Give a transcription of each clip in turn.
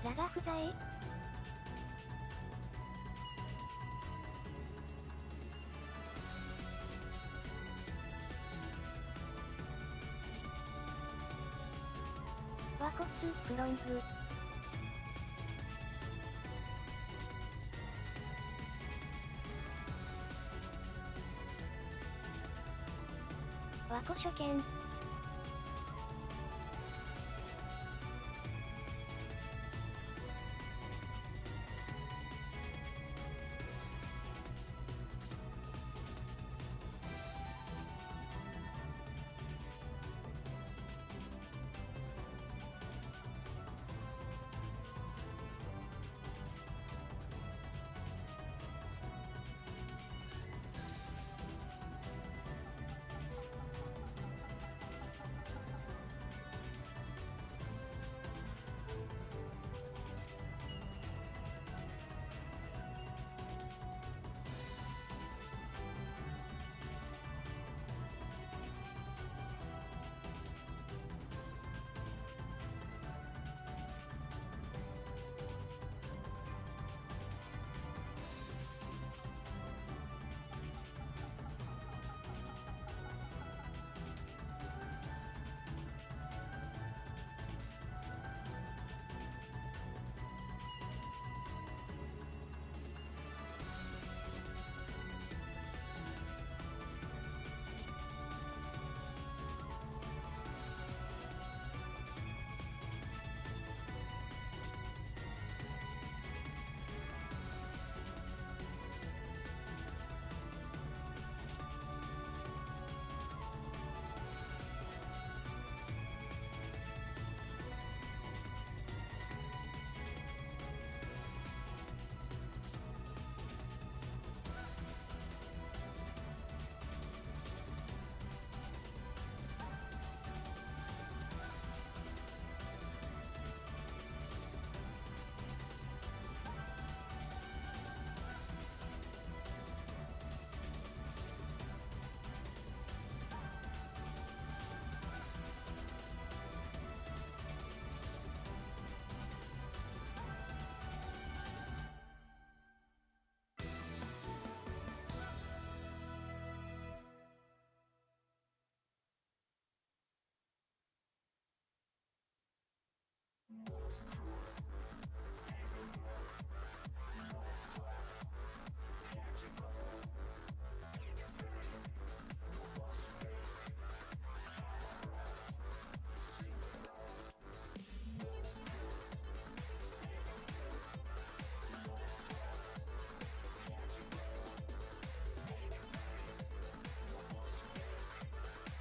だが不在？和骨、プロンズ。和骨所見。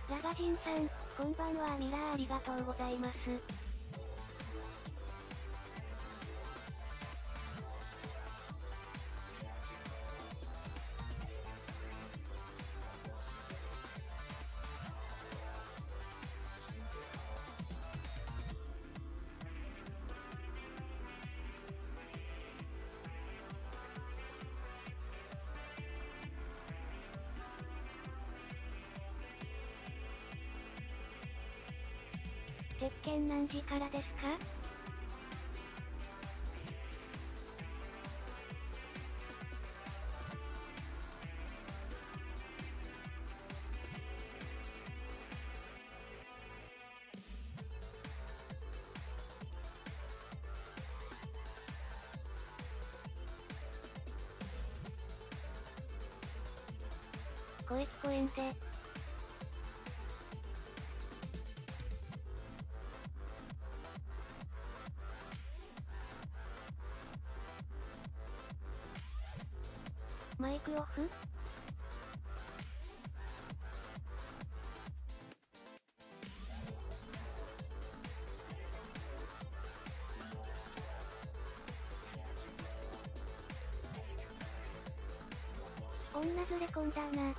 ザガジンさん、こんばんは。ミラーありがとうございます。鉄拳何時からですか？声聞こえんで。マイクオフ？女ずれ込んだな。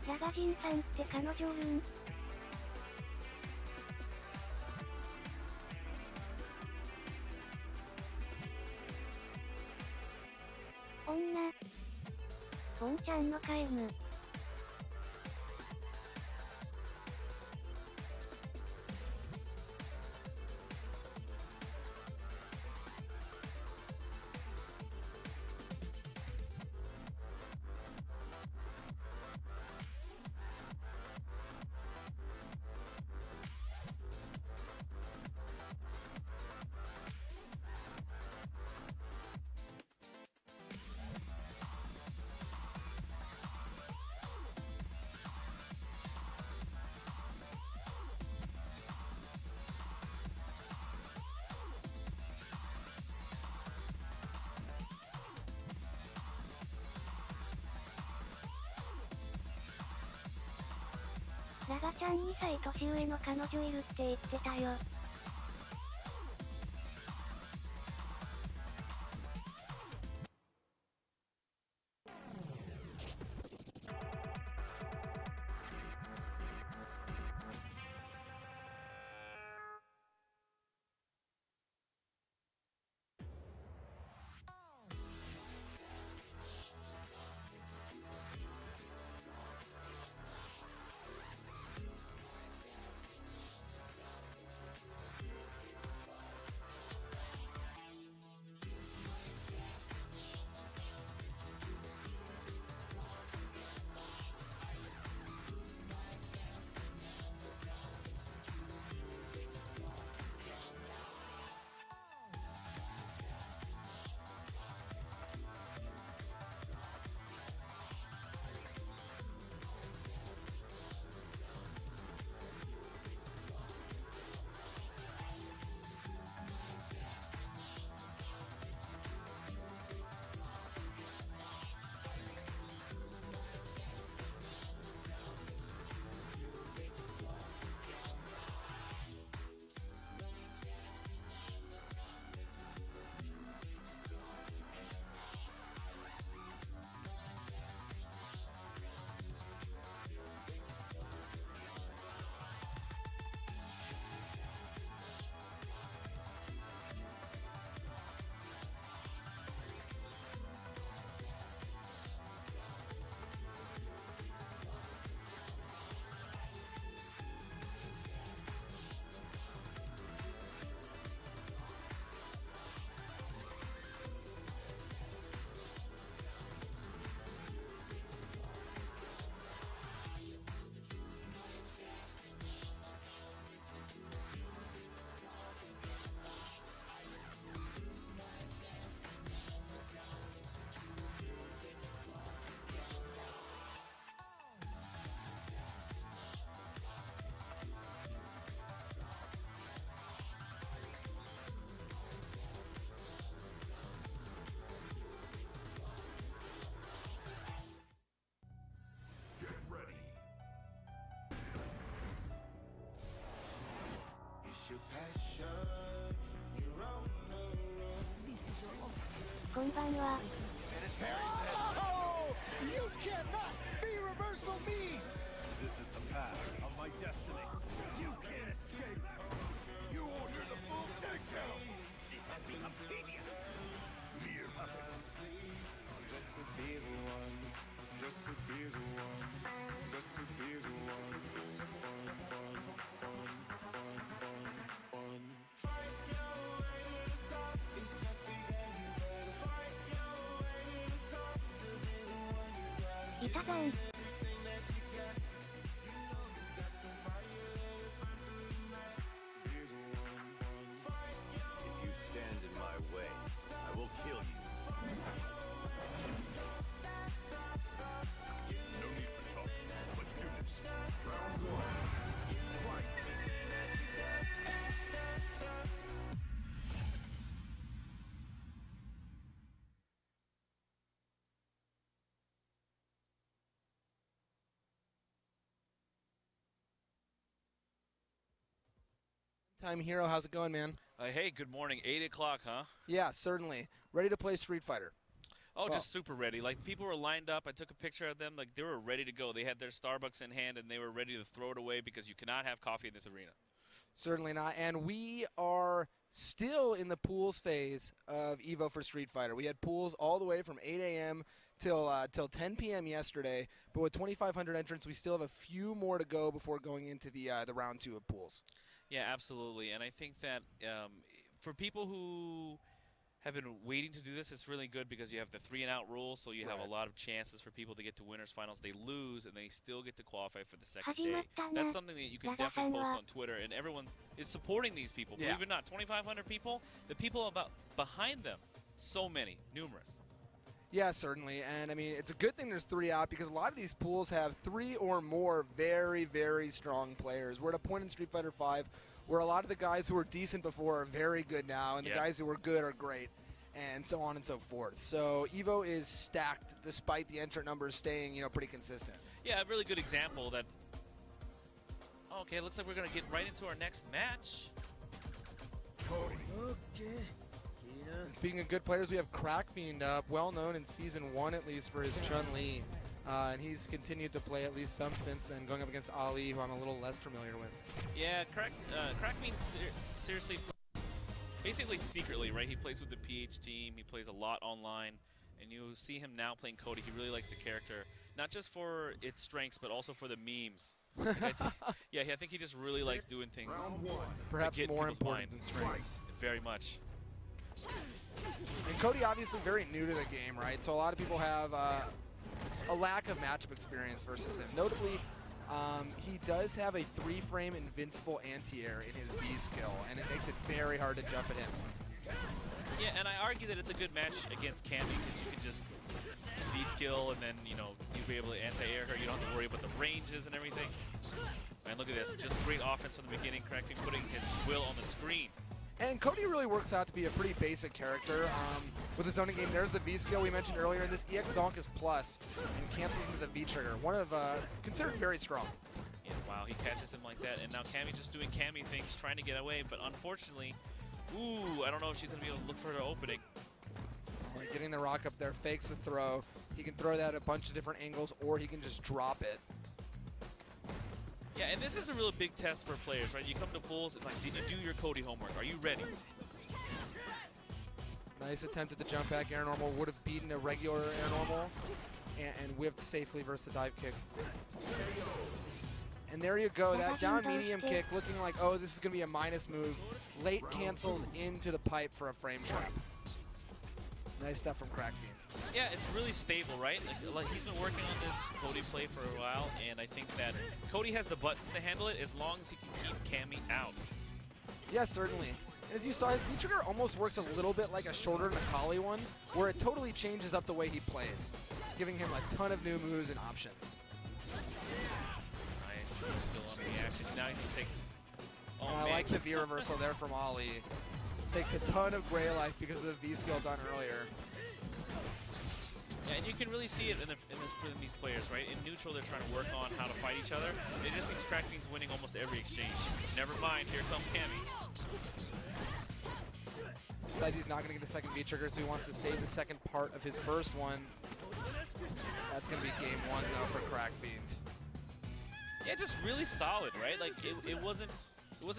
ラガジンさんって彼女おるん？女。ボンちゃんのか M。ラガちゃん2歳年上の彼女いるって言ってたよ。こんばんは。Oh, you cannot be reversal me. This is the path of my destiny. You can't escape. You order the full takedown. This has become tedious. Mere puppets. Just to be the one, just to be the one, just to be the one. Fight your way to the top, it's just begun, you better fight your way to the top, to be the one you gotta いたじゃん。 everything that you got. You know you got some fire, let it burn through the night. Be the one. Fight your If you stand in my way, I will kill you. No need for talk. Let's do this. Round one. Fight. Time Hero, how's it going, man? Hey, good morning. 8 o'clock, huh? Yeah, certainly. Ready to play Street Fighter. Oh, just super ready. Like, people were lined up. I took a picture of them. Like, they were ready to go. They had their Starbucks in hand, and they were ready to throw it away because you cannot have coffee in this arena. Certainly not. And we are still in the pools phase of EVO for Street Fighter. We had pools all the way from 8 a.m. till 10 p.m. yesterday. But with 2,500 entrants, we still have a few more to go before going into the round 2 of pools. Yeah, absolutely. And I think that for people who have been waiting to do this, it's really good because you have the 3-and-out rule, so you have a lot of chances for people to get to winners finals. They lose, and they still get to qualify for the second day. That's something that you can definitely post on Twitter, and everyone is supporting these people. Believe it or not, 2,500 people, the people behind them, so many, numerous. Yeah, certainly. And, I mean, it's a good thing there's 3 out because a lot of these pools have 3 or more very, very strong players. We're at a point in Street Fighter V where a lot of the guys who were decent before are very good now, and the guys who were good are great, and so on and so forth. So EVO is stacked despite the entrant numbers staying, pretty consistent. Yeah, a really good example that... Okay, looks like we're going to get right into our next match. And speaking of good players, we have Crackfiend up, well known in Season 1 at least for his Chun-Li. And he's continued to play at least some since then, going up against Ali, who I'm a little less familiar with. Yeah, Crackfiend seriously, basically secretly, right? He plays with the PH team. He plays a lot online. And you see him now playing Cody. He really likes the character, not just for its strengths, but also for the memes. I think he just really likes doing things. Perhaps to get more people's important mind. than strengths. Very much. And Cody obviously very new to the game, right? So a lot of people have a lack of matchup experience versus him. Notably, he does have a 3-frame invincible anti-air in his V skill, and it makes it very hard to jump at him. Yeah, and I argue that it's a good match against Cammy because you can just V skill and then, you'll be able to anti-air her. You don't have to worry about the ranges and everything. Man, look at this. Just great offense from the beginning. Crackfiend putting his will on the screen. And Cody really works out to be a pretty basic character. With his zoning game, there's the V skill we mentioned earlier, and this EX Zonk is plus and cancels into the V trigger. One of considered very strong. Yeah, wow, he catches him like that, and now Cammy just doing Cammy things, trying to get away, but unfortunately, I don't know if she's gonna be able to look for her opening. And getting the rock up there, fakes the throw. He can throw that at a bunch of different angles, or he can just drop it. Yeah, and this is a real big test for players, right? You come to pools, it's like, did you do your Cody homework? Are you ready? Nice attempt at the jump back air normal. Would have beaten a regular air normal and whipped safely versus the dive kick. And there you go. That down medium kick looking like, oh, this is going to be a minus move. Late cancels into the pipe for a frame trap. Nice stuff from Crackfiend. Yeah, it's really stable, right? Like he's been working on this Cody play for a while, and I think that Cody has the buttons to handle it as long as he can keep Cammy out. Yes, certainly. And as you saw, his V-trigger almost works a little bit like a shorter Nakali one, where it totally changes up the way he plays, giving him a ton of new moves and options. Nice, still on the action. Now he can take... Oh, I like the V reversal there from Ali. Takes a ton of gray life because of the V skill done earlier. Yeah, and you can really see it in these players, right? In neutral, they're trying to work on how to fight each other. It just seems Crackfiend's winning almost every exchange. Never mind, here comes Cammy. Decides he's not going to get the second V trigger, so he wants to save the second part of his first one. That's going to be game 1, though, for Crackfiend. Yeah, just really solid, right? Like, it wasn't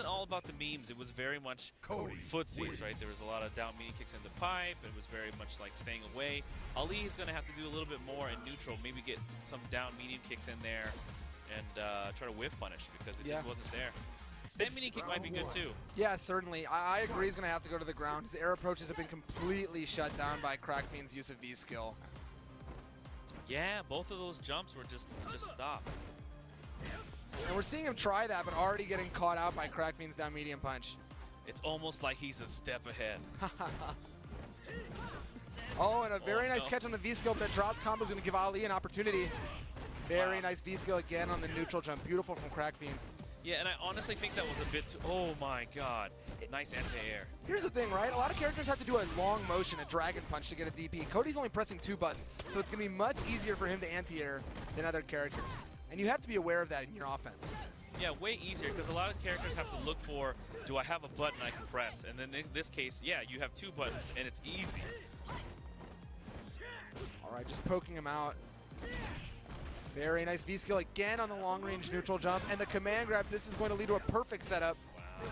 all about the memes. It was very much footsies, right? There was a lot of down medium kicks in the pipe. It was very much like staying away. Ali is going to have to do a little bit more in neutral, maybe get some down medium kicks in there and try to whiff punish because it just wasn't there. Stand medium kick might be good too. Yeah, certainly. I agree he's going to have to go to the ground. His air approaches have been completely shut down by Crackfiend's use of V skill. Yeah, both of those jumps were just stopped. And we're seeing him try that, but already getting caught out by Crackfiend's down medium punch. It's almost like he's a step ahead. Oh, and a very nice catch on the V skill, but that dropped combo is going to give Ali an opportunity. Very nice V skill again on the neutral jump. Beautiful from Crackfiend. Yeah, and I honestly think that was a bit too... Oh my god. Nice anti-air. Here's the thing, right? A lot of characters have to do a long motion, a dragon punch to get a DP. Cody's only pressing 2 buttons, so it's going to be much easier for him to anti-air than other characters. And you have to be aware of that in your offense. Yeah, way easier, because a lot of characters have to look for, do I have a button I can press? And then in this case, yeah, you have 2 buttons, and it's easy. All right, just poking him out. Very nice V-skill again on the long-range neutral jump, and the command grab. This is going to lead to a perfect setup. Wow.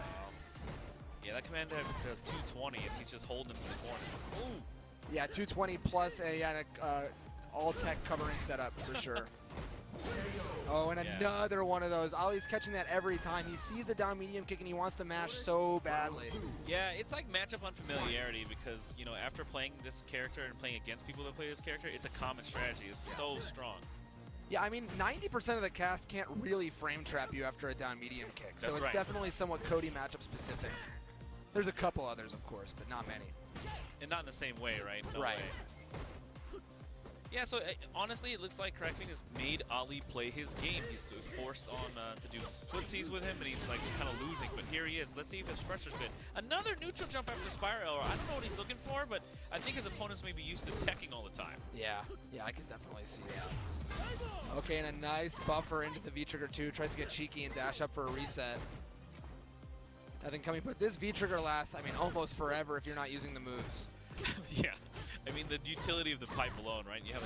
Yeah, that command grab does 220, and he's just holding him in the corner. Ooh. Yeah, 220 plus a all-tech covering setup for sure. Oh, and another one of those. Ali's catching that every time. He sees the down medium kick, and he wants to mash so badly. Yeah, it's like matchup unfamiliarity because, you know, after playing this character and playing against people that play this character, it's a common strategy. It's so strong. Yeah, I mean, 90% of the cast can't really frame trap you after a down medium kick. So That's it's right. definitely somewhat Cody matchup specific. There's a couple others, of course, but not many. And not in the same way, right? No Right. way. Yeah, so honestly, it looks like Crackfin has made Ali play his game. He's forced on to do footsies with him, and he's like kind of losing. But here he is. Let's see if his pressure's good. Another neutral jump after Spiral. I don't know what he's looking for, but I think his opponents may be used to teching all the time. Yeah, I can definitely see that. Okay, and a nice buffer into the V-trigger too. Tries to get cheeky and dash up for a reset. Nothing coming, but this V-trigger lasts, I mean, almost forever if you're not using the moves. Yeah. I mean, the utility of the pipe alone, right? You have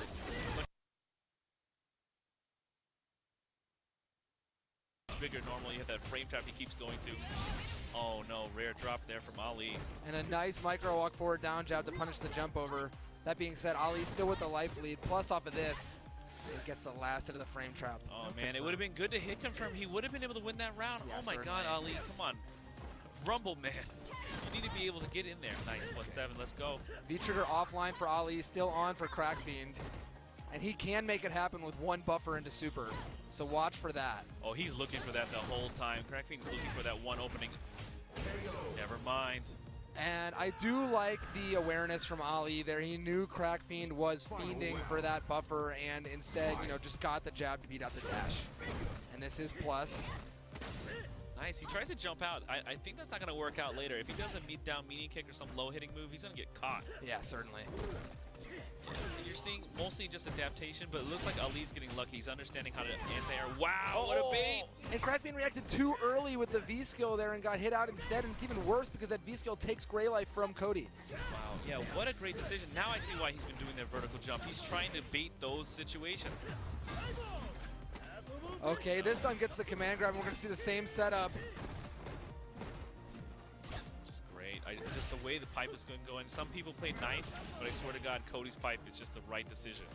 a bigger normal. You have that frame trap he keeps going to. Oh no, rare drop there from Ali. And a nice micro walk forward down jab to punish the jump over. That being said, Ali still with the life lead. Plus off of this, it gets the last hit of the frame trap. Oh man, it would have been good to hit confirm. He would have been able to win that round. Yeah, oh my certainly. God, Ali, come on. Rumble, man. You need to be able to get in there. Nice, +7, let's go. V-trigger offline for Ali, still on for Crackfiend. And he can make it happen with one buffer into super. So watch for that. Oh, he's looking for that the whole time. Crackfiend's looking for that one opening. Never mind. And I do like the awareness from Ali there. He knew Crackfiend was fiending for that buffer and instead, you know, just got the jab to beat out the dash. And this is plus. Nice, he tries to jump out. I think that's not going to work out later. If he does a down medium kick or some low-hitting move, he's going to get caught. Yeah, certainly. Yeah, you're seeing mostly just adaptation, but it looks like Ali's getting lucky. He's understanding how to anti-air. Wow, what a bait! And Crackfiend reacted too early with the V-skill there and got hit out instead, and it's even worse because that V-skill takes Gray Life from Cody. Wow, yeah, what a great decision. Now I see why he's been doing that vertical jump. He's trying to bait those situations. Okay, this time gets the command grab, and we're going to see the same setup. Just great. Just the way the pipe is going. Some people play knife, but I swear to God, Cody's pipe is just the right decision.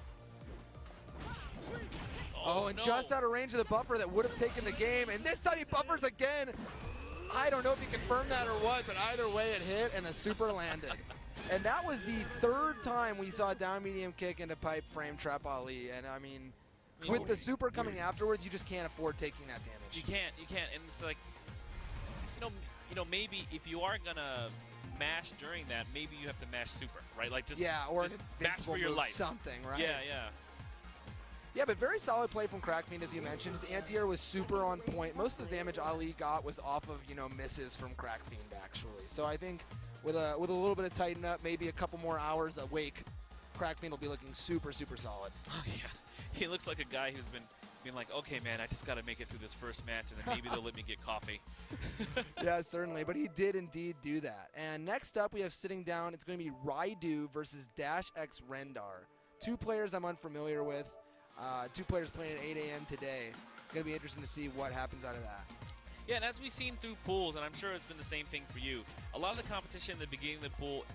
Oh, and no. just out of range of the buffer that would have taken the game, and this time he buffers again. I don't know if he confirmed that or what, but either way it hit, and the super landed. And that was the third time we saw down medium kick into pipe frame trap Ali, and I mean, with the super coming afterwards, you just can't afford taking that damage. You can't, and it's like, you know, maybe if you are gonna mash during that, maybe you have to mash super, right? Like just or just mash for your life. Something, right? Yeah. Yeah, but very solid play from Crackfiend, as you mentioned. His anti-air was super on point. Most of the damage Ali got was off of, you know, misses from Crackfiend, actually. So I think with a little bit of tighten up, maybe a couple more hours awake, Crackfiend will be looking super, super solid. Oh yeah, he looks like a guy who's been like, okay, man, I just got to make it through this first match, and then maybe they'll let me get coffee. Yeah, certainly, but he did indeed do that. And next up, we have sitting down. It's going to be Raidu versus Dash X Rendar. Two players I'm unfamiliar with. Two players playing at 8 a.m. today. Going to be interesting to see what happens out of that. Yeah, and as we've seen through pools, and I'm sure it's been the same thing for you, a lot of the competition at the beginning of the pool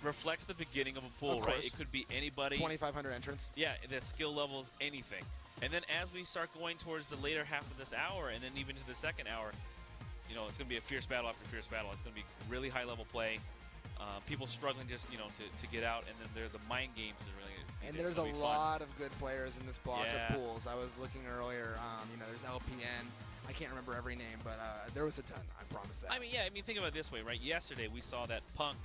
reflects the beginning of a pool, right? It could be anybody. 2,500 entrants. Yeah, the skill levels, anything. And then as we start going towards the later half of this hour, and then even to the second hour, you know, it's going to be a fierce battle after fierce battle. It's going to be really high-level play. People struggling just, you know, to get out, and then there are the mind games that really. And there's a lot of good players in this block of pools. I was looking earlier. You know, there's LPN. I can't remember every name, but there was a ton. I promise that. I mean, yeah. I mean, think about it this way, right? Yesterday we saw that Punk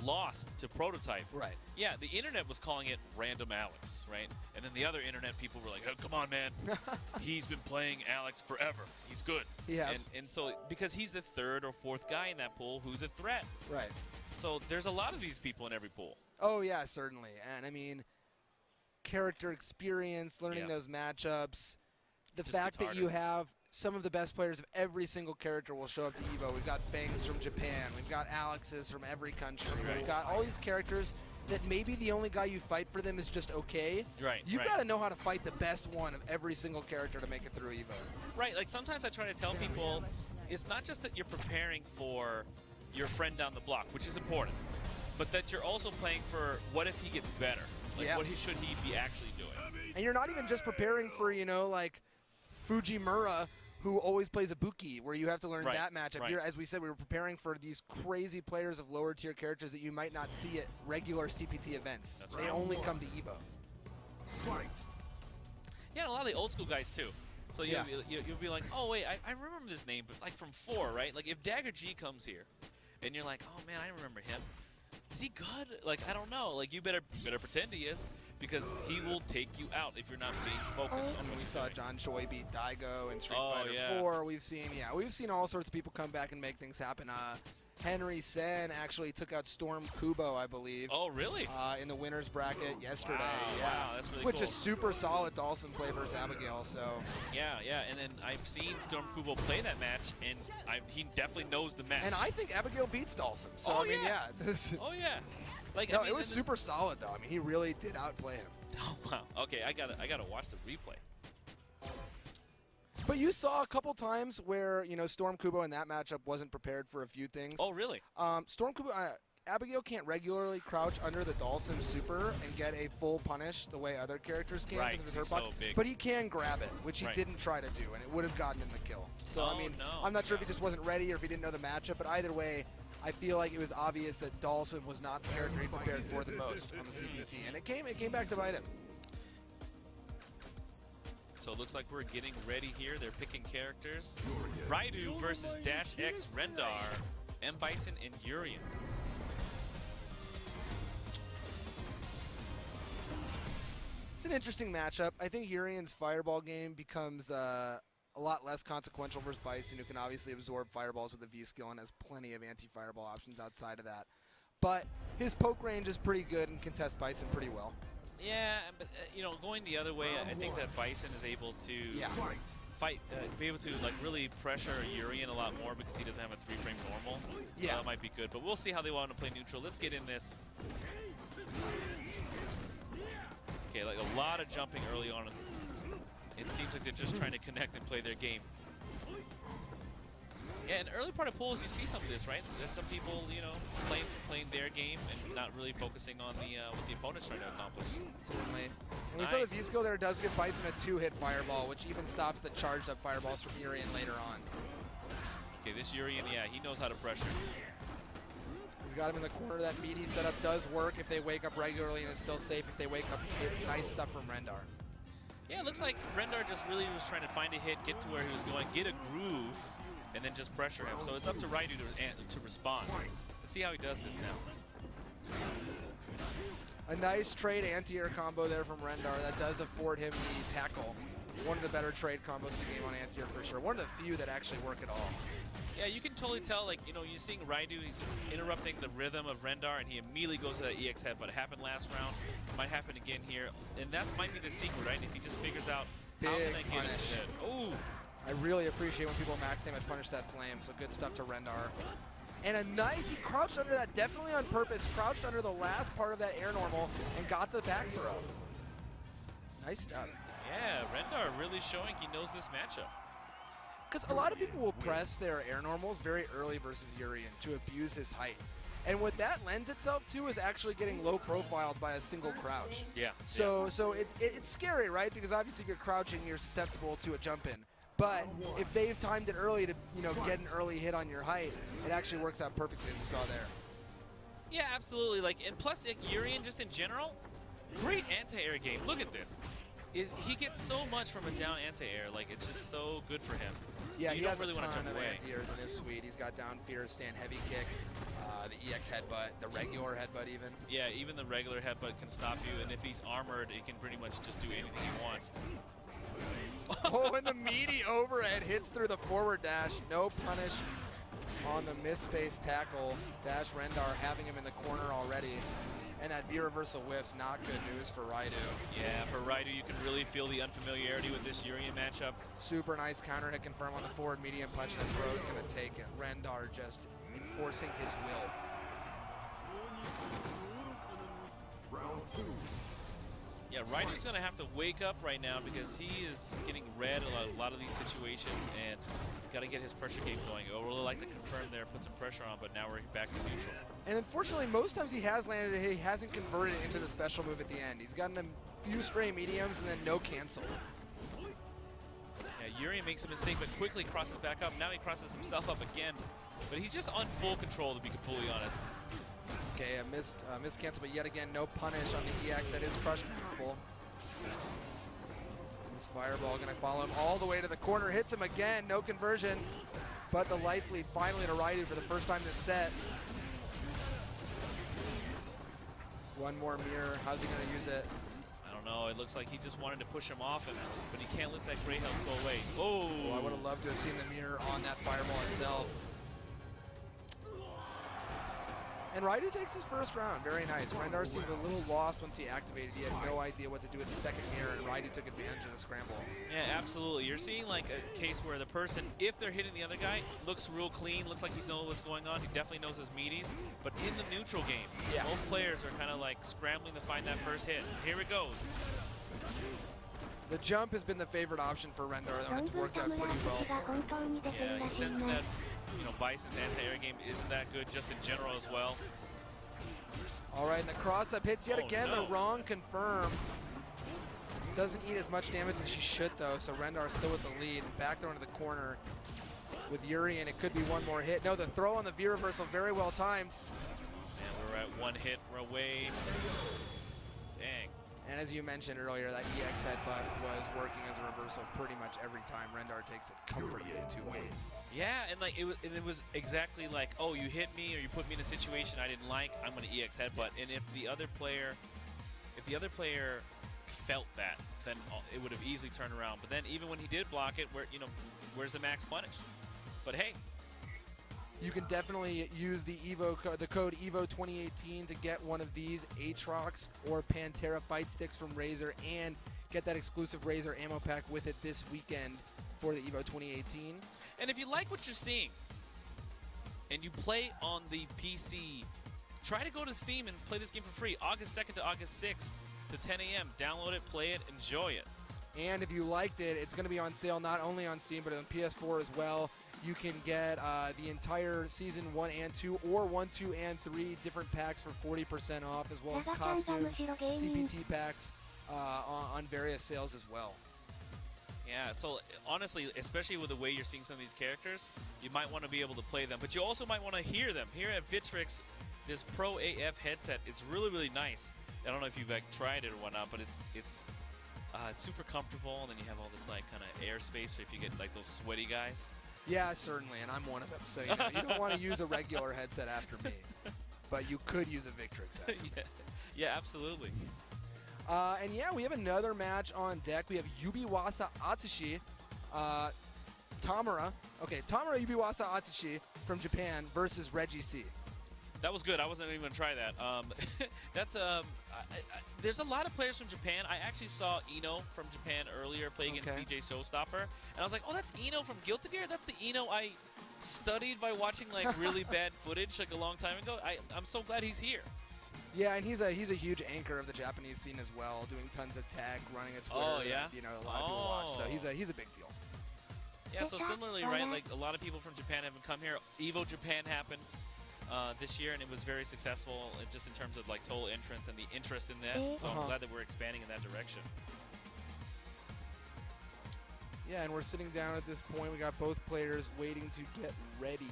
lost to Prototype. Right. Yeah, the internet was calling it Random Alex, right? And then the other internet people were like, oh, come on, man. He's been playing Alex forever. He's good. He has. And so, because he's the third or fourth guy in that pool who's a threat. Right. So there's a lot of these people in every pool. Oh, yeah, certainly. And, I mean, character experience, learning those matchups, the fact that you have some of the best players of every single character will show up to EVO. We've got Fangs from Japan. We've got Alexes from every country. We've got all these characters that maybe the only guy you fight for them is just okay. Right, You've right. got to know how to fight the best one of every single character to make it through EVO. Right, like sometimes I try to tell people, it's not just that you're preparing for your friend down the block, which is important, but that you're also playing for what if he gets better? Like Yeah. should he be actually doing? And you're not even just preparing for, you know, like Fujimura, who always plays Ibuki, where you have to learn Right, that matchup. right. You're, as we said, we were preparing for these crazy players of lower tier characters that you might not see at regular CPT events. That's They right. only come to EVO. Fight. Yeah, and a lot of the old school guys too. So Yeah. you'll be like, oh wait, I remember this name, but like from 4, right? Like if Dagger G comes here, and you're like, oh man, I remember him. Is he good? Like I don't know. Like you better pretend he is, because he will take you out if you're not being focused on what We he's saw doing. John Choi beat Daigo in Street Oh, Fighter yeah. 4. We've seen all sorts of people come back and make things happen. Henry Sen actually took out Storm Kubo, I believe. Oh really? In the winners bracket yesterday. Wow, Yeah. wow, that's really Which cool. is super solid Dawson play versus Abigail. So Yeah, and then I've seen Storm Kubo play that match, and he definitely knows the match. and I think Abigail beats Dawson. So Oh, I mean, yeah. yeah. oh yeah. Like No, I mean, it was and super solid though. I mean, he really did outplay him. then- Oh wow. Okay, I gotta watch the replay. But you saw a couple times where, you know, Storm Kubo in that matchup wasn't prepared for a few things. Oh really? Storm Kubo, Abigail can't regularly crouch under the Dawson super and get a full punish the way other characters can Right, because of his he's hurt box. so big. But he can grab it, which he Right. didn't try to do, and it would have gotten him the kill. So, Oh, I mean, no. I'm not sure if he just wasn't ready or if he didn't know the matchup, but either way, I feel like it was obvious that Dawson was not the character he prepared for the most on the CPT, and it came back to bite him. So it looks like we're getting ready here. They're picking characters. Raidu versus Dash X Rendar, M Bison and Urien. It's an interesting matchup. I think Urien's fireball game becomes a lot less consequential versus Bison, who can obviously absorb fireballs with a V skill and has plenty of anti-fireball options outside of that. But his poke range is pretty good and can test Bison pretty well. Yeah, but you know, going the other way, I think that Bison is able to Yeah. be able to like really pressure Urien a lot more because he doesn't have a 3-frame normal. Yeah. So that might be good, but we'll see how they want to play neutral. Let's get in this. Okay, like a lot of jumping early on. It seems like they're just trying to connect and play their game. Yeah, in early part of pools, you see some of this, right? There's some people, you know, playing their game and not really focusing on the what the opponent's trying to accomplish. Certainly. And we saw the Nice. V skill there does give Bison a 2-hit fireball, which even stops the charged up fireballs from Urien later on. Okay, this Urien, yeah, he knows how to pressure. He's got him in the corner. That meaty setup does work if they wake up regularly, and it's still safe if they wake up. Nice stuff from Rendar. Yeah, it looks like Rendar just really was trying to find a hit, get to where he was going, get a groove, and then just pressure him. So it's up to Raidu to respond. Let's see how he does this now. A nice trade anti-air combo there from Rendar. That does afford him the tackle. One of the better trade combos in the game on anti-air for sure. One of the few that actually work at all. Yeah, you can totally tell, like, you know, you're seeing Raidu, he's interrupting the rhythm of Rendar, and he immediately goes to that EX headbutt. It happened last round, might happen again here, and that might be the secret, right? If he just figures out how can I Big get punish. it. Oh, I really appreciate when people max aim and punish that flame, so good stuff to Rendar. And a nice, he crouched under that, definitely on purpose, crouched under the last part of that air normal and got the back throw. Nice stuff. yeah, Rendar really showing he knows this matchup. Because a lot of people will press their air normals very early versus Urien to abuse his height. And what that lends itself to is actually getting low profiled by a single crouch. Yeah. So it's scary, right? Because obviously if you're crouching, you're susceptible to a jump in. But if they've timed it early to, you know, get an early hit on your height, it actually works out perfectly, as we saw there. Yeah, absolutely. Like, and plus, like, Urien just in general, great anti-air game. Look at this. He gets so much from a down anti-air. Like, it's just so good for him. Yeah, So you he don't has really a want to ton jump of away. anti-airs in his suite. He's got down fear, stand heavy kick, the EX headbutt, the regular headbutt even. Yeah, even the regular headbutt can stop you, and if he's armored, he can pretty much just do anything he wants. Oh, and the meaty overhead hits through the forward dash. No punish on the miss-space tackle. Dash Rendar having him in the corner already. And that V-reversal whiff's not good news for Raidu. Yeah, for Raidu, you can really feel the unfamiliarity with this Urien matchup. Super nice counter hit confirm on the forward medium punch, and Bro's going to take it. Rendar just enforcing his will. Yeah, Raidu's going to have to wake up right now because he is getting read a lot of these situations and got to get his pressure game going. I would really like to confirm there, put some pressure on, but now we're back to neutral. And unfortunately, most times he has landed it, he hasn't converted it into the special move at the end. He's gotten a few stray mediums and then no cancel. Yeah, Yuri makes a mistake, but quickly crosses back up. Now he crosses himself up again, but he's just on full control, to be completely honest. Okay, a missed cancel, but yet again, no punish on the EX. That is crushable. This fireball gonna follow him all the way to the corner. Hits him again, no conversion. But the life lead finally to Raidu for the first time this set. One more mirror, how's he gonna use it? I don't know, it looks like he just wanted to push him off, but he can't let that gray health go away. Oh! I would have loved to have seen the mirror on that fireball itself. And Raidu takes his first round, very nice. Rendar seemed a little lost once he activated. He had no idea what to do with the second mirror, and Raidu took advantage of the scramble. Yeah, absolutely. You're seeing like a case where the person, if they're hitting the other guy, looks real clean, looks like he knows what's going on. He definitely knows his meaties. But in the neutral game, both players are kind of like scrambling to find that first hit. Here it goes. The jump has been the favorite option for Rendar, and it's worked out pretty well for him. Yeah, he's sensing that, you know, Bison's anti-air game isn't that good just in general as well. All right, and the cross-up hits yet again, no. the wrong confirm. Doesn't eat as much damage as she should, though, so Rendar still with the lead. Back throw into the corner with Yuri, and it could be one more hit. No, the throw on the V reversal, very well timed. And we're at one hit, we're away. Dang. And as you mentioned earlier, that EX headbutt was working as a reversal pretty much every time Rendar takes it comfortably two-way. Yeah, and like it was exactly like, oh, you hit me or you put me in a situation I didn't like, I'm gonna EX headbutt. And if the other player felt that, then it would have easily turned around. But then even when he did block it, where's the max punish? But hey, you can definitely use the code EVO2018 to get one of these Aatrox or Pantera fight sticks from Razer and get that exclusive Razer ammo pack with it this weekend for the EVO 2018. And if you like what you're seeing and you play on the PC, try to go to Steam and play this game for free. August 2nd to August 6th to 10 a.m. Download it, play it, enjoy it. And if you liked it, it's going to be on sale not only on Steam but on PS4 as well. You can get the entire Season 1 and 2 or 1, 2, and 3 different packs for 40% off, as well as costumes, CPT packs on various sales as well. Yeah, so honestly, especially with the way you're seeing some of these characters, you might want to be able to play them, but you also might want to hear them. Here at Vitrix, this Pro AF headset, it's really, really nice. I don't know if you've like tried it or whatnot, but it's super comfortable, and then you have all this like kind of airspace for if you get like those sweaty guys. Yeah, certainly, and I'm one of them. So you know, you don't want to use a regular headset after me, but you could use a Victrix headset. Yeah, absolutely. And yeah, we have another match on deck. We have Yubiwasa Atsushi, Tamura Yubiwasa Atsushi from Japan versus Reggie C. That was good. I wasn't even going to try that. That's there's a lot of players from Japan. I actually saw Ino from Japan earlier play against CJ Showstopper, and I was like, oh, that's Ino from Guilty Gear? That's the Ino I studied by watching like really bad footage like a long time ago. I'm so glad he's here. Yeah, and he's a huge anchor of the Japanese scene as well, doing tons of tech, running a Twitter. Oh, yeah? That, a lot of people watch. So he's a big deal. Yeah, so similarly, right, like a lot of people from Japan haven't come here. EVO Japan happened this year, and it was very successful just in terms of like total entrance and the interest in that. So I'm glad that we're expanding in that direction. Yeah, and we're sitting down at this point. We got both players waiting to get ready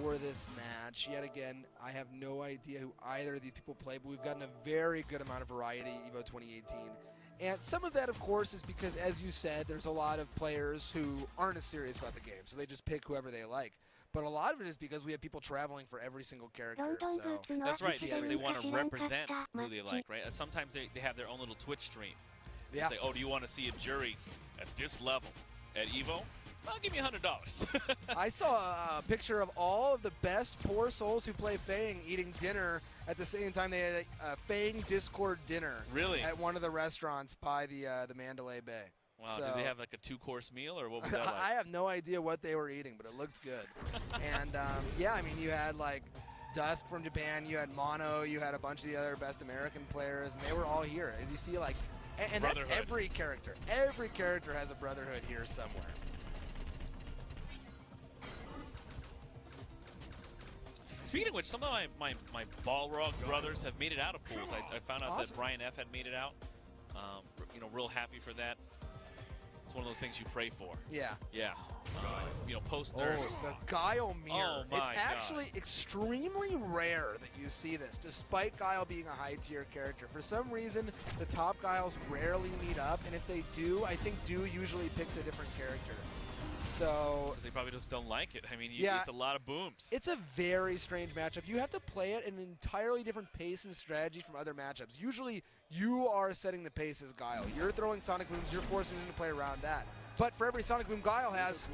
for this match. Yet again, I have no idea who either of these people play, but we've gotten a very good amount of variety EVO 2018. And some of that, of course, is because, as you said, there's a lot of players who aren't as serious about the game, so they just pick whoever they like. But a lot of it is because we have people traveling for every single character. So that's right, because they want to represent who they like, right? Sometimes they have their own little Twitch stream. They say, oh, do you want to see a jury at this level at EVO? Well, give me $100. I saw a picture of all of the best poor souls who play Fang eating dinner at the same time. They had a Fang Discord dinner. Really? At one of the restaurants by the Mandalay Bay. Wow, so, did they have like a 2-course meal, or what was that like? I have no idea what they were eating, but it looked good. And yeah, I mean, you had like Dusk from Japan, you had Mono, you had a bunch of the other best American players, and they were all here. As you see, like, and that's every character. Every character has a Brotherhood here somewhere. Speaking of which, some of my Balrog brothers have made it out of pools. I found out that Brian F. had made it out. You know, real happy for that. It's one of those things you pray for. Yeah. Yeah. You know, post-nerfs. Oh, the Guile mirror. Oh my it's actually extremely rare that you see this, despite Guile being a high-tier character. For some reason, the top Guiles rarely meet up, and if they do, I think Do usually picks a different character. So... Because they probably just don't like it. I mean, yeah, it's a lot of booms. It's a very strange matchup. You have to play it in an entirely different pace and strategy from other matchups. Usually, you are setting the pace as Guile. You're throwing Sonic Booms, you're forcing them to play around that. But for every Sonic Boom Guile has,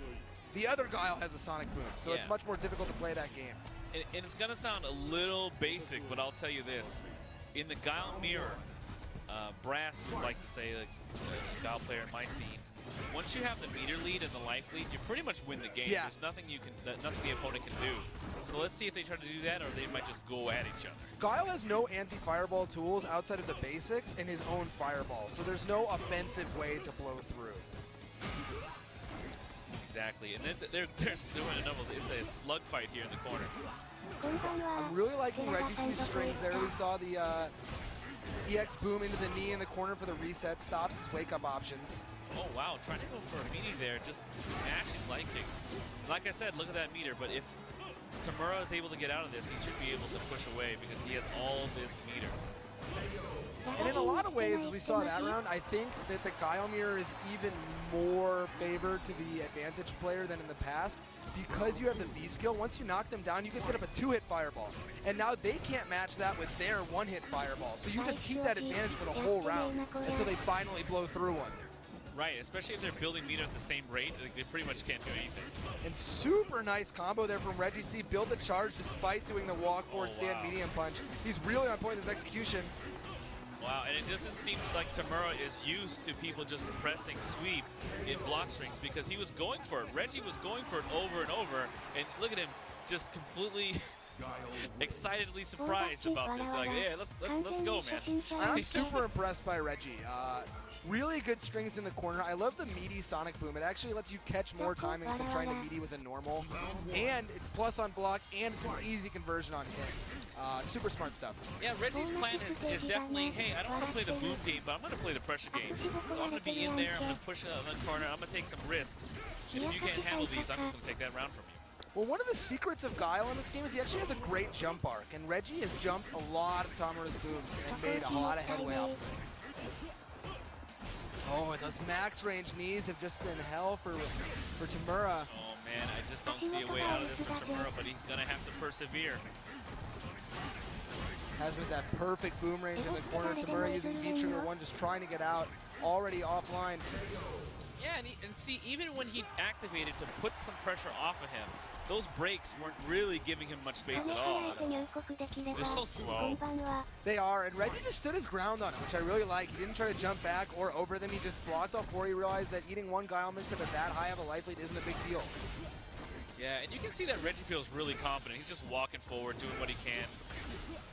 the other Guile has a Sonic Boom. So it's much more difficult to play that game. And it's going to sound a little basic, but I'll tell you this. In the Guile mirror, Brass would like to say, like, Guile player in my scene, once you have the meter lead and the life lead, you pretty much win the game. Yeah. There's nothing nothing the opponent can do. So let's see if they try to do that, or they might just go at each other. Guile has no anti-fireball tools outside of the basics and his own fireball, so there's no offensive way to blow through. Exactly, and then they're doing a doubles. It's a slug fight here in the corner. I'm really liking Reggie C's strings there. We saw the EX boom into the knee in the corner for the reset, stops his wake-up options. Oh, wow, trying to go for a meaty there, just mashing light kick. Like I said, look at that meter, but if Tamura is able to get out of this, he should be able to push away because he has all this meter. And in a lot of ways, as we saw that round, I think that the Guile mirror is even more favored to the advantage player than in the past because you have the V-skill. Once you knock them down, you can set up a 2-hit fireball. And now they can't match that with their 1-hit fireball. So you just keep that advantage for the whole round until they finally blow through one. Right, especially if they're building meter at the same rate, like, they pretty much can't do anything. And super nice combo there from Reggie C. Build the charge despite doing the walk forward stand medium punch. He's really on point with his execution. Wow, and it doesn't seem like Tamura is used to people just pressing sweep in block strings because he was going for it. Reggie was going for it over and over, and look at him just completely excitedly surprised about this. Like, yeah, let's go, man. I'm super impressed by Reggie. Really good strings in the corner. I love the meaty Sonic Boom. It actually lets you catch more timings than trying to meaty with a normal. And it's plus on block, and it's an easy conversion on hit. Super smart stuff. Yeah, Reggie's plan is definitely, hey, I don't want to play the boom game, but I'm going to play the pressure game. So I'm going to be in there, I'm going to push it on the corner, I'm going to take some risks. And if you can't handle these, I'm just going to take that round from you. Well, one of the secrets of Guile in this game is he actually has a great jump arc, and Reggie has jumped a lot of Tamura's booms and made a lot of headway off of them. Oh, and those max range knees have just been hell for Tamura. Oh man, I just don't see a way out of this for Tamura, but he's gonna have to persevere. Has been that perfect boom range in the corner. Tamura using V-Trigger 1, just trying to get out, already offline. Yeah, and see, even when he activated to put some pressure off of him, those breaks weren't really giving him much space at all. They're so slow. They are, and Reggie just stood his ground on it, which I really like. He didn't try to jump back or over them. He just blocked off 4. He realized that eating one Guile mix at that high of a life lead isn't a big deal. Yeah, and you can see that Reggie feels really confident. He's just walking forward, doing what he can.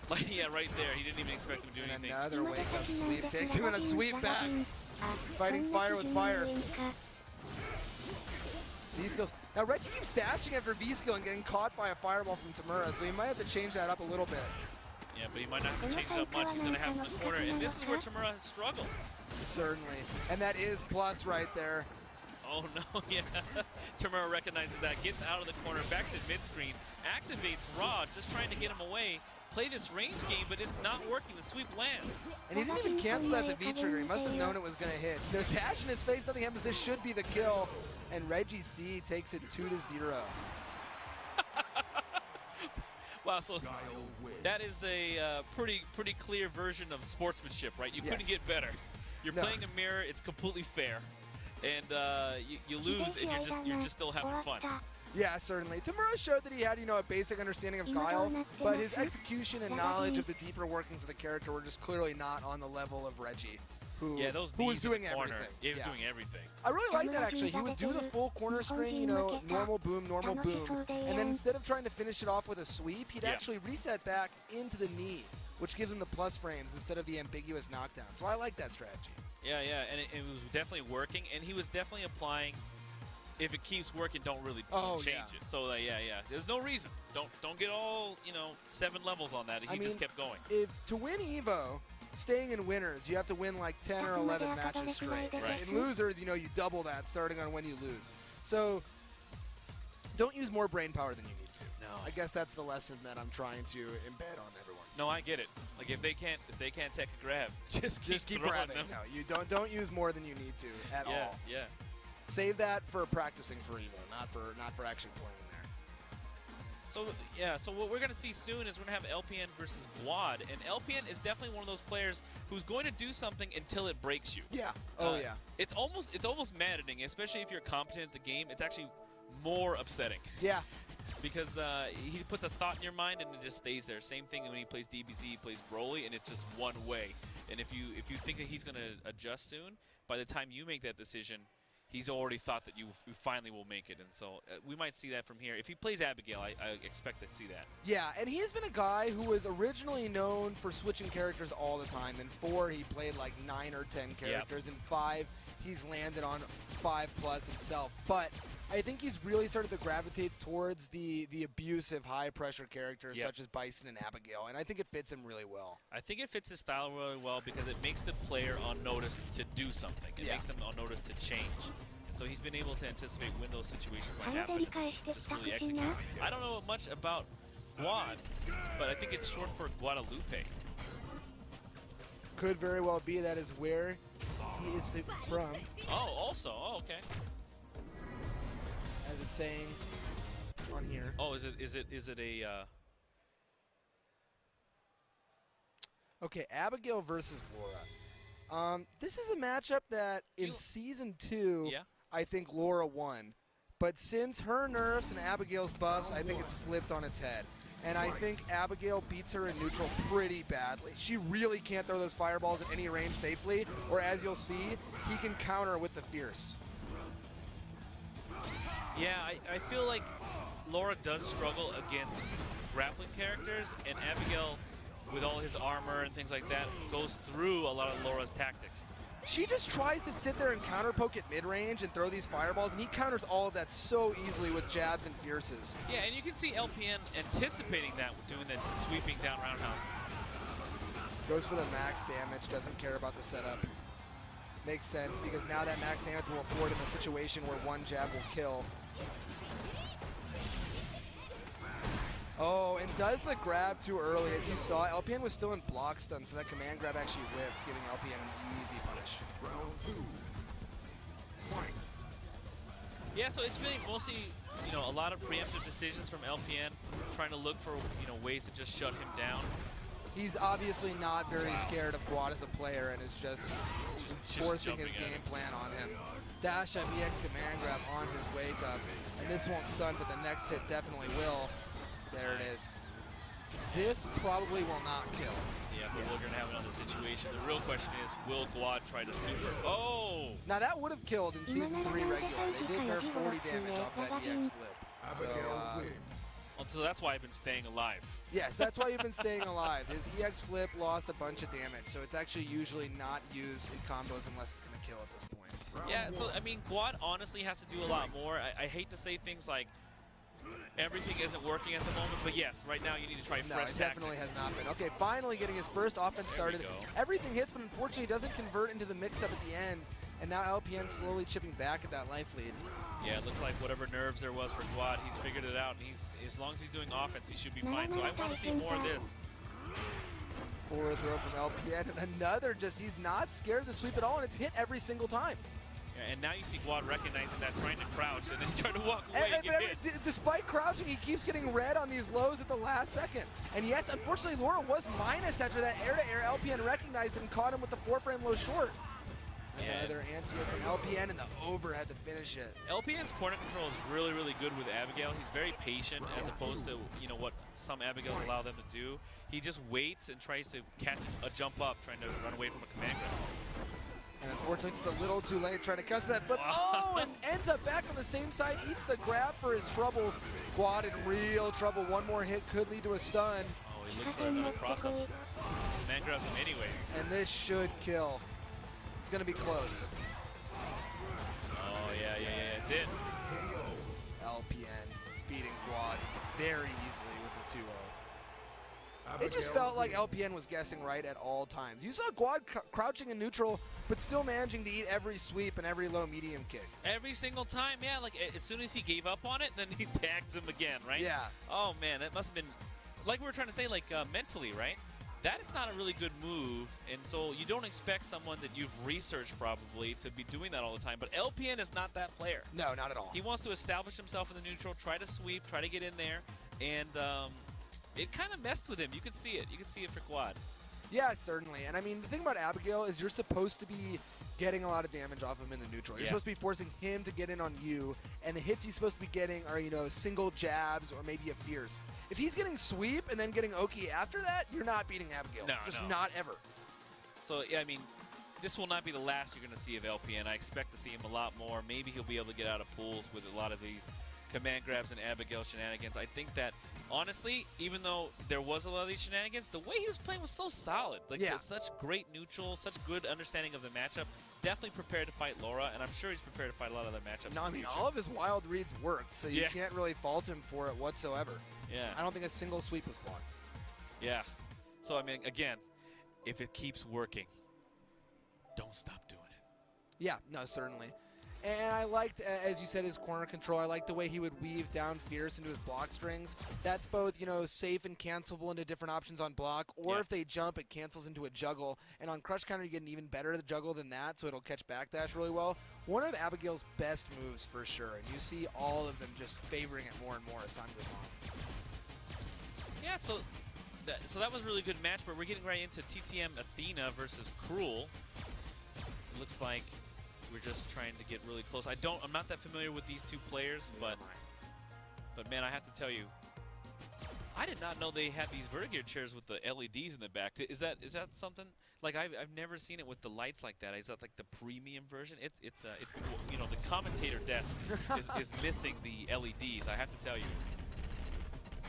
Like, yeah, right there. He didn't even expect him to do And anything. another wake-up sweep. Takes him in a sweep back. Fighting fire with fire. V-skills. Now, Reggie keeps dashing after V-skill and getting caught by a fireball from Tamura, so he might have to change that up a little bit. Yeah, but he might not have to change it up much. He's going to have the corner, and this is where Tamura has struggled. Certainly. And that is plus right there. Oh, no, yeah. Tamura recognizes that, gets out of the corner, back to mid-screen, activates Raw, just trying to get him away. Play this range game, but it's not working. The sweep lands. And he didn't even cancel that the V-Trigger. He must have known it was going to hit. No dash in his face, nothing happens. This should be the kill. And Reggie C takes it 2-0. Wow, so that is a pretty clear version of sportsmanship, right? You couldn't get better. You're playing a mirror. It's completely fair. And you lose, and you're just still having fun. Yeah, certainly. Tamura showed that he had, a basic understanding of Guile, but his execution and knowledge of the deeper workings of the character were just clearly not on the level of Reggie. who those who was knees in the doing corner. everything. He was doing everything. I really like that actually. He would do the full corner string, you know, normal boom, and then instead of trying to finish it off with a sweep, he'd actually reset back into the knee, which gives him the plus frames instead of the ambiguous knockdown. So I like that strategy. Yeah, and it was definitely working, and he was definitely applying. If it keeps working, don't really change it. So yeah. There's no reason. Don't get all 7 levels on that. He just kept going. If to win Evo, staying in winners, you have to win like 10 or 11 matches straight. Right. In losers, you double that starting on when you lose. So don't use more brain power than you need to. No. I guess that's the lesson that I'm trying to embed on everyone. No, I get it. Like if they can't take a grab, just keep throwing grabbing. them. No, you don't use more than you need to at all. Yeah. Save that for practicing for Evo, not for actually playing there. So what we're gonna see soon is we're gonna have LPN versus Guad, and LPN is definitely one of those players who's going to do something until it breaks you. Yeah. Oh yeah. It's almost maddening, especially if you're competent at the game. It's actually more upsetting. Yeah. Because he puts a thought in your mind and it just stays there. Same thing when he plays DBZ, he plays Broly, and it's just one way. And if you think that he's gonna adjust soon, by the time you make that decision, he's already thought that you finally will make it, and so we might see that from here. If he plays Abigail, I expect to see that. Yeah, and he's been a guy who was originally known for switching characters all the time. In 4, he played like 9 or 10 characters. In 5, he's landed on 5+ himself. But I think he's really started to gravitate towards the abusive, high-pressure characters such as Bison and Abigail, and I think it fits him really well. I think it fits his style really well because it makes the player on notice to do something. It makes them on notice to change. And so he's been able to anticipate when those situations might happen and just really execute. I don't know much about Guad, but I think it's short for Guadalupe. Could very well be that is where he is from. Oh, also. Oh, okay. As it's saying on here. Oh, is it a Okay, Abigail versus Laura. This is a matchup that in Season 2, I think Laura won. But since her nerfs and Abigail's buffs, I think it's flipped on its head. And I think Abigail beats her in neutral pretty badly. She really can't throw those fireballs at any range safely, or as you'll see, he can counter with the Fierce. Yeah, I feel like Laura does struggle against grappling characters, and Abigail, with all his armor and things like that, goes through a lot of Laura's tactics. She just tries to sit there and counter poke at mid-range and throw these fireballs, and he counters all of that so easily with jabs and fierces. Yeah, and you can see LPN anticipating that with doing the sweeping down roundhouse. Goes for the max damage, doesn't care about the setup. Makes sense, because now that max damage will afford him a situation where one jab will kill. Oh, and does the grab too early. As you saw, LPN was still in block stun, so that command grab actually whiffed, giving LPN an easy punish. Yeah, so it's been mostly, a lot of preemptive decisions from LPN, trying to look for, ways to just shut him down. He's obviously not very scared of Guad as a player and is just forcing his game plan on him. Dash up EX command grab on his wake up, and this won't stun, but the next hit definitely will. There it is. This probably will not kill. Yeah, but we're going to have another situation. The real question is, will Guad try to super? Oh! Now that would have killed in Season 3 regular. They did nerf 40 damage off that EX flip. So that's why I've been staying alive. Yes, that's why you've been staying alive. His EX flip lost a bunch of damage, so it's actually usually not used in combos unless it's going to kill at this point. Yeah, so I mean, Guad honestly has to do a lot more. I hate to say things like everything isn't working at the moment, but yes, right now you need to try fresh tactics. No, it definitely has not been. Okay, finally getting his first offense started. Everything hits, but unfortunately doesn't convert into the mix-up at the end, and now LPN slowly chipping back at that life lead. Yeah, it looks like whatever nerves there was for Guad, he's figured it out, and as long as he's doing offense, he should be fine. So I want to see more of this. Forward throw from LPN, and another he's not scared to sweep at all, and it's hit every single time. Yeah, and now you see Guad recognizing that, trying to crouch, and then trying to walk away and get hit. Despite crouching, he keeps getting red on these lows at the last second. And yes, unfortunately, Laura was minus after that air-to-air. LPN recognized it and caught him with the 4-frame low short. Yeah. Another anti-air from LPN, and the over had to finish it. LPN's corner control is really, really good with Abigail. He's very patient as opposed to, what some Abigails allow them to do. He just waits and tries to catch a jump up, trying to run away from a command grab. And unfortunately, just a little too late trying to catch that flip. Oh, and ends up back on the same side, eats the grab for his troubles. Quad in real trouble. One more hit could lead to a stun. Oh, he looks for another cross-up. Man grabs him anyways. And this should kill. It's going to be close. Oh, yeah, it did. LPN beating Quad very easily with the 2-0. It just felt like LPN was guessing right at all times. You saw Quad crouching in neutral, but still managing to eat every sweep and every low medium kick. Every single time, yeah. Like, as soon as he gave up on it, then he tags him again, right? Yeah. Oh, man, that must have been, like we were trying to say, like, mentally, right? That is not a really good move, and so you don't expect someone that you've researched probably to be doing that all the time. But LPN is not that player. No, not at all. He wants to establish himself in the neutral, try to sweep, try to get in there, and it kind of messed with him. You could see it. You could see it for Quad. Yeah, certainly. And I mean, the thing about Abigail is you're supposed to be getting a lot of damage off him in the neutral. You're supposed to be forcing him to get in on you, and the hits he's supposed to be getting are, you know, single jabs or maybe a fierce. If he's getting sweep and then getting Oki after that, you're not beating Abigail. No, Just no. not ever. So, yeah, I mean, this will not be the last you're going to see of LPN. I expect to see him a lot more. Maybe he'll be able to get out of pools with a lot of these command grabs and Abigail shenanigans. I think that, honestly, even though there was a lot of these shenanigans, the way he was playing was so solid. Like, with such great neutral, such good understanding of the matchup. Definitely prepared to fight Laura, and I'm sure he's prepared to fight a lot of other matchups. No, I mean, all of his wild reads worked, so you can't really fault him for it whatsoever. Yeah. I don't think a single sweep was blocked. Yeah. So, I mean, again, if it keeps working, don't stop doing it. Yeah, no, certainly. And I liked, as you said, his corner control. I liked the way he would weave down fierce into his block strings. That's both, you know, safe and cancelable into different options on block, or if they jump, it cancels into a juggle. And on crush counter, you get an even better juggle than that, so it'll catch backdash really well. One of Abigail's best moves for sure, and you see all of them just favoring it more and more as time goes on. Yeah, so that was a really good match, but we're getting right into TTM Athena versus Cruel. It looks like we're just trying to get really close. I'm not that familiar with these two players, but man, I have to tell you, I did not know they had these Vertigear chairs with the LEDs in the back. Is that something? Like, I've never seen it with the lights like that. Is that like the premium version? It's you know, the commentator desk is missing the LEDs. I have to tell you.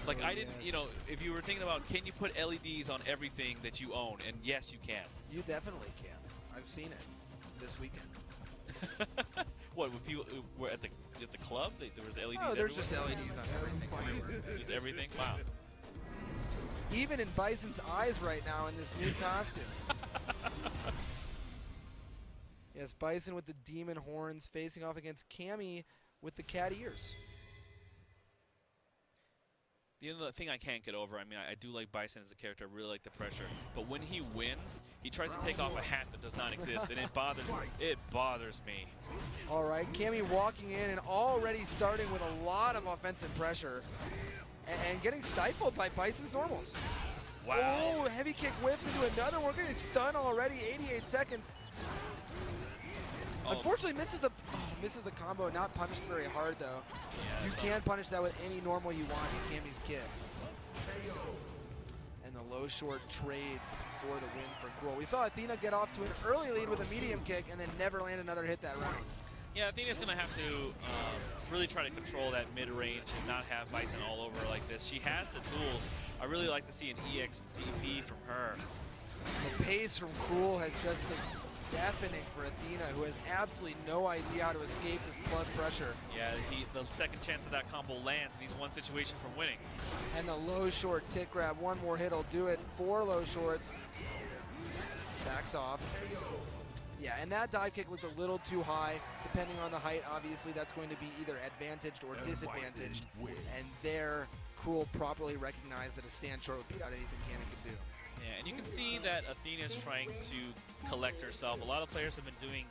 Like, I didn't, you know, if you were thinking about, can you put LEDs on everything that you own? And yes, you can. You definitely can. I've seen it this weekend. What, when people were at the club, there was LEDs Oh, there's everywhere? just LEDs on everything. Just everything? Wow. Even in Bison's eyes right now in this new costume. Yes, Bison with the demon horns facing off against Cammy with the cat ears. The other thing I can't get over, I mean, I do like Bison as a character. I really like the pressure. But when he wins, he tries to take off a hat that does not exist, and it bothers me. All right, Cammy walking in and already starting with a lot of offensive pressure and getting stifled by Bison's normals. Wow. Oh, heavy kick whiffs into another one. Getting stunned already, 88 seconds. Oh. Unfortunately, misses the combo. Not punished very hard, though. Yeah, you can punish that with any normal you want in Cammy's kit. And the low short trades for the win for Cruel. We saw Athena get off to an early lead with a medium kick and then never land another hit that round. Yeah, Athena's going to have to really try to control that mid-range and not have Bison all over like this. She has the tools. I really like to see an EXDP from her. The pace from Cruel has just been deafening for Athena, who has absolutely no idea how to escape this plus pressure. Yeah, the second chance of that combo lands, and he's one situation from winning. And the low short tick grab, one more hit will do it. 4 low shorts. Backs off. Yeah, and that dive kick looked a little too high. Depending on the height, obviously, that's going to be either advantaged or disadvantaged. And there, Cruel properly recognized that a stand short would beat out anything Cammy could do. Yeah, and you can see that Athena is trying to collect herself. A lot of players have been doing,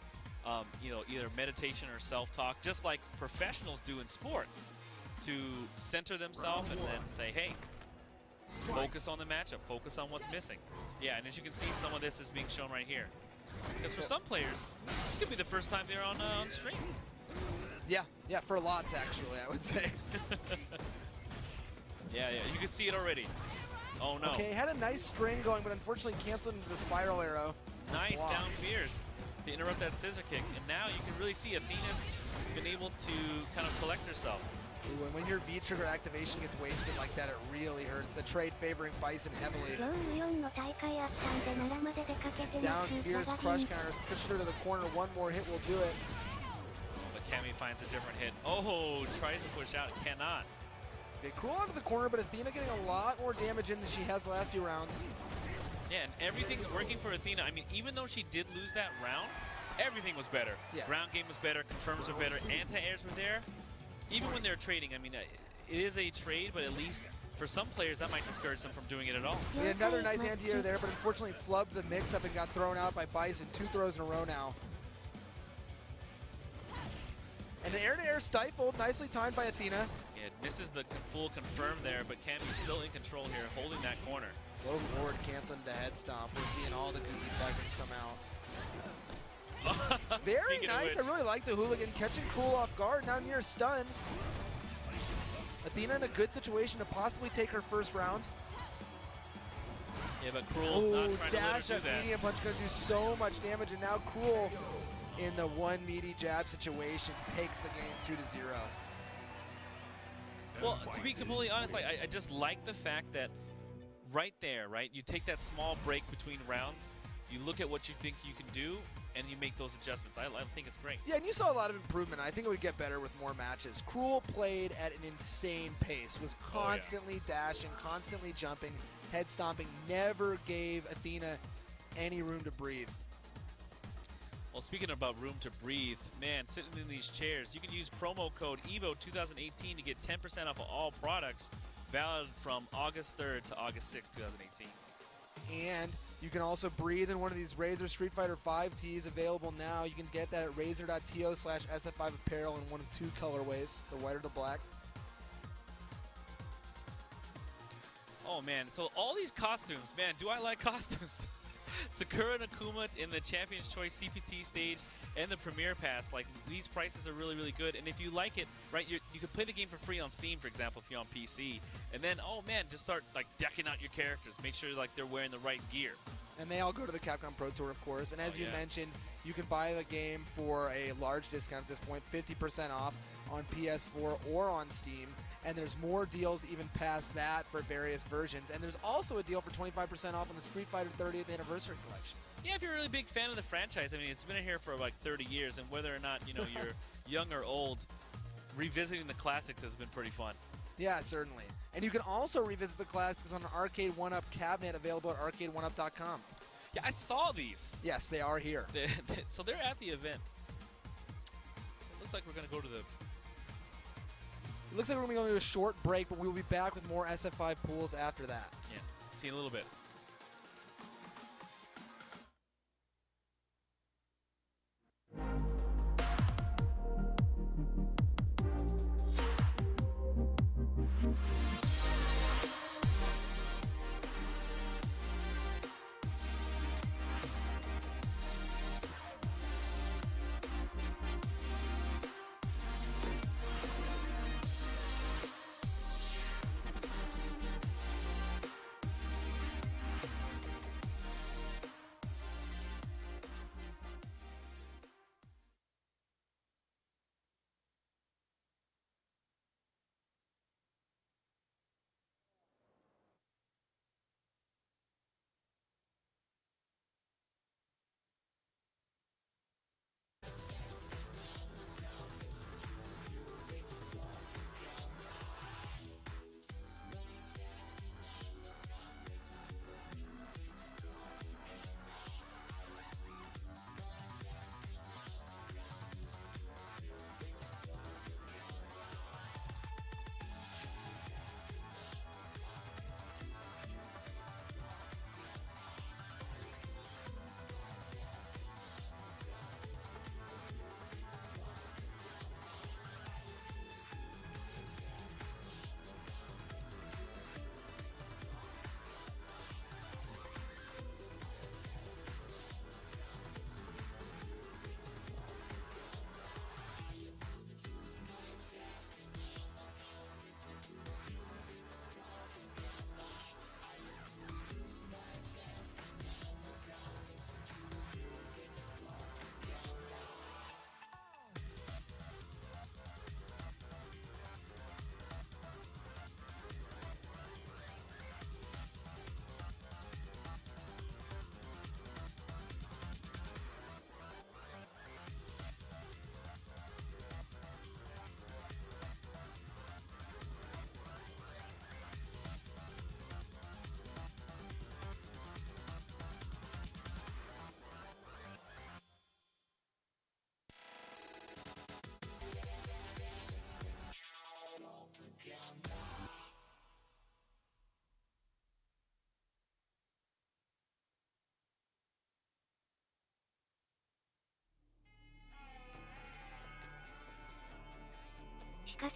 you know, either meditation or self-talk, just like professionals do in sports, to center themselves and then say, hey, focus on the matchup, focus on what's missing. Yeah, and as you can see, some of this is being shown right here. Because for some players, this could be the first time they're on stream. Yeah, for lots, actually, I would say. Yeah, you can see it already. Oh, no. Okay, had a nice string going, but unfortunately canceled into the spiral arrow. Nice Block. down fierce. to interrupt that scissor kick. And now you can really see Athena's been able to kind of collect herself. Ooh, and when your V-trigger activation gets wasted like that, it really hurts. The trade favoring Bison heavily. Down, fierce crush counters, push her to the corner. One more hit will do it. But Cammy finds a different hit. Oh, tries to push out, cannot. They crawl out of the corner, but Athena getting a lot more damage in than she has the last few rounds. Yeah, and everything's working for Athena. I mean, even though she did lose that round, everything was better. Yes. Ground game was better, confirms were better, anti-airs were there. Even when they're trading, I mean, it is a trade, but at least for some players, that might discourage them from doing it at all. We had another nice anti-air there, but unfortunately flubbed the mix-up and got thrown out by Bison. 2 throws in a row now. And the air-to-air stifled, nicely timed by Athena. Yeah, it misses the full confirm there, but Cammy's still in control here, holding that corner. Low forward canceling the head stomp. We're seeing all the goofy tactics come out. Very nice. I really like the hooligan catching Cruel off guard, now near stun. Athena in a good situation to possibly take her first round. Yeah, but Cruel's not trying to let her dash do up that. medium punch gonna do so much damage, and now Cruel in the one meaty jab situation takes the game 2-0. Well, to be completely honest, like, I just like the fact that right there, right, you take that small break between rounds, you look at what you think you can do, and you make those adjustments. I think it's great. Yeah, and you saw a lot of improvement. I think it would get better with more matches. Cruel played at an insane pace, was constantly dashing, constantly jumping, head stomping, never gave Athena any room to breathe. Well, speaking about room to breathe, man, sitting in these chairs, you can use promo code EVO2018 to get 10% off of all products, valid from August 3rd to August 6th, 2018. And you can also breathe in one of these Razer Street Fighter 5 tees available now. You can get that at razer.to/SF5 apparel in one of 2 colorways, the white or the black. Oh, man, so all these costumes, man, do I like costumes? Sakura and Akuma in the Champion's Choice CPT stage and the Premier Pass, like, these prices are really, really good. And if you like it, right, you can play the game for free on Steam, for example, if you're on PC. And then, oh man, just start like decking out your characters. Make sure like they're wearing the right gear. And they all go to the Capcom Pro Tour, of course. And as you mentioned, you can buy the game for a large discount at this point, 50% off on PS4 or on Steam. And there's more deals even past that for various versions. And there's also a deal for 25% off on the Street Fighter 30th Anniversary Collection. Yeah, if you're a really big fan of the franchise, I mean, it's been here for like 30 years, and whether or not, you know, you're young or old, revisiting the classics has been pretty fun. Yeah, certainly. And you can also revisit the classics on an Arcade 1-Up cabinet available at arcade1up.com. Yeah, I saw these. Yes, they are here. So they're at the event. So it looks like we're going to go to the... It looks like we're going to go to a short break, but we'll be back with more SF5 pools after that. Yeah, see you in a little bit.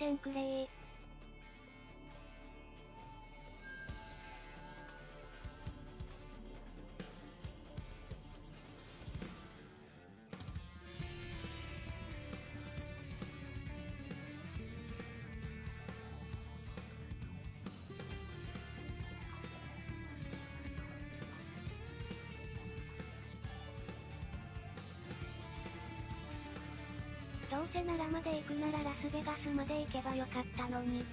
せんくれー。どうせ奈良まで行くならラスベガスまで行けばよかったのに。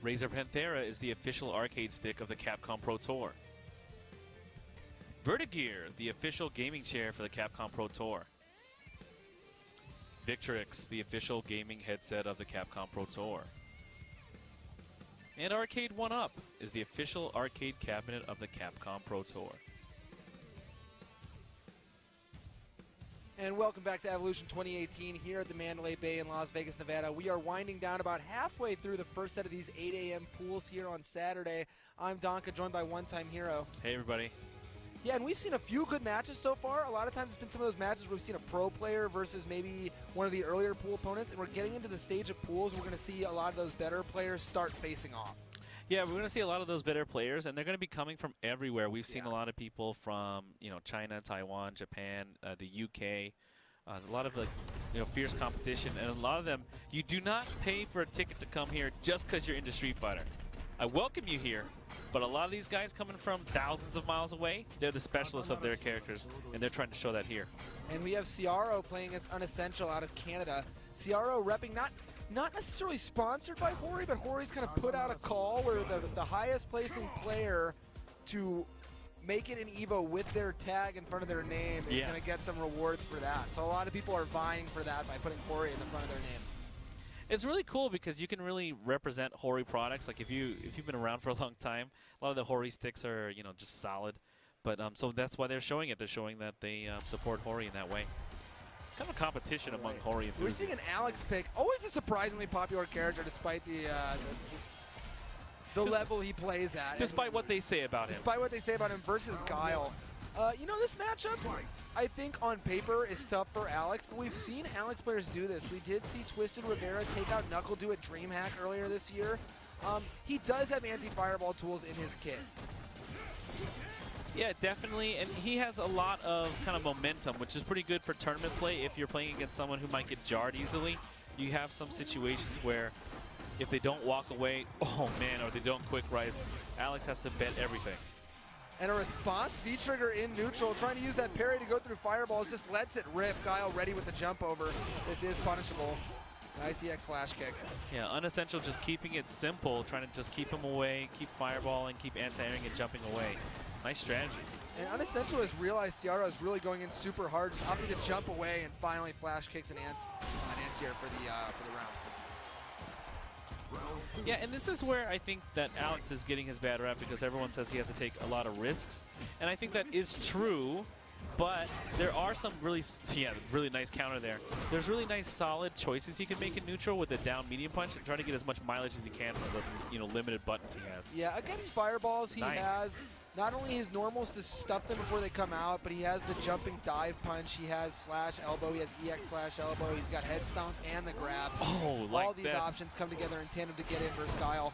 Razer Panthera is the official arcade stick of the Capcom Pro Tour. Vertigear, the official gaming chair for the Capcom Pro Tour. Victrix, the official gaming headset of the Capcom Pro Tour. And Arcade 1-Up is the official arcade cabinet of the Capcom Pro Tour. And welcome back to Evolution 2018 here at the Mandalay Bay in Las Vegas, Nevada. We are winding down about halfway through the first set of these 8 a.m. pools here on Saturday. I'm Donka, joined by One Time Hero. Hey, everybody. Yeah, and we've seen a few good matches so far. A lot of times it's been some of those matches where we've seen a pro player versus maybe one of the earlier pool opponents, and we're getting into the stage of pools where we're going to see a lot of those better players start facing off. Yeah, we're going to see a lot of those better players, and they're going to be coming from everywhere. We've seen a lot of people from, China, Taiwan, Japan, the UK, a lot of fierce competition, and a lot of them, you do not pay for a ticket to come here just because you're into Street Fighter. I welcome you here, but a lot of these guys coming from thousands of miles away, they're the specialists of their characters, and they're trying to show that here. And we have Ciaro playing against Unessential out of Canada. Ciaro repping not necessarily sponsored by Hori, but Hori's kind of put out a call where the highest placing player to make it in EVO with their tag in front of their name is going to get some rewards for that. So a lot of people are vying for that by putting Hori in the front of their name. It's really cool because you can really represent Hori products. Like if you've been around for a long time, a lot of the Hori sticks are just solid. But so that's why they're showing it. They're showing that they support Hori in that way. Kind of a competition among Hori enthusiasts. We're seeing an Alex pick, always a surprisingly popular character despite the level he plays at. Despite what they say about him. Despite what they say about him versus Guile. This matchup, I think on paper is tough for Alex, but we've seen Alex players do this. We did see Twisted Rivera take out Knuckle do a DreamHack earlier this year. He does have anti-fireball tools in his kit. Yeah, definitely, and he has a lot of kind of momentum, which is pretty good for tournament play. If you're playing against someone who might get jarred easily, you have some situations where if they don't walk away, oh man, or they don't quick rise, Alex has to bet everything. And a response, V-Trigger in neutral, trying to use that parry to go through fireballs, just lets it rip. Guile ready with the jump over. This is punishable. Nice EX flash kick. Yeah, Unessential just keeping it simple, trying to just keep him away, keep fireballing, keep anti-airing and jumping away. Nice strategy. And Unessential has realized Ciaro is really going in super hard, just opting to jump away and finally flash kicks an anti-air for the round. Yeah, and this is where I think that Alex is getting his bad rap because everyone says he has to take a lot of risks. And I think that is true, but there are some really nice counter there. There's really nice solid choices he can make in neutral with a down medium punch and try to get as much mileage as he can from the limited buttons he has. Yeah, against fireballs he has not only his normals to stuff them before they come out, but he has the jumping dive punch, he has slash elbow, he has EX slash elbow, he's got head stomp and the grab. Oh, like all these options come together in tandem to get in versus Guile.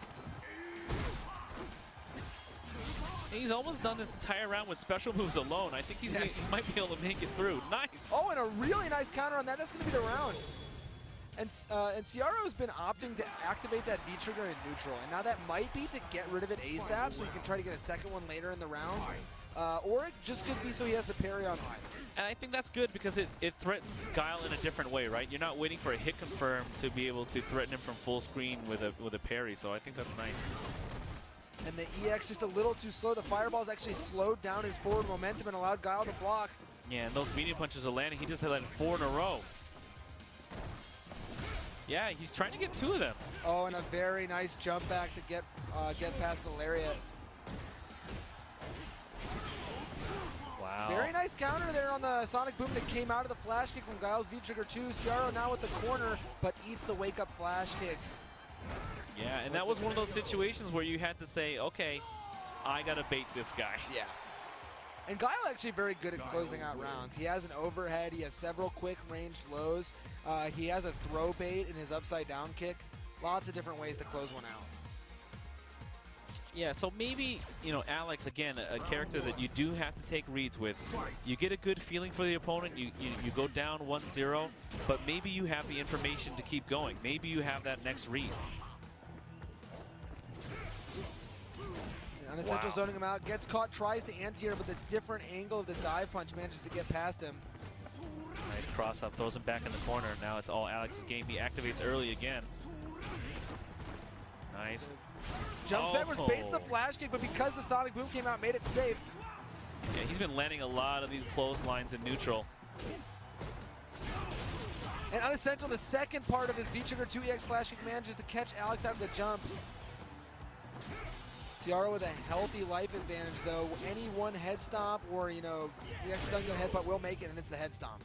He's almost done this entire round with special moves alone. I think he might be able to make it through. Nice. Oh, and a really nice counter on that. That's going to be the round. And Ciaro has been opting to activate that V-Trigger in neutral. And now that might be to get rid of it ASAP so he can try to get a second one later in the round. Or it just could be so he has the parry on high. And I think that's good because it threatens Guile in a different way, right? You're not waiting for a hit confirm to be able to threaten him from full screen with a parry. So I think that's nice. And the EX just a little too slow. The fireballs actually slowed down his forward momentum and allowed Guile to block. Yeah, and those medium punches are landing. He just had like 4 in a row. Yeah, he's trying to get 2 of them. Oh, and a very nice jump back to get past the lariat. Wow. Very nice counter there on the Sonic Boom that came out of the flash kick from Guile's V-Trigger 2. Ciaro now with the corner, but eats the wake-up flash kick. Yeah, and that was one of those situations where you had to say, okay, I got to bait this guy. Yeah. And Guile actually very good at closing out rounds. He has an overhead. He has several quick ranged lows. He has a throw bait in his upside down kick. Lots of different ways to close one out. Yeah, so maybe, Alex, again, a character that you do have to take reads with. You get a good feeling for the opponent. You go down 1-0, but maybe you have the information to keep going. Maybe you have that next read. Unessential zoning him out, gets caught, tries to anti-air, but the different angle of the dive punch manages to get past him. Nice cross-up, throws him back in the corner. Now it's all Alex's game. He activates early again. Nice. Jumps backwards, baits the flash kick, but because the Sonic Boom came out, made it safe. Yeah, he's been landing a lot of these clotheslines in neutral. And Unessential, the second part of his V-Trigger 2EX flash kick, manages to catch Alex out of the jump. Ciaro with a healthy life advantage, though. Any one head stomp or, you know, EX stun gun headbutt will make it, and it's the head stomp.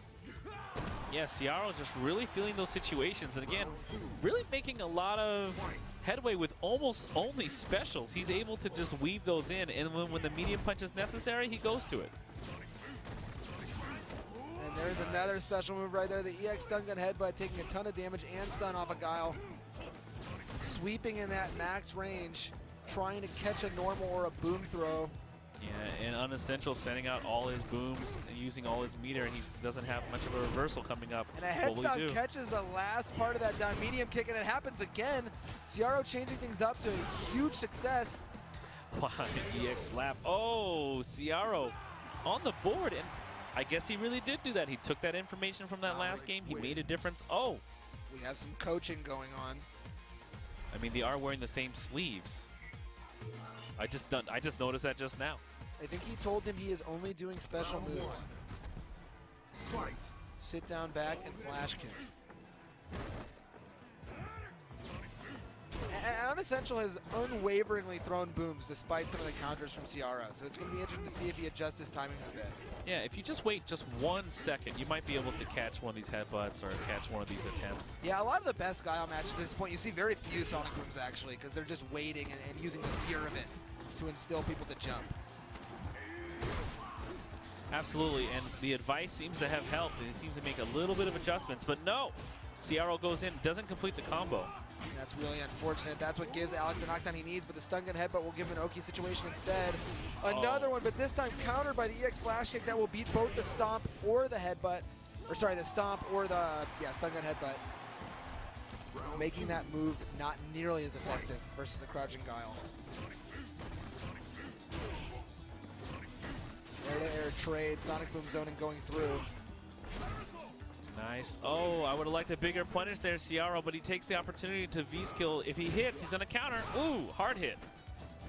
Yeah, Ciaro just really feeling those situations. And again, really making a lot of headway with almost only specials. He's able to just weave those in, and when the medium punch is necessary, he goes to it. And there's another special move right there. The EX stun gun headbutt taking a ton of damage and stun off of Guile. Sweeping in that max range, trying to catch a normal or a boom throw. Yeah, and Unessential sending out all his booms and using all his meter, and he doesn't have much of a reversal coming up. And a head stomp catches the last part of that down medium kick, and it happens again. Ciaro changing things up to a huge success. Wow, EX slap. Oh, Ciaro on the board, and I guess he really did do that. He took that information from that last game. He made a difference. Oh. We have some coaching going on. I mean, they are wearing the same sleeves. I just noticed that just now. I think he told him he is only doing special moves. Sit down back and flash kick. And Unessential has unwaveringly thrown booms despite some of the counters from Ciaro, so it's going to be interesting to see if he adjusts his timing a bit. Yeah, if you just wait just 1 second, you might be able to catch one of these headbutts or catch one of these attempts. Yeah, a lot of the best Guile matches at this point, you see very few Sonic Booms actually, because they're just waiting and using the fear of it to instill people to jump. Absolutely, and the advice seems to have helped. He seems to make a little bit of adjustments, but no! Ciaro goes in, doesn't complete the combo. And that's really unfortunate. That's what gives Alex the knockdown he needs, but the stun gun headbutt will give him an Oki situation instead. Another one, but this time countered by the EX flash kick that will beat both the stomp or the headbutt. Or sorry, the stomp or the, stun gun headbutt. Making that move not nearly as effective versus the crouching Guile. Air-to-air trade, Sonic Boom zoning going through. Nice. Oh, I would have liked a bigger punish there, Ciaro, but he takes the opportunity to V-skill. If he hits, he's going to counter. Ooh, hard hit.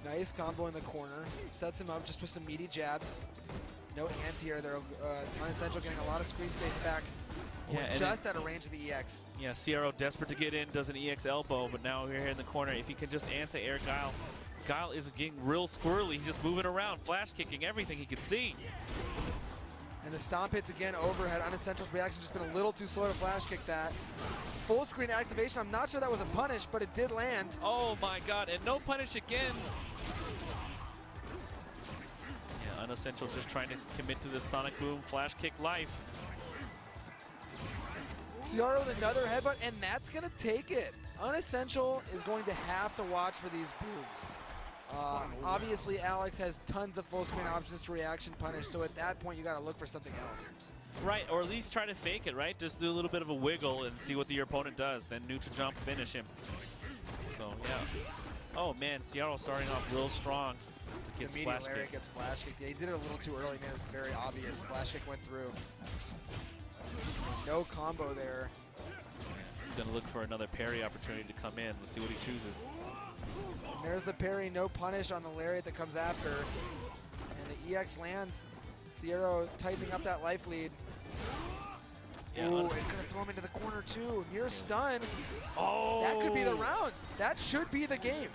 Nice combo in the corner. Sets him up just with some meaty jabs. No anti-air there. Unessential getting a lot of screen space back. Yeah, just out of range of the EX. Yeah, Ciaro desperate to get in, does an EX elbow, but now we're here in the corner. If he can just anti-air Guile. Guile is getting real squirrely. He's just moving around, flash kicking everything he can see. And the stomp hits again overhead. Unessential's reaction just been a little too slow to flash kick that. Full screen activation. I'm not sure that was a punish, but it did land. Oh my god, and no punish again. Yeah, Unessential just trying to commit to this Sonic Boom flash kick life. Ciaro with another headbutt, and that's going to take it. Unessential is going to have to watch for these booms. Obviously, Alex has tons of full screen options to reaction punish, so at that point, you got to look for something else. Right, or at least try to fake it, right? Just do a little bit of a wiggle and see what your opponent does. Then neutral jump, finish him. So, yeah. Oh, man, Ciaro starting off real strong. Gets flash kicks. Gets flash kicked. Yeah, he did it a little too early, man. It was very obvious. Flash kick went through. No combo there. He's going to look for another parry opportunity to come in. Let's see what he chooses. And there's the parry, no punish on the lariat that comes after. And the EX lands. Ciaro tightening up that life lead. Yeah, ooh, and gonna throw him into the corner too. Near stun. Oh! That could be the round. That should be the game.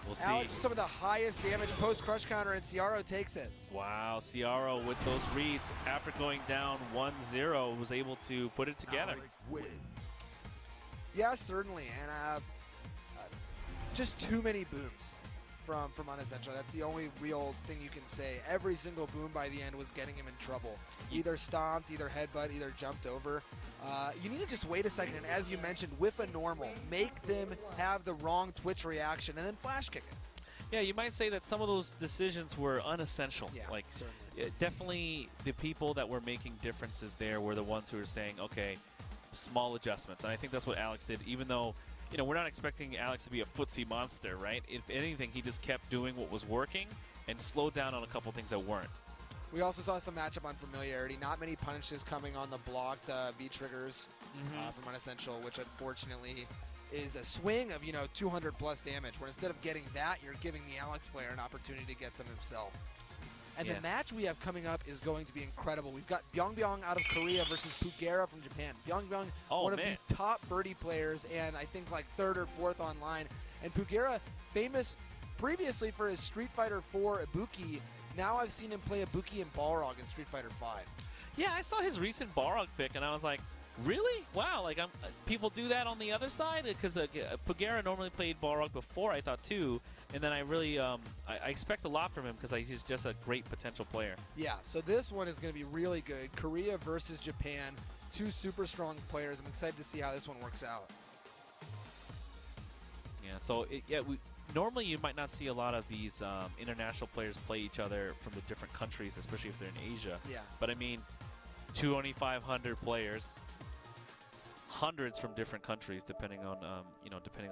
We'll see. Alex with some of the highest damage post-crush counter, and Ciaro takes it. Wow, Ciaro with those reads after going down 1-0 was able to put it together. Yeah, certainly, and just too many booms from Unessential. That's the only real thing you can say. Every single boom by the end was getting him in trouble. Either stomped, either headbutt, either jumped over. You need to just wait a second, and as you mentioned, with a normal, make them have the wrong twitch reaction, and then flash kick it. Yeah, you might say that some of those decisions were unessential. Yeah, like, certainly. Definitely the people that were making differences there were the ones who were saying, okay, small adjustments. And I think that's what Alex did, even though, you know, we're not expecting Alex to be a footsie monster, right? If anything, he just kept doing what was working and slowed down on a couple things that weren't. We also saw some matchup unfamiliarity. Not many punishes coming on the blocked V-triggers from Unessential, which unfortunately is a swing of 200 plus damage. Where instead of getting that, you're giving the Alex player an opportunity to get some himself. And the match we have coming up is going to be incredible. We've got Byong out of Korea versus Pugera from Japan. Byong, one of the top birdie players, and I think like 3rd or 4th online. And Pugera, famous previously for his Street Fighter 4 Ibuki. Now I've seen him play Ibuki and Balrog in Street Fighter 5. Yeah, I saw his recent Balrog pick, and I was like, really? Wow, like people do that on the other side? Because Pugera normally played Balrog before, I thought, too. And then I really, I expect a lot from him because he's just a great potential player. Yeah, so this one is going to be really good. Korea versus Japan, 2 super strong players. I'm excited to see how this one works out. Yeah, so, normally you might not see a lot of these international players play each other from the different countries, especially if they're in Asia. Yeah. But, I mean, 2,500 players, hundreds from different countries, depending on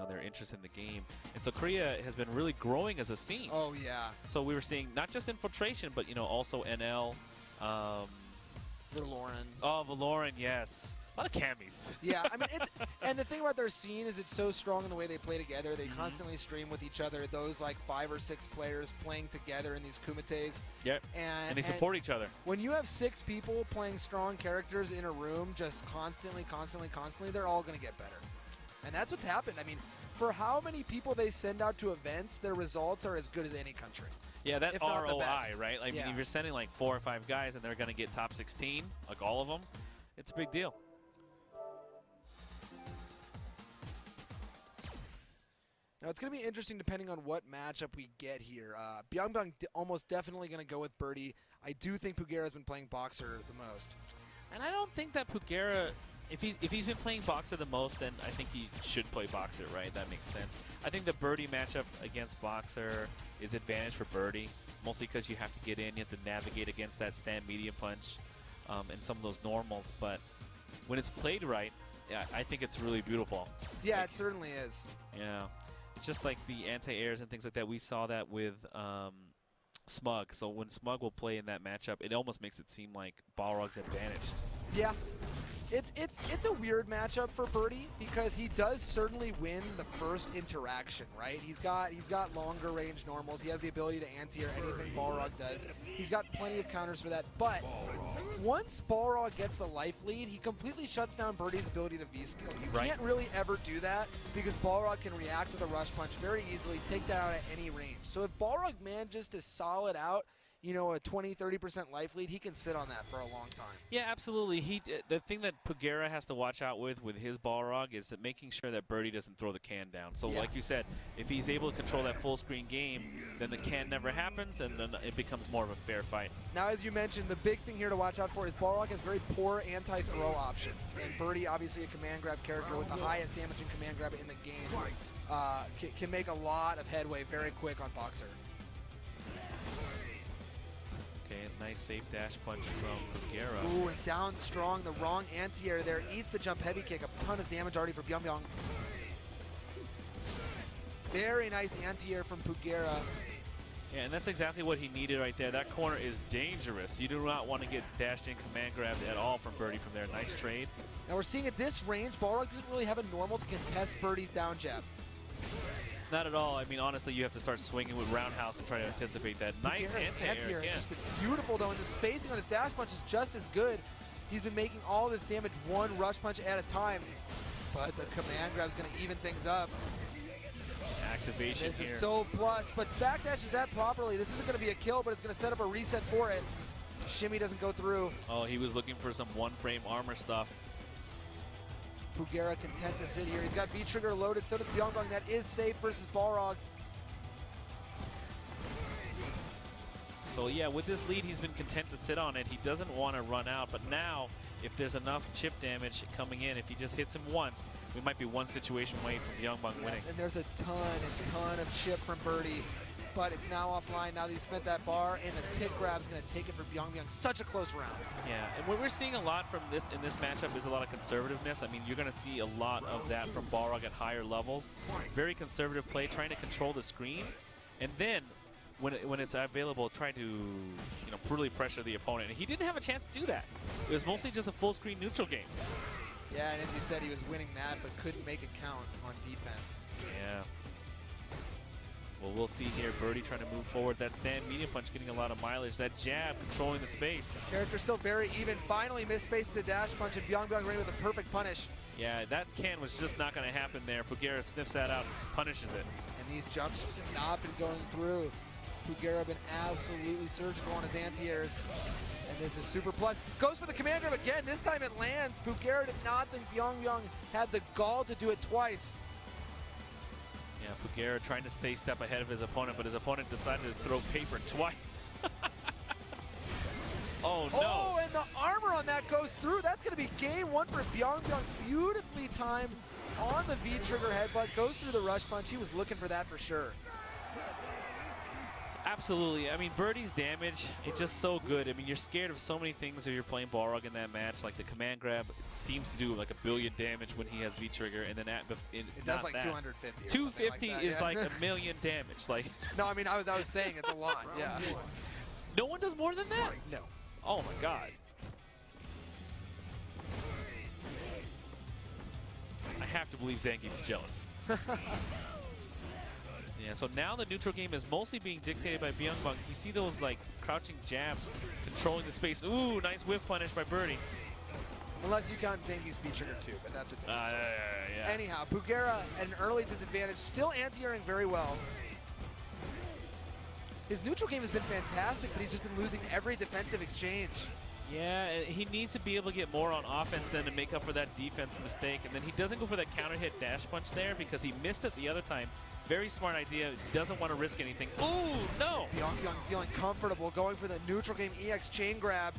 their interest in the game. And so Korea has been really growing as a scene. Oh yeah. So we were seeing not just Infiltration, but also NL. Valoran. Oh, Valoran, yes. A lot of camis. Yeah, I mean, and the thing about their scene is it's so strong in the way they play together. They constantly stream with each other. Those like 5 or 6 players playing together in these kumites. Yep. And they support each other. When you have 6 people playing strong characters in a room, just constantly, they're all going to get better. And that's what's happened. I mean, for how many people they send out to events, their results are as good as any country. Yeah, that ROI, right? I mean, Yeah. if you're sending like 4 or 5 guys and they're going to get top 16, like all of them, it's a big deal. Now, it's going to be interesting depending on what matchup we get here. Byong almost definitely going to go with Birdie. I do think Pugera has been playing Boxer the most. And I don't think that Pugera, if he's been playing Boxer the most, then I think he should play Boxer, right? That makes sense. I think the Birdie matchup against Boxer is advantage for Birdie, mostly because you have to get in, you have to navigate against that stand medium punch and some of those normals. But when it's played right, yeah, I think it's really beautiful. Yeah, like, it certainly is. Yeah. It's just like the anti-airs and things like that. We saw that with Smug. So when Smug will play in that matchup, it almost makes it seem like Balrog's advantaged. Yeah. It's a weird matchup for Birdie because he does certainly win the first interaction, right? He's got longer range normals. He has the ability to anti-air anything Balrog does. He's got plenty of counters for that. But once Balrog gets the life lead, he completely shuts down Birdie's ability to V-skill. You can't really ever do that because Balrog can react with a rush punch very easily, take that out at any range. So if Balrog manages to solid out a 20-30% life lead, he can sit on that for a long time. Yeah, absolutely. The thing that Pugera has to watch out with his Balrog is that making sure that Birdie doesn't throw the can down. So like you said, if he's able to control that full screen game, then the can never happens, and then it becomes more of a fair fight. Now, as you mentioned, the big thing here to watch out for is Balrog has very poor anti-throw options, and Birdie, obviously a command grab character with the highest damaging command grab in the game, can make a lot of headway very quick on Boxer. Okay, nice safe dash punch from Pugera. Ooh, and down strong, the wrong anti-air there. Eats the jump heavy kick, a ton of damage already for Byong. Very nice anti-air from Pugera. Yeah, and that's exactly what he needed right there. That corner is dangerous. You do not want to get dashed in command grabbed at all from Birdie from there. Nice trade. Now we're seeing at this range, Balrog doesn't really have a normal to contest Birdie's down jab. Not at all. I mean, honestly, you have to start swinging with roundhouse and try to anticipate that. Nice anti-air again. It's just been beautiful, though, and the spacing on his dash punch is just as good. He's been making all this damage one rush punch at a time, but the command grab's going to even things up. Activation This here. is so plus, but backdashes that properly. This isn't going to be a kill, but it's going to set up a reset for it. Shimmy doesn't go through. Oh, he was looking for some one-frame armor stuff. Pugera content to sit here. He's got V-trigger loaded, so does Byong. That is safe versus Balrog. So yeah, with this lead, he's been content to sit on it. He doesn't want to run out, but now, if there's enough chip damage coming in, if he just hits him once, we might be one situation away from Byong winning. Yes, and there's a ton of chip from Birdie, but it's now offline. Now that he spent that bar, and the tick grab's going to take it for Byong. Such a close round. Yeah, and what we're seeing a lot from this in this matchup is a lot of conservativeness. I mean, you're going to see a lot of that from Balrog at higher levels. Very conservative play, trying to control the screen, and then when it's available, trying to brutally pressure the opponent. And he didn't have a chance to do that. It was mostly just a full screen neutral game. Yeah, and as you said, he was winning that, but couldn't make it count on defense. Yeah. Well, we'll see here. Birdie trying to move forward. That stand medium punch getting a lot of mileage. That jab controlling the space. Character still very even. Finally missed spaces to dash punch, and Byung ready with a perfect punish. Yeah, that can was just not going to happen there. Pugera sniffs that out and punishes it. And these jumps just have not been going through. Pugera been absolutely surgical on his anti-airs. And this is super plus. Goes for the command grab again. This time it lands. Pugera did not think Byung had the gall to do it twice. Yeah, Pugera trying to stay step ahead of his opponent, but his opponent decided to throw paper twice. Oh, no. Oh, and the armor on that goes through. That's going to be game one for Byung. Beautifully timed on the V-trigger headbutt. Goes through the rush punch. He was looking for that for sure. Absolutely. I mean, Birdie's damage, it's just so good. I mean, you're scared of so many things if you're playing Balrog in that match. Like the command grab, it seems to do like 1 billion damage when he has V-trigger, and then it does like 250 or 250 like that, is yeah. like 1 million damage. Like no, I mean, I was saying it's a lot, yeah. No one does more than that? No. Oh my god. I have to believe Zangief's jealous. Yeah, so now the neutral game is mostly being dictated by Byung. You see those like crouching jabs, controlling the space. Ooh, nice whiff punish by Birdie. Unless you count Zangief's V-trigger too, but that's a different story. Yeah. Anyhow, Pugera at an early disadvantage, still anti-airing very well. His neutral game has been fantastic, but he's just been losing every defensive exchange. Yeah, he needs to be able to get more on offense then to make up for that defense mistake. And then he doesn't go for that counter hit dash punch there because he missed it the other time. Very smart idea. Doesn't want to risk anything. Ooh, no! Byung feeling comfortable, going for the neutral game EX chain grab.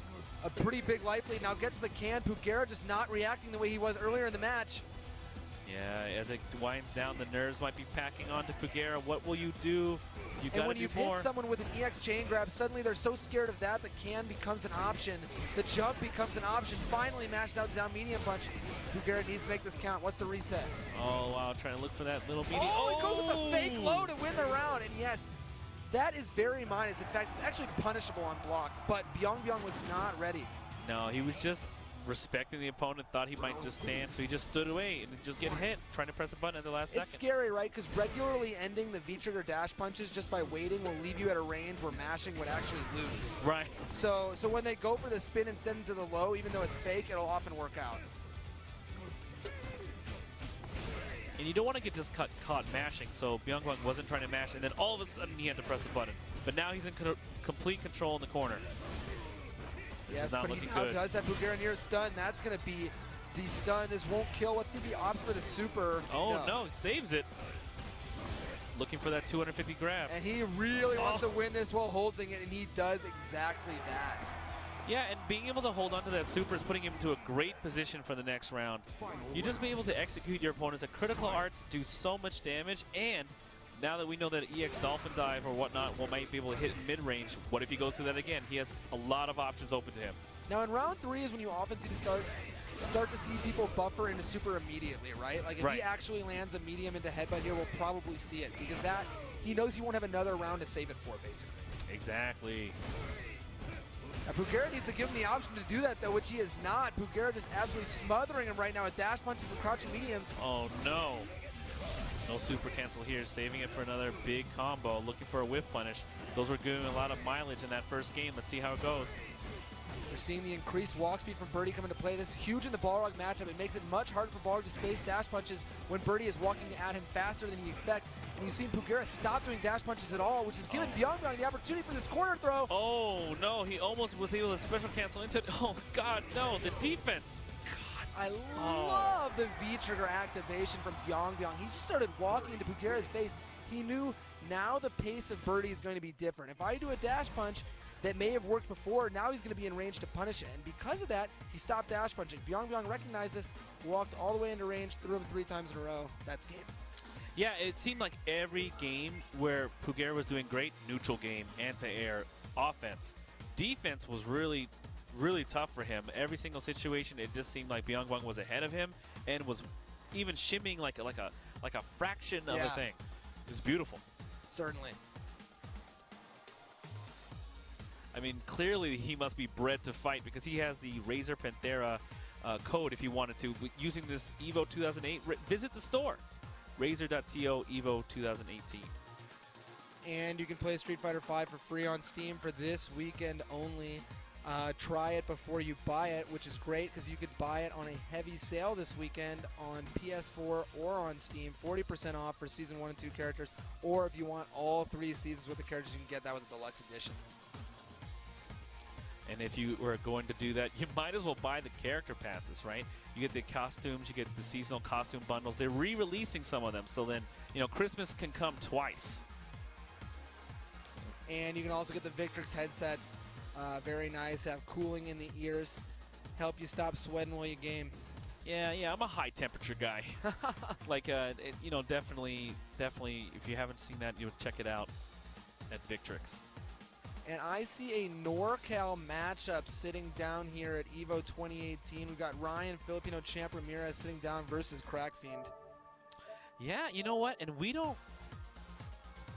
A pretty big life lead. Now gets the can. Pugera just not reacting the way he was earlier in the match. Yeah, as it winds down, the nerves might be packing on to Pugera. What will you do? You And gotta when do you've more. hit someone with an EX chain grab, suddenly they're so scared of that, the can becomes an option. The jump becomes an option. Finally mashed out down medium punch. Pugera needs to make this count. What's the reset? Oh, wow, trying to look for that little medium. Oh, he goes with a fake low to win the round. And yes, that is very minus. In fact, it's actually punishable on block. But Byung was not ready. No, he was just respecting the opponent, thought he might just stand, so he just stood away and just get hit, trying to press a button at the last second. It's scary, right? Because regularly ending the V-trigger dash punches just by waiting will leave you at a range where mashing would actually lose. Right. So when they go for the spin and send into the low, even though it's fake, it'll often work out. And you don't want to get just caught mashing, so Byung wasn't trying to mash, and then all of a sudden he had to press a button. But now he's in complete control in the corner. This Yes, is not but looking he now good. does have Pugera near stun. That's going to be the stun. This won't kill. Let's see if he opts for the super. Oh, no, he saves it. Looking for that 250 grab. And he really wants to win this while holding it, and he does exactly that. Yeah, and being able to hold on to that super is putting him into a great position for the next round. You just be able to execute your opponents at critical arts, do so much damage, and now that we know that EX Dolphin Dive or whatnot might be able to hit in mid-range, what if he goes through that again? He has a lot of options open to him. Now in round 3 is when you often see start to see people buffer into super immediately, right? Like if he actually lands a medium into headbutt here, we'll probably see it because that he knows he won't have another round to save it for, basically. Exactly. Now Pugera needs to give him the option to do that though, which he is not. Pugera just absolutely smothering him right now with dash punches and crouching mediums. Oh no. No super cancel here, saving it for another big combo, looking for a whiff punish. Those were giving a lot of mileage in that first game. Let's see how it goes. We're seeing the increased walk speed from Birdie come into play. This is huge in the Balrog matchup. It makes it much harder for Balrog to space dash punches when Birdie is walking at him faster than he expects. And you've seen Pugera stop doing dash punches at all, which has given Byung the opportunity for this corner throw. Oh no, he almost was able to special cancel into it. Oh god, no, the defense. I love the V-trigger activation from Byung. He just started walking into Pugera's face. He knew now the pace of Birdie is going to be different. If I do a dash punch that may have worked before, now he's going to be in range to punish it. And because of that, he stopped dash punching. Byung recognized this, walked all the way into range, threw him 3 times in a row. That's game. Yeah, it seemed like every game where Pugera was doing great, neutral game, anti-air, offense. Defense was really tough for him. Every single situation, it just seemed like Byung was ahead of him and was even shimming like a fraction of a thing. It's beautiful. Certainly. I mean, clearly he must be bred to fight because he has the Razor Panthera code if you wanted to using this EVO 2008. Visit the store, Razer.to EVO 2018. And you can play Street Fighter V for free on Steam for this weekend only. Try it before you buy it, which is great because you could buy it on a heavy sale this weekend on PS4 or on Steam. 40% off for Season 1 and 2 characters. Or if you want all 3 seasons with the characters, you can get that with the Deluxe Edition. And if you were going to do that, you might as well buy the character passes, right? You get the costumes, you get the seasonal costume bundles. They're re-releasing some of them, so then, you know, Christmas can come twice. And you can also get the Victrix headsets. Very nice. Have cooling in the ears. Help you stop sweating while you game. Yeah, I'm a high temperature guy. Like, you know, definitely, if you haven't seen that, you would check it out at Victrix. And I see a NorCal matchup sitting down here at EVO 2018. We've got Ryan, Filipino champ Ramirez sitting down versus Crackfiend. Yeah, you know what? And we don't...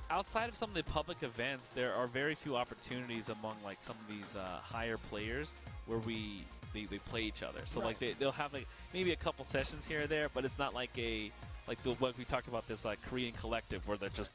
Outside of some of the public events, there are very few opportunities among, like, some of these higher players where they play each other. So, right. like, they'll have, like, maybe a couple sessions here or there, but it's not like what we talked about, this, like, Korean collective where they're just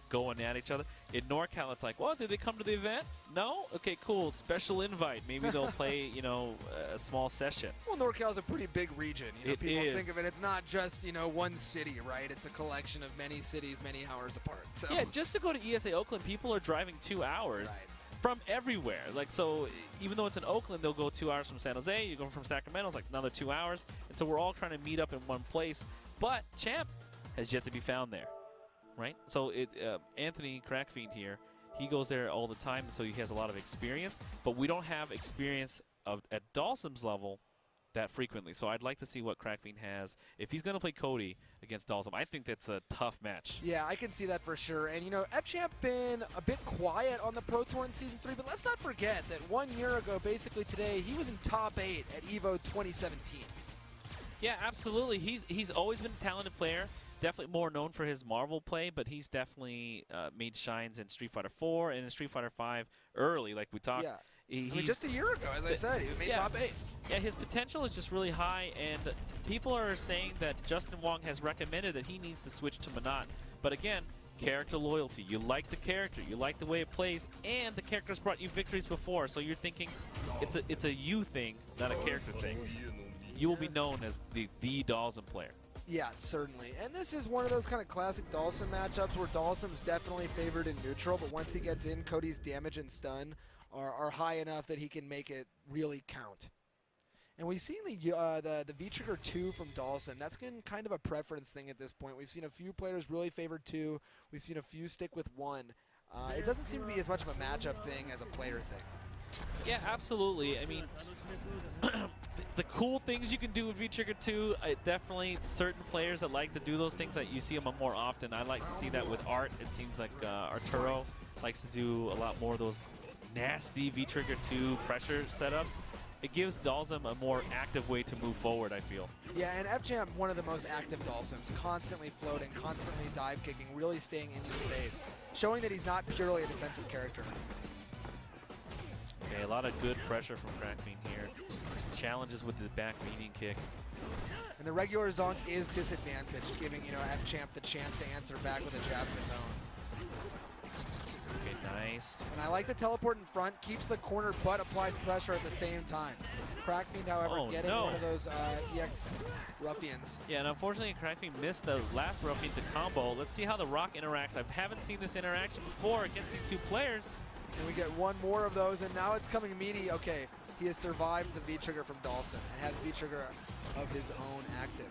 going at each other. In NorCal, it's like, well, did they come to the event? No? Okay, cool. Special invite. Maybe they'll play, you know, a small session. Well, NorCal is a pretty big region. You know, It people is. think of it. It's not just, you know, one city, right? It's a collection of many cities, many hours apart. So. Yeah, just to go to ESA Oakland, people are driving 2 hours Right. from everywhere. Like, so even though it's in Oakland, they'll go 2 hours from San Jose. You go from Sacramento, it's like another 2 hours. And so we're all trying to meet up in one place. But Champ has yet to be found there. Right? So Anthony Crackfiend here, he goes there all the time, and so he has a lot of experience. But we don't have experience at Dalsum's level that frequently. So I'd like to see what Crackfiend has. If he's going to play Cody against Dalsum, I think that's a tough match. Yeah, I can see that for sure. And, you know, F-Champ been a bit quiet on the Pro Tour in Season 3, but let's not forget that 1 year ago, basically today, he was in top 8 at EVO 2017. Yeah, absolutely. He's always been a talented player. Definitely more known for his Marvel play, but he's definitely made shines in Street Fighter 4 and in Street Fighter 5 early, like we talked. Yeah. I mean, just a year ago, as I said, he made top 8. Yeah, his potential is just really high, and people are saying that Justin Wong has recommended that he needs to switch to Manat. But again, character loyalty. You like the character, you like the way it plays, and the character's brought you victories before, so you're thinking it's a you thing, not a character thing. You will be known as the Dalsum player. Yeah, certainly. And this is one of those kind of classic Dalsum matchups where Dalsum's definitely favored in neutral, but once he gets in, Cody's damage and stun are high enough that he can make it really count. And we've seen the V-Trigger 2 from Dalsum. That's been kind of a preference thing at this point. We've seen a few players really favor 2. We've seen a few stick with 1. It doesn't seem to be as much of a matchup thing as a player thing. Yeah, absolutely. I mean, the cool things you can do with V-Trigger 2, definitely certain players that like to do those things, that you see them more often. I like to see that with Art. It seems like Arturo likes to do a lot more of those nasty V-Trigger 2 pressure setups. It gives Dalsum a more active way to move forward, I feel. Yeah, and F-Champ, one of the most active Dalsums, constantly floating, constantly dive kicking, really staying in your face, showing that he's not purely a defensive character. Okay, a lot of good pressure from Crackfiend here. Challenges with the back median kick. And the regular Zonk is disadvantaged, giving, you know, F-Champ the chance to answer back with a jab of his own. Okay, nice. And I like the teleport in front, keeps the corner, but applies pressure at the same time. Crackfiend, however, getting one of those EX ruffians. Yeah, and unfortunately, Crackfiend missed the last ruffian to combo. Let's see how the Rock interacts. I haven't seen this interaction before against these 2 players. And we get one more of those, and now it's coming meaty. Okay, he has survived the V-Trigger from Dalsum and has V-Trigger of his own active.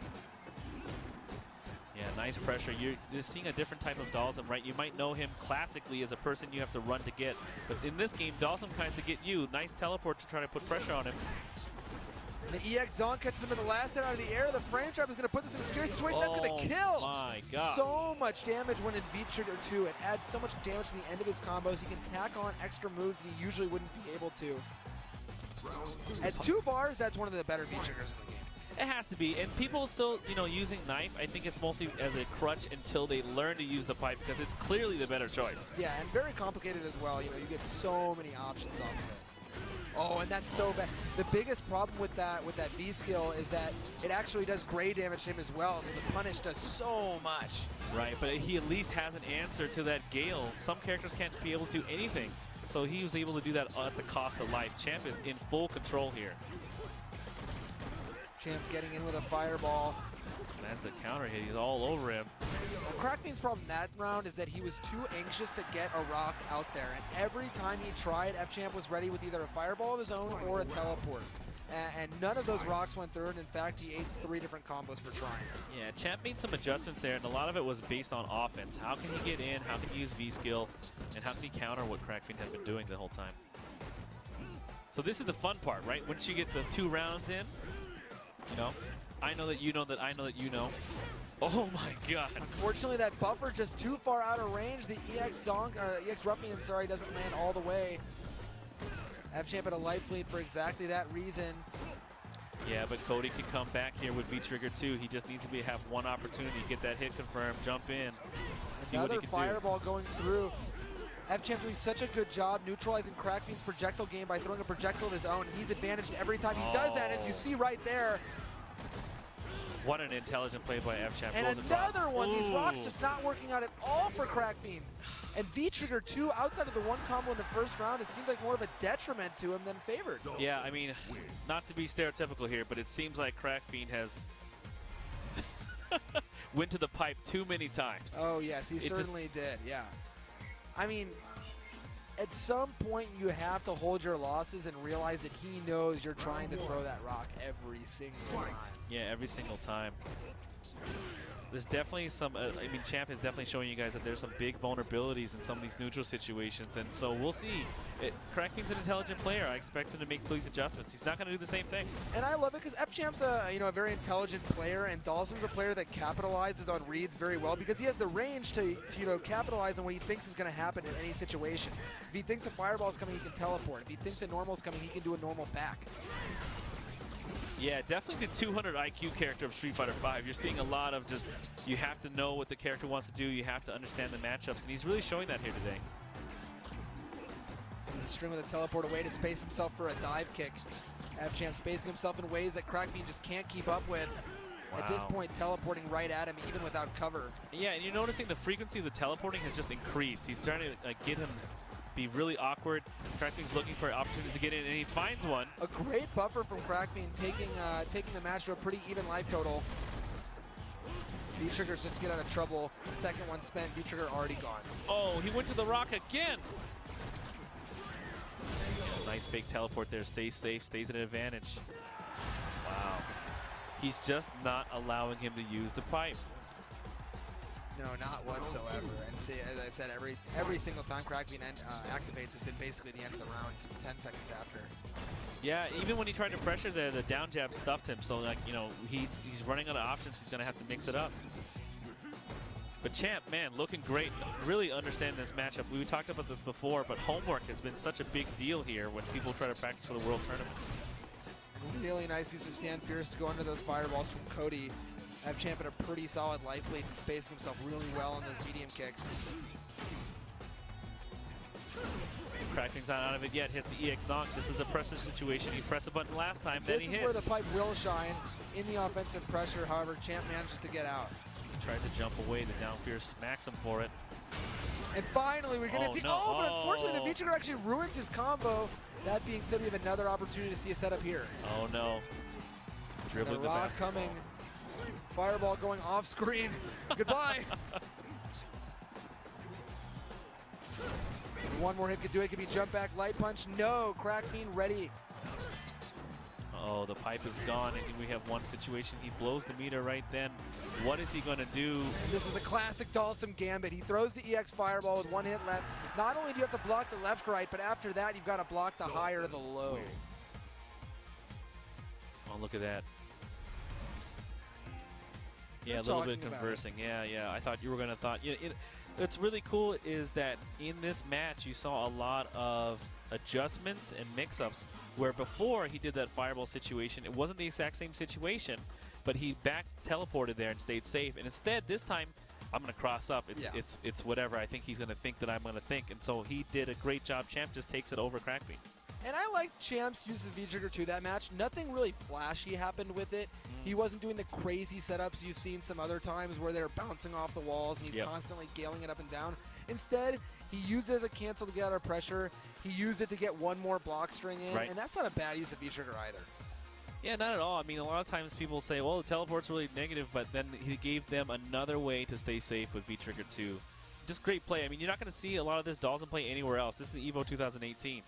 Yeah, nice pressure. You're seeing a different type of Dalsum, right? You might know him classically as a person you have to run to get. But in this game, Dalsum tries to get you. Nice teleport to try to put pressure on him. And the EX Zonk catches him in the last hit out of the air. The frame trap is going to put this in a scary situation. That's going to kill. My God. So much damage when in V-Trigger 2. It adds so much damage to the end of his combos. He can tack on extra moves that he usually wouldn't be able to. At 2 bars, that's one of the better V-Triggers in the game. It has to be, and people still, you know, using knife. I think it's mostly as a crutch until they learn to use the pipe, because it's clearly the better choice. Yeah, and very complicated as well. You know, you get so many options off of it. Oh, and that's so bad. The biggest problem with that V skill is that it actually does gray damage to him as well, so the punish does so much. Right, but he at least has an answer to that Gale. Some characters can't be able to do anything, so he was able to do that at the cost of life. Champ is in full control here. Champ getting in with a fireball. That's a counter hit. He's all over him. Well, Crackfiend's problem that round is that he was too anxious to get a rock out there, and every time he tried, F-Champ was ready with either a fireball of his own or a teleport. And none of those rocks went through, and in fact, he ate 3 different combos for trying. Yeah, Champ made some adjustments there, and a lot of it was based on offense. How can he get in? How can he use V-skill? And how can he counter what Crackfiend has been doing the whole time? So this is the fun part, right? Once you get the 2 rounds in, you know, I know that you know that I know that you know. Oh my god. Unfortunately, that buffer just too far out of range. The EX Ruffian, sorry, doesn't land all the way. F-Champ at a life lead for exactly that reason. Yeah, but Cody can come back here with V-Trigger too. He just needs to have one opportunity, get that hit confirmed, jump in, see what he Another can fireball going through. F-Champ doing such a good job neutralizing Crackfiend's projectile game by throwing a projectile of his own. He's advantaged every time he does that, as you see right there. What an intelligent play by F-Champ. And another one. These rocks just not working out at all for Crackfiend. And V-Trigger 2, outside of the one combo in the first round, it seemed like more of a detriment to him than favored. Yeah, I mean, not to be stereotypical here, but it seems like Crackfiend has went to the pipe too many times. Oh, yes, he certainly did, yeah. I mean, at some point you have to hold your losses and realize that he knows you're trying to throw that rock every single time. Yeah, every single time. There's definitely some, I mean, Champ is definitely showing you guys that there's some big vulnerabilities in some of these neutral situations, and so we'll see. Crackfiend's an intelligent player. I expect him to make these adjustments. He's not going to do the same thing. And I love it because F-Champ's a very intelligent player, and Dawson's a player that capitalizes on reads very well because he has the range to capitalize on what he thinks is going to happen in any situation. If he thinks a fireball is coming, he can teleport. If he thinks a normal is coming, he can do a normal back. Yeah, definitely the 200 IQ character of Street Fighter V. You're seeing a lot of just, you have to know what the character wants to do, you have to understand the matchups, and he's really showing that here today. He's a string with a teleport away to space himself for a dive kick. F-Champ spacing himself in ways that Crackfiend just can't keep up with. Wow. At this point, teleporting right at him, even without cover. Yeah, and you're noticing the frequency of the teleporting has just increased. He's starting to get him be really awkward. Crackfiend's looking for opportunities to get in, and he finds one. A great buffer from Crackfiend, taking the match to a pretty even life total. V-Trigger's just to get out of trouble. Second one spent, V-Trigger already gone. Oh, he went to the rock again. Nice fake teleport there. Stays safe, stays at an advantage. Wow. He's just not allowing him to use the pipe. No, not whatsoever. And see, as I said, every single time Crackfiend activates has been basically the end of the round, 10 seconds after. Yeah, even when he tried to pressure there, the down jab stuffed him. So, like, you know, he's running out of options. He's going to have to mix it up. But Champ, man, looking great. Really understanding this matchup. We talked about this before, but homework has been such a big deal here when people try to practice for the World Tournament. Really nice use of Stand Fierce to go under those fireballs from Cody. F-Champ at a pretty solid life lead and spacing himself really well on those medium kicks. Crackfiend's not out of it yet. Hits the EX Zonk. This is a pressure situation. He pressed the button last time, then he hits. This is where the pipe will shine in the offensive pressure. However, Champ manages to get out. He tries to jump away. The down fierce smacks him for it. And finally, we're going to see. No. Oh, but unfortunately, the V-Trigger actually ruins his combo. That being said, we have another opportunity to see a setup here. Oh no! Dribbling the rock coming. Fireball going off screen. Goodbye. One more hit could do it. Could be jump back, light punch. No, Crackfiend ready. Oh, the pipe is gone, and we have one situation. He blows the meter right then. What is he going to do? And this is the classic Dalsum gambit. He throws the EX Fireball with one hit left. Not only do you have to block the left-right, but after that, you've got to block the high or the low. Oh, look at that. Yeah, a little bit conversing. Yeah. I thought you were going to thought. What's really cool is that in this match, you saw a lot of adjustments and mix-ups where before he did that fireball situation, it wasn't the exact same situation, but he back teleported there and stayed safe. And instead, this time, I'm going to cross up. It's whatever I think he's going to think that I'm going to think. And so he did a great job. Champ just takes it over Crackfiend. And I like Champ's use of V-Trigger 2 that match. Nothing really flashy happened with it. He wasn't doing the crazy setups you've seen some other times where they're bouncing off the walls and he's constantly scaling it up and down. Instead, he used it as a cancel to get out of pressure. He used it to get one more block string in, and that's not a bad use of V-Trigger either. Yeah, not at all. I mean, a lot of times people say, well, the teleport's really negative, but then he gave them another way to stay safe with V-Trigger 2. Just great play. I mean, you're not going to see a lot of this Dawson play anywhere else. This is EVO 2018.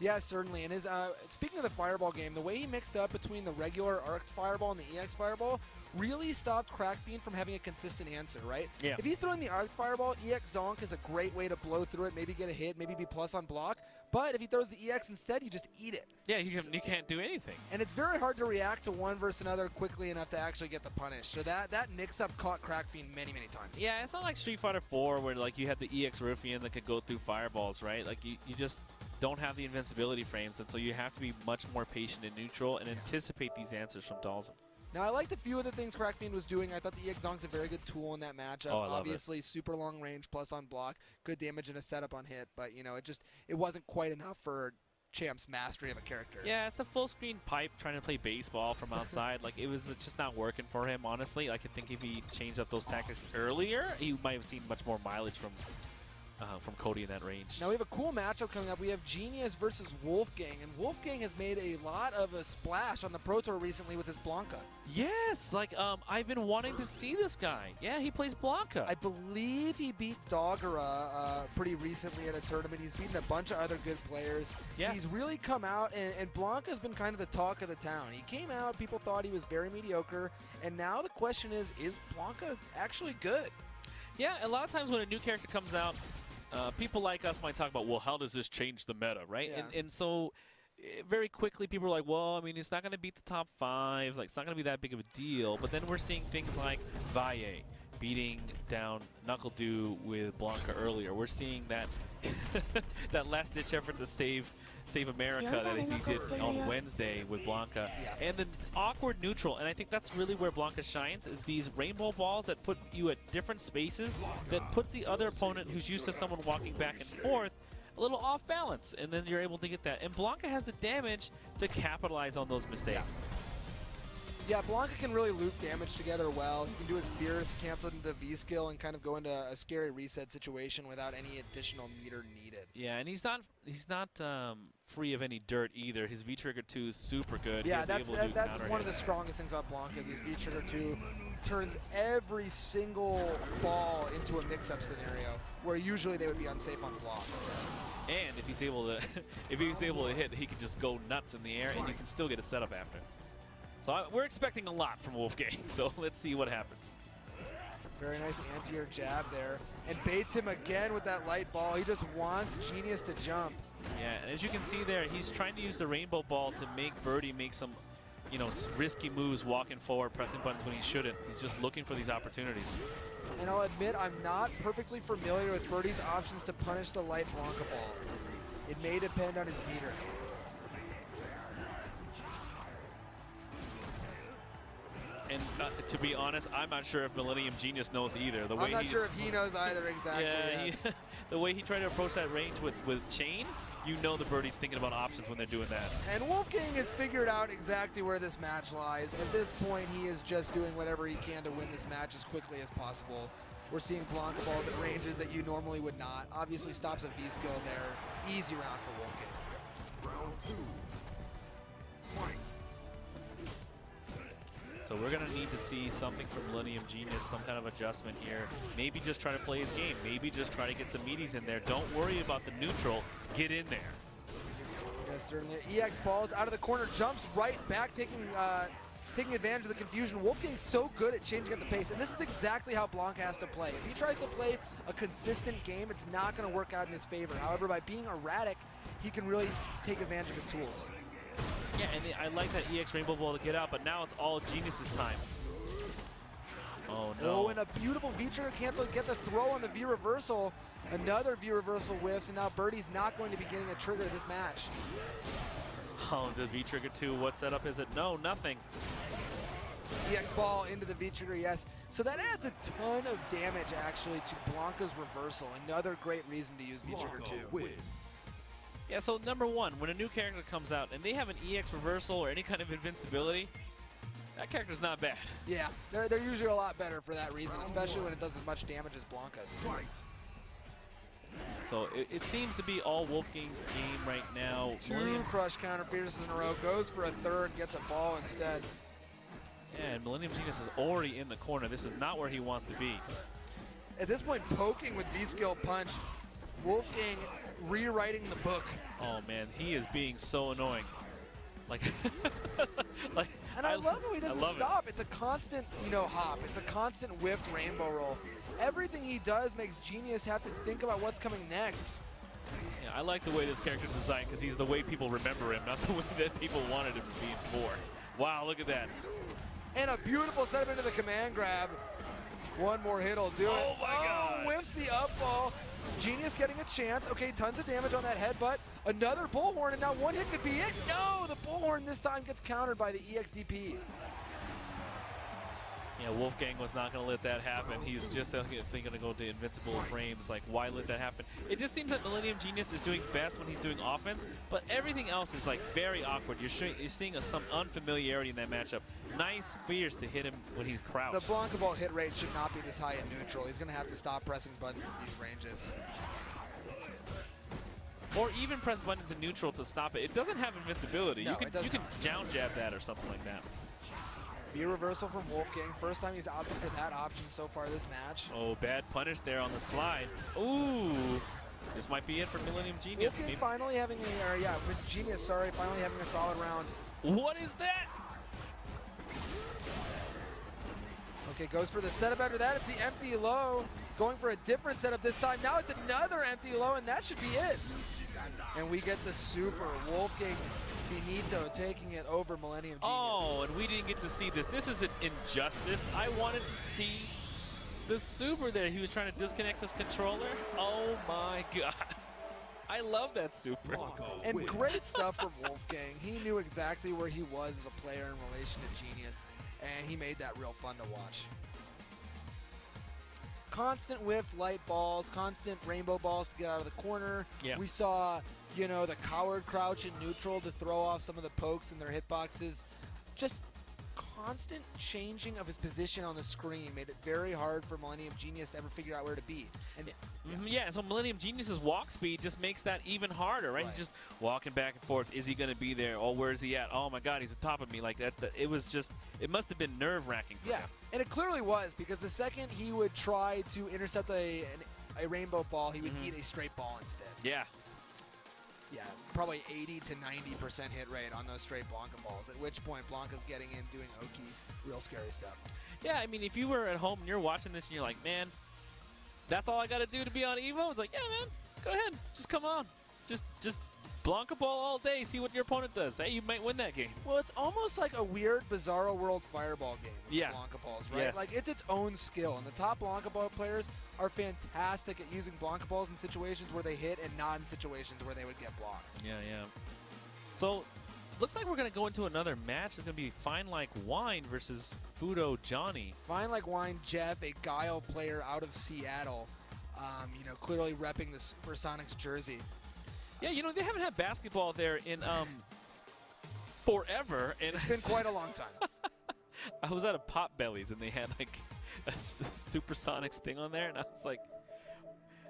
Yeah, certainly. And his speaking of the Fireball game, the way he mixed up between the regular Arc Fireball and the EX Fireball really stopped Crackfiend from having a consistent answer, right? Yeah. If he's throwing the Arc Fireball, EX Zonk is a great way to blow through it, maybe get a hit, maybe be plus on block. But if he throws the EX instead, you just eat it. Yeah, you can't do anything. And it's very hard to react to one versus another quickly enough to actually get the punish. So that mix-up caught Crackfiend many, many times. Yeah, it's not like Street Fighter 4 where like you had the EX Ruffian that could go through fireballs, right? Like you just don't have the invincibility frames, and so you have to be much more patient and neutral and anticipate these answers from Dawson. Now, I liked a few of the things Crackfiend was doing. I thought the EX Zonk's a very good tool in that matchup. Oh, I love Obviously, super long range, plus on block, good damage and a setup on hit. But, you know, it wasn't quite enough for Champ's mastery of a character. Yeah, it's a full-screen pipe trying to play baseball from outside. Like, it was just not working for him, honestly. I could think if he changed up those tactics earlier, he might have seen much more mileage from Cody in that range. Now we have a cool matchup coming up. We have Genius versus Wolfgang, and Wolfgang has made a lot of a splash on the Pro Tour recently with his Blanca. Yes, like I've been wanting to see this guy. Yeah, he plays Blanca. I believe he beat Dogura pretty recently at a tournament. He's beaten a bunch of other good players. Yes. He's really come out, and Blanca's been kind of the talk of the town. He came out, people thought he was very mediocre, and now the question is Blanca actually good? Yeah, a lot of times when a new character comes out, people like us might talk about, well, how does this change the meta, right? Yeah. And so very quickly people are like, well, I mean, it's not going to beat the top 5. Like, it's not going to be that big of a deal. But then we're seeing things like Valle beating down Knuckle-Doo with Blanca earlier. We're seeing that that last-ditch effort to save America that he did on Wednesday with Blanca. Yeah. And then awkward neutral, and I think that's really where Blanca shines, is these rainbow balls that put you at different spaces that puts the other opponent who's used to someone walking back and forth a little off balance, and then you're able to get that. And Blanca has the damage to capitalize on those mistakes. Yeah, Blanca can really loop damage together well. He can do his Fierce, cancel into the V-skill, and kind of go into a scary reset situation without any additional meter needed. Yeah, and he's not free of any dirt either. His V-Trigger 2 is super good. Yeah, that's one of the strongest things about Blanca is his V-Trigger 2 turns every single ball into a mix-up scenario, where usually they would be unsafe on block. And if he's able to hit, he can just go nuts in the air, and you can still get a setup after. So we're expecting a lot from Wolfgang, so let's see what happens. Very nice anti-air jab there. And baits him again with that light ball. He just wants Genius to jump. Yeah, and as you can see there, he's trying to use the rainbow ball to make Birdie make some, you know, risky moves walking forward, pressing buttons when he shouldn't. He's just looking for these opportunities. And I'll admit, I'm not perfectly familiar with Birdie's options to punish the light Blanca ball. It may depend on his meter. And to be honest, I'm not sure if Millennium Genius knows either. I'm not sure if he knows either exactly. Yeah, Yes. the way he tried to approach that range with Chain, you know the Birdie's thinking about options when they're doing that. And Wolfgang has figured out exactly where this match lies. At this point, he is just doing whatever he can to win this match as quickly as possible. We're seeing Blanca balls at ranges that you normally would not. Obviously stops a V-skill there. Easy round for Wolfgang. Round 2. Fight. So we're going to need to see something from Millennium Genius, some kind of adjustment here. Maybe just try to play his game. Maybe just try to get some meaties in there. Don't worry about the neutral. Get in there. Yes, certainly. EX balls out of the corner, jumps right back, taking advantage of the confusion. Wolfgang's so good at changing up the pace, and this is exactly how Blanca has to play. If he tries to play a consistent game, it's not going to work out in his favor. However, by being erratic, he can really take advantage of his tools. Yeah, and I like that EX Rainbow Ball to get out, but now it's all Genius's time. Oh, no. Oh, and a beautiful V-trigger cancel to get the throw on the V-reversal. Another V-reversal whiffs, and now Birdie's not going to be getting a trigger to this match. Oh, the V-Trigger 2, what setup is it? No, nothing. EX ball into the V-trigger, yes. So that adds a ton of damage, actually, to Blanca's reversal. Another great reason to use V-trigger 2. Wins. Yeah, so number one, when a new character comes out and they have an EX reversal or any kind of invincibility, that character's not bad. Yeah, they're usually a lot better for that reason, especially when it does as much damage as Blanca's. So it seems to be all Wolfgang's game right now. Two crush counter pierces in a row, goes for a third, gets a ball instead. Yeah, and Millennium Genius is already in the corner. This is not where he wants to be. At this point, poking with V-skill punch, Wolfgang rewriting the book. Oh man, he is being so annoying. Like, And I love how he doesn't love stop. It's a constant, hop. It's a constant whiffed rainbow roll. Everything he does makes Genius have to think about what's coming next. Yeah, I like the way this character's designed because he's the way people remember him, not the way that people wanted him to be before. Wow, look at that. And a beautiful setup into the command grab. One more hit will do it. Oh my God. Whiffs the up ball. Genius getting a chance. Okay, tons of damage on that headbutt. Another bullhorn, and now one hit could be it. No, the bullhorn this time gets countered by the EXDP. Yeah, Wolfgang was not going to let that happen. He's just thinking to go to invincible frames. Like, why let that happen? It just seems that Millennium Genius is doing best when he's doing offense, but everything else is like very awkward. You're seeing some unfamiliarity in that matchup. Nice fears to hit him when he's crouched. The Blanca ball hit rate should not be this high in neutral. He's going to have to stop pressing buttons at these ranges. Or even press buttons in neutral to stop it. It doesn't have invincibility. No, you can down jab that or something like that. Be reversal from Wolfgang. First time he's opted for that option so far this match. Oh, bad punish there on the slide. Ooh, this might be it for Millennium Genius. Wolfgang finally having with Genius, sorry, finally having a solid round. What is that? Okay, goes for the setup after that. It's the empty low. Going for a different setup this time. Now it's another empty low, and that should be it. And we get the super. Wolfgang Finito taking it over Millennium Genius. Oh, and we didn't get to see this. This is an injustice. I wanted to see the super there. He was trying to disconnect his controller. Oh my God. I love that super. And great stuff from Wolfgang. He knew exactly where he was as a player in relation to Genius, and he made that real fun to watch. Constant whiff light balls, constant rainbow balls to get out of the corner. Yeah. We saw, the coward crouch in neutral to throw off some of the pokes in their hitboxes. Just constant changing of his position on the screen made it very hard for Millennium Genius to ever figure out where to be. And yeah, so Millennium Genius's walk speed just makes that even harder, right? He's just walking back and forth. Is he going to be there? Oh, where is he at? Oh my God, he's on top of me. Like that. It must have been nerve-wracking for him. And it clearly was, because the second he would try to intercept a rainbow ball, he would eat a straight ball instead. Yeah. Yeah, probably 80 to 90% hit rate on those straight Blanca balls, at which point Blanca's getting in, doing Oki, real scary stuff. Yeah, I mean, if you were at home and you're watching this and you're like, man, that's all I got to do to be on EVO? It's like, yeah, man, go ahead. Just come on. Just Blanca ball all day. See what your opponent does. Hey, you might win that game. Well, it's almost like a weird Bizarro World Fireball game with Blanca balls, right? Yes. Like, it's its own skill, and the top Blanca ball players are fantastic at using Blanca balls in situations where they hit and not in situations where they would get blocked. Yeah. So, looks like we're going to go into another match. It's going to be Fine Like Wine versus Fudo Johnny. Fine Like Wine Jeff, a Guile player out of Seattle, clearly repping the Supersonics jersey. Yeah, they haven't had basketball there in forever. And It's been quite a long time. I was at a Potbelly's and they had like a Supersonics thing on there, and I was like,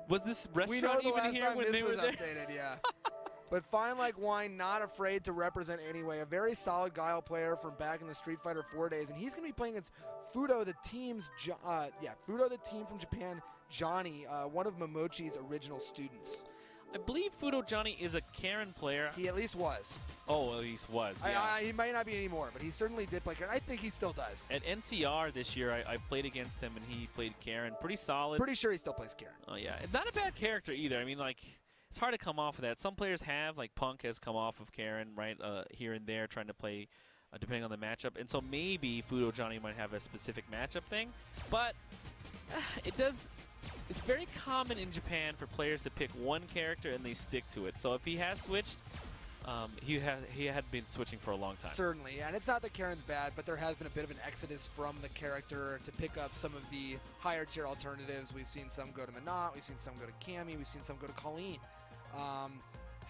was this restaurant even here when they were there? Updated, yeah. But Fine Like Wine, not afraid to represent anyway. A very solid Guile player from back in the Street Fighter 4 days, and he's going to be playing against Fudo, the team from Japan, Johnny, one of Momochi's original students. I believe Fudo Johnny is a Karen player. He at least was. Oh, at least was, yeah. He might not be anymore, but he certainly did play Karen. I think he still does. At NCR this year, I played against him, and he played Karen. Pretty solid. Pretty sure he still plays Karen. Oh, yeah. Not a bad character either. I mean, like, it's hard to come off of that. Some players have, like Punk has come off of Karen, right, here and there, trying to play depending on the matchup. And so maybe Fudo Johnny might have a specific matchup thing. But it's very common in Japan for players to pick one character and they stick to it. So if he has switched, he had been switching for a long time. Certainly, and it's not that Karen's bad, but there has been a bit of an exodus from the character to pick up some of the higher tier alternatives. We've seen some go to Minot, we've seen some go to Cammy, we've seen some go to Colleen.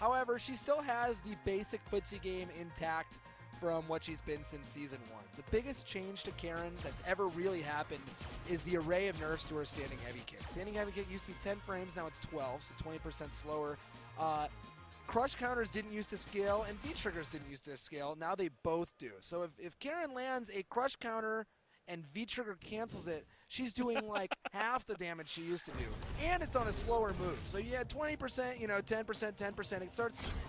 However, she still has the basic footsie game intact from what she's been since Season 1. The biggest change to Karin that's ever really happened is the array of nerfs to her standing heavy kick. Standing heavy kick used to be 10 frames, now it's 12, so 20% slower. Crush counters didn't used to scale, and V triggers didn't used to scale. Now they both do. So if Karin lands a crush counter and V trigger cancels it, she's doing like half the damage she used to do, and it's on a slower move. So yeah, 20%, 10%, 10%. It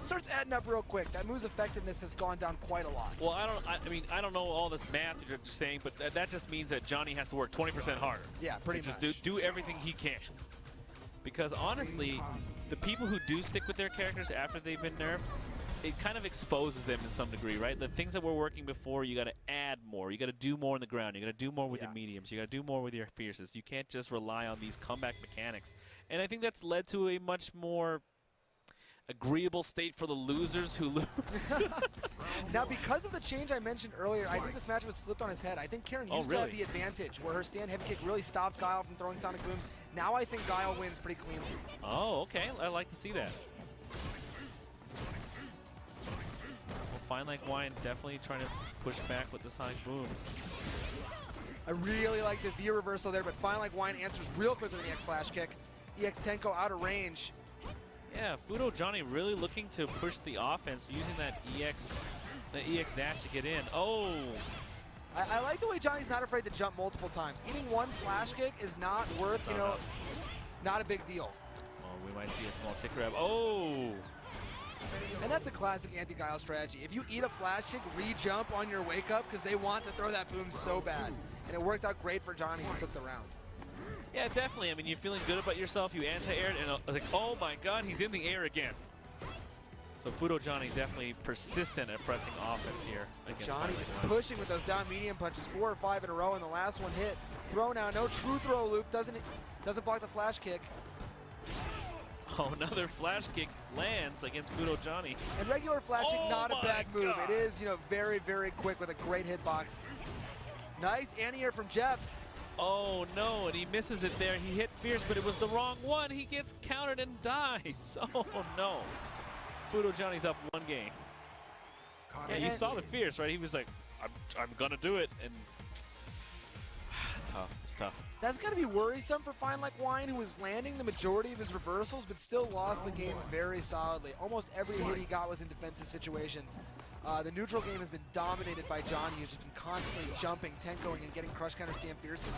starts adding up real quick. That move's effectiveness has gone down quite a lot. Well, I don't know all this math that you're saying, but that just means that Johnny has to work 20% harder. Yeah, pretty much. Just do everything he can. Because honestly, the people who do stick with their characters after they've been nerfed, it kind of exposes them in some degree, right? The things that were working before, you got to add more. You got to do more on the ground. You got to do more with your mediums. You got to do more with your fierces. You can't just rely on these comeback mechanics. And I think that's led to a much more agreeable state for the losers who lose. Now, because of the change I mentioned earlier, I think this match was flipped on his head. I think Karin used to have the advantage where her stand heavy kick really stopped Guile from throwing sonic booms. Now I think Guile wins pretty cleanly. Oh, okay. I like to see that. Well, Fine Like Wine definitely trying to push back with the sonic booms. I really like the V reversal there, but Fine Like Wine answers real quick with an EX flash kick. EX Tenko out of range. Yeah, Fudo Johnny really looking to push the offense using that EX dash to get in. Oh! I like the way Johnny's not afraid to jump multiple times. Eating one flash kick is not worth, not a big deal. Oh, we might see a small tick grab. Oh! And that's a classic anti-Guile strategy. If you eat a flash kick, re-jump on your wake up because they want to throw that boom so bad. And it worked out great for Johnny who took the round. Yeah, definitely. I mean, you're feeling good about yourself. You anti-aired, and I was like, oh my god, he's in the air again. So Fudo Johnny definitely persistent at pressing offense here against Johnny just pushing with those down medium punches, 4 or 5 in a row, and the last one hit. Throw now, no true throw, Luke. Doesn't block the flash kick. Oh, another flash kick lands against Fudo Johnny. And regular flash kick, not a bad move. God. It is, very, very quick with a great hitbox. Nice anti-air from Jeff. Oh no, and he misses it there. He hit Fierce, but it was the wrong one. He gets countered and dies. Oh no. Fudo Johnny's up 1 game. Yeah, you saw the Fierce, right? He was like, I'm gonna do it, and it's tough. That's got to be worrisome for Fine Like Wine, who was landing the majority of his reversals, but still lost the game very solidly. Almost every hit he got was in defensive situations. The neutral game has been dominated by Johnny, who's just been constantly jumping, tenkoing, and getting crush counter stand fierces.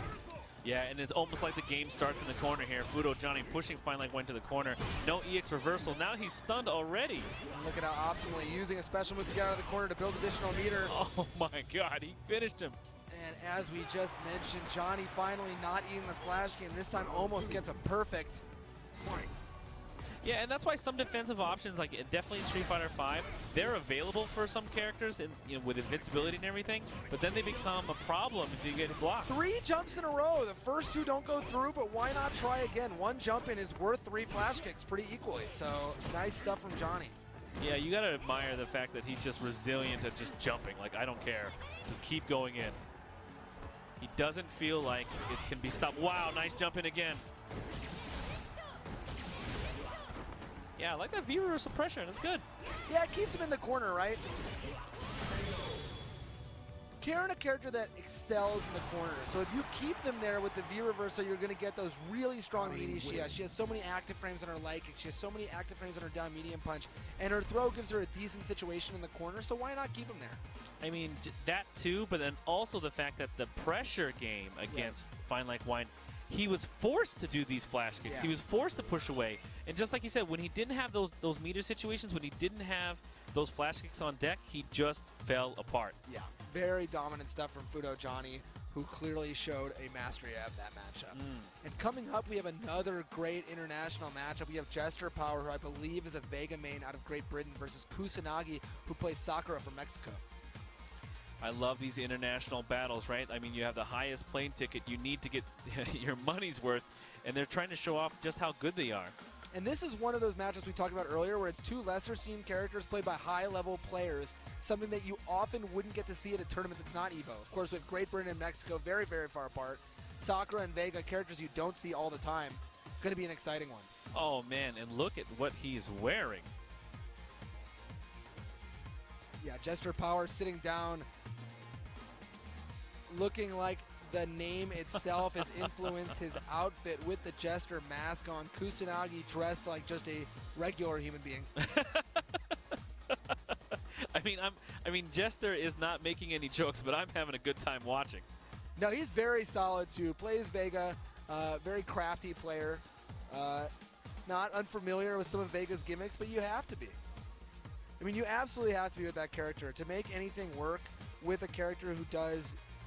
Yeah, and it's almost like the game starts in the corner here. Fudo Johnny pushing Fine Like Wine to the corner. No EX reversal. Now he's stunned already. And look at how optimally using a special move to get out of the corner to build additional meter. Oh my god, he finished him. And as we just mentioned, Johnny finally not eating the flash game. This time almost gets a perfect. Yeah, and that's why some defensive options, like definitely in Street Fighter V, they're available for some characters and with invincibility and everything, but then they become a problem if you get blocked. 3 jumps in a row. The first 2 don't go through, but why not try again? 1 jump in is worth 3 flash kicks pretty equally, so nice stuff from Johnny. Yeah, you gotta admire the fact that he's just resilient at just jumping. Like, I don't care. Just keep going in. He doesn't feel like it can be stopped. Wow, nice jump in again. Yeah, I like that V reversal pressure, and it's good. Yeah, it keeps him in the corner, right? Karin, a character that excels in the corner. So if you keep them there with the V reversal, you're going to get those really strong meaty she has. She has so many active frames on her light kick. She has so many active frames on her down medium punch. And her throw gives her a decent situation in the corner, so why not keep him there? I mean, that too, but then also the fact that the pressure game against Fine Like Wine, he was forced to do these flash kicks. Yeah. He was forced to push away. And just like you said, when he didn't have those meter situations, when he didn't have those flash kicks on deck, he just fell apart. Yeah, very dominant stuff from Fudo Johnny, who clearly showed a mastery of that matchup. And coming up, we have another great international matchup. We have Jester Power, who I believe is a Vega main out of Great Britain, versus Kusanagi, who plays Sakura from Mexico. I love these international battles, right? I mean, you have the highest plane ticket. You need to get your money's worth, and they're trying to show off just how good they are. And this is one of those matchups we talked about earlier where it's 2 lesser-seen characters played by high-level players, something that you often wouldn't get to see at a tournament that's not EVO. Of course, with Great Britain and Mexico very, very far apart, Sakura and Vega, characters you don't see all the time, going to be an exciting one. Oh, man, and look at what he's wearing. Yeah, Jester Power sitting down, looking like the name itself has influenced his outfit with the Jester mask on. Kusanagi dressed like just a regular human being. I mean, Jester is not making any jokes, but I'm having a good time watching. No, he's very solid too. Plays Vega, very crafty player. Not unfamiliar with some of Vega's gimmicks, but you have to be. I mean, you absolutely have to be with that character. To make anything work with a character who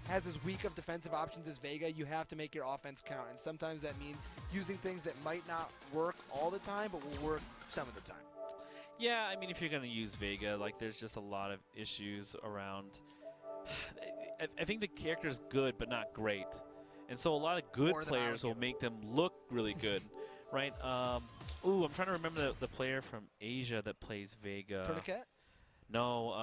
has as weak of defensive options as Vega, you have to make your offense count. And sometimes that means using things that might not work all the time, but will work some of the time. Yeah, I mean, if you're going to use Vega, like, there's just a lot of issues around. I think the character is good, but not great. And so a lot of good players will make them look really good, right? Ooh, I'm trying to remember the player from Asia that plays Vega. Tourniquet? No.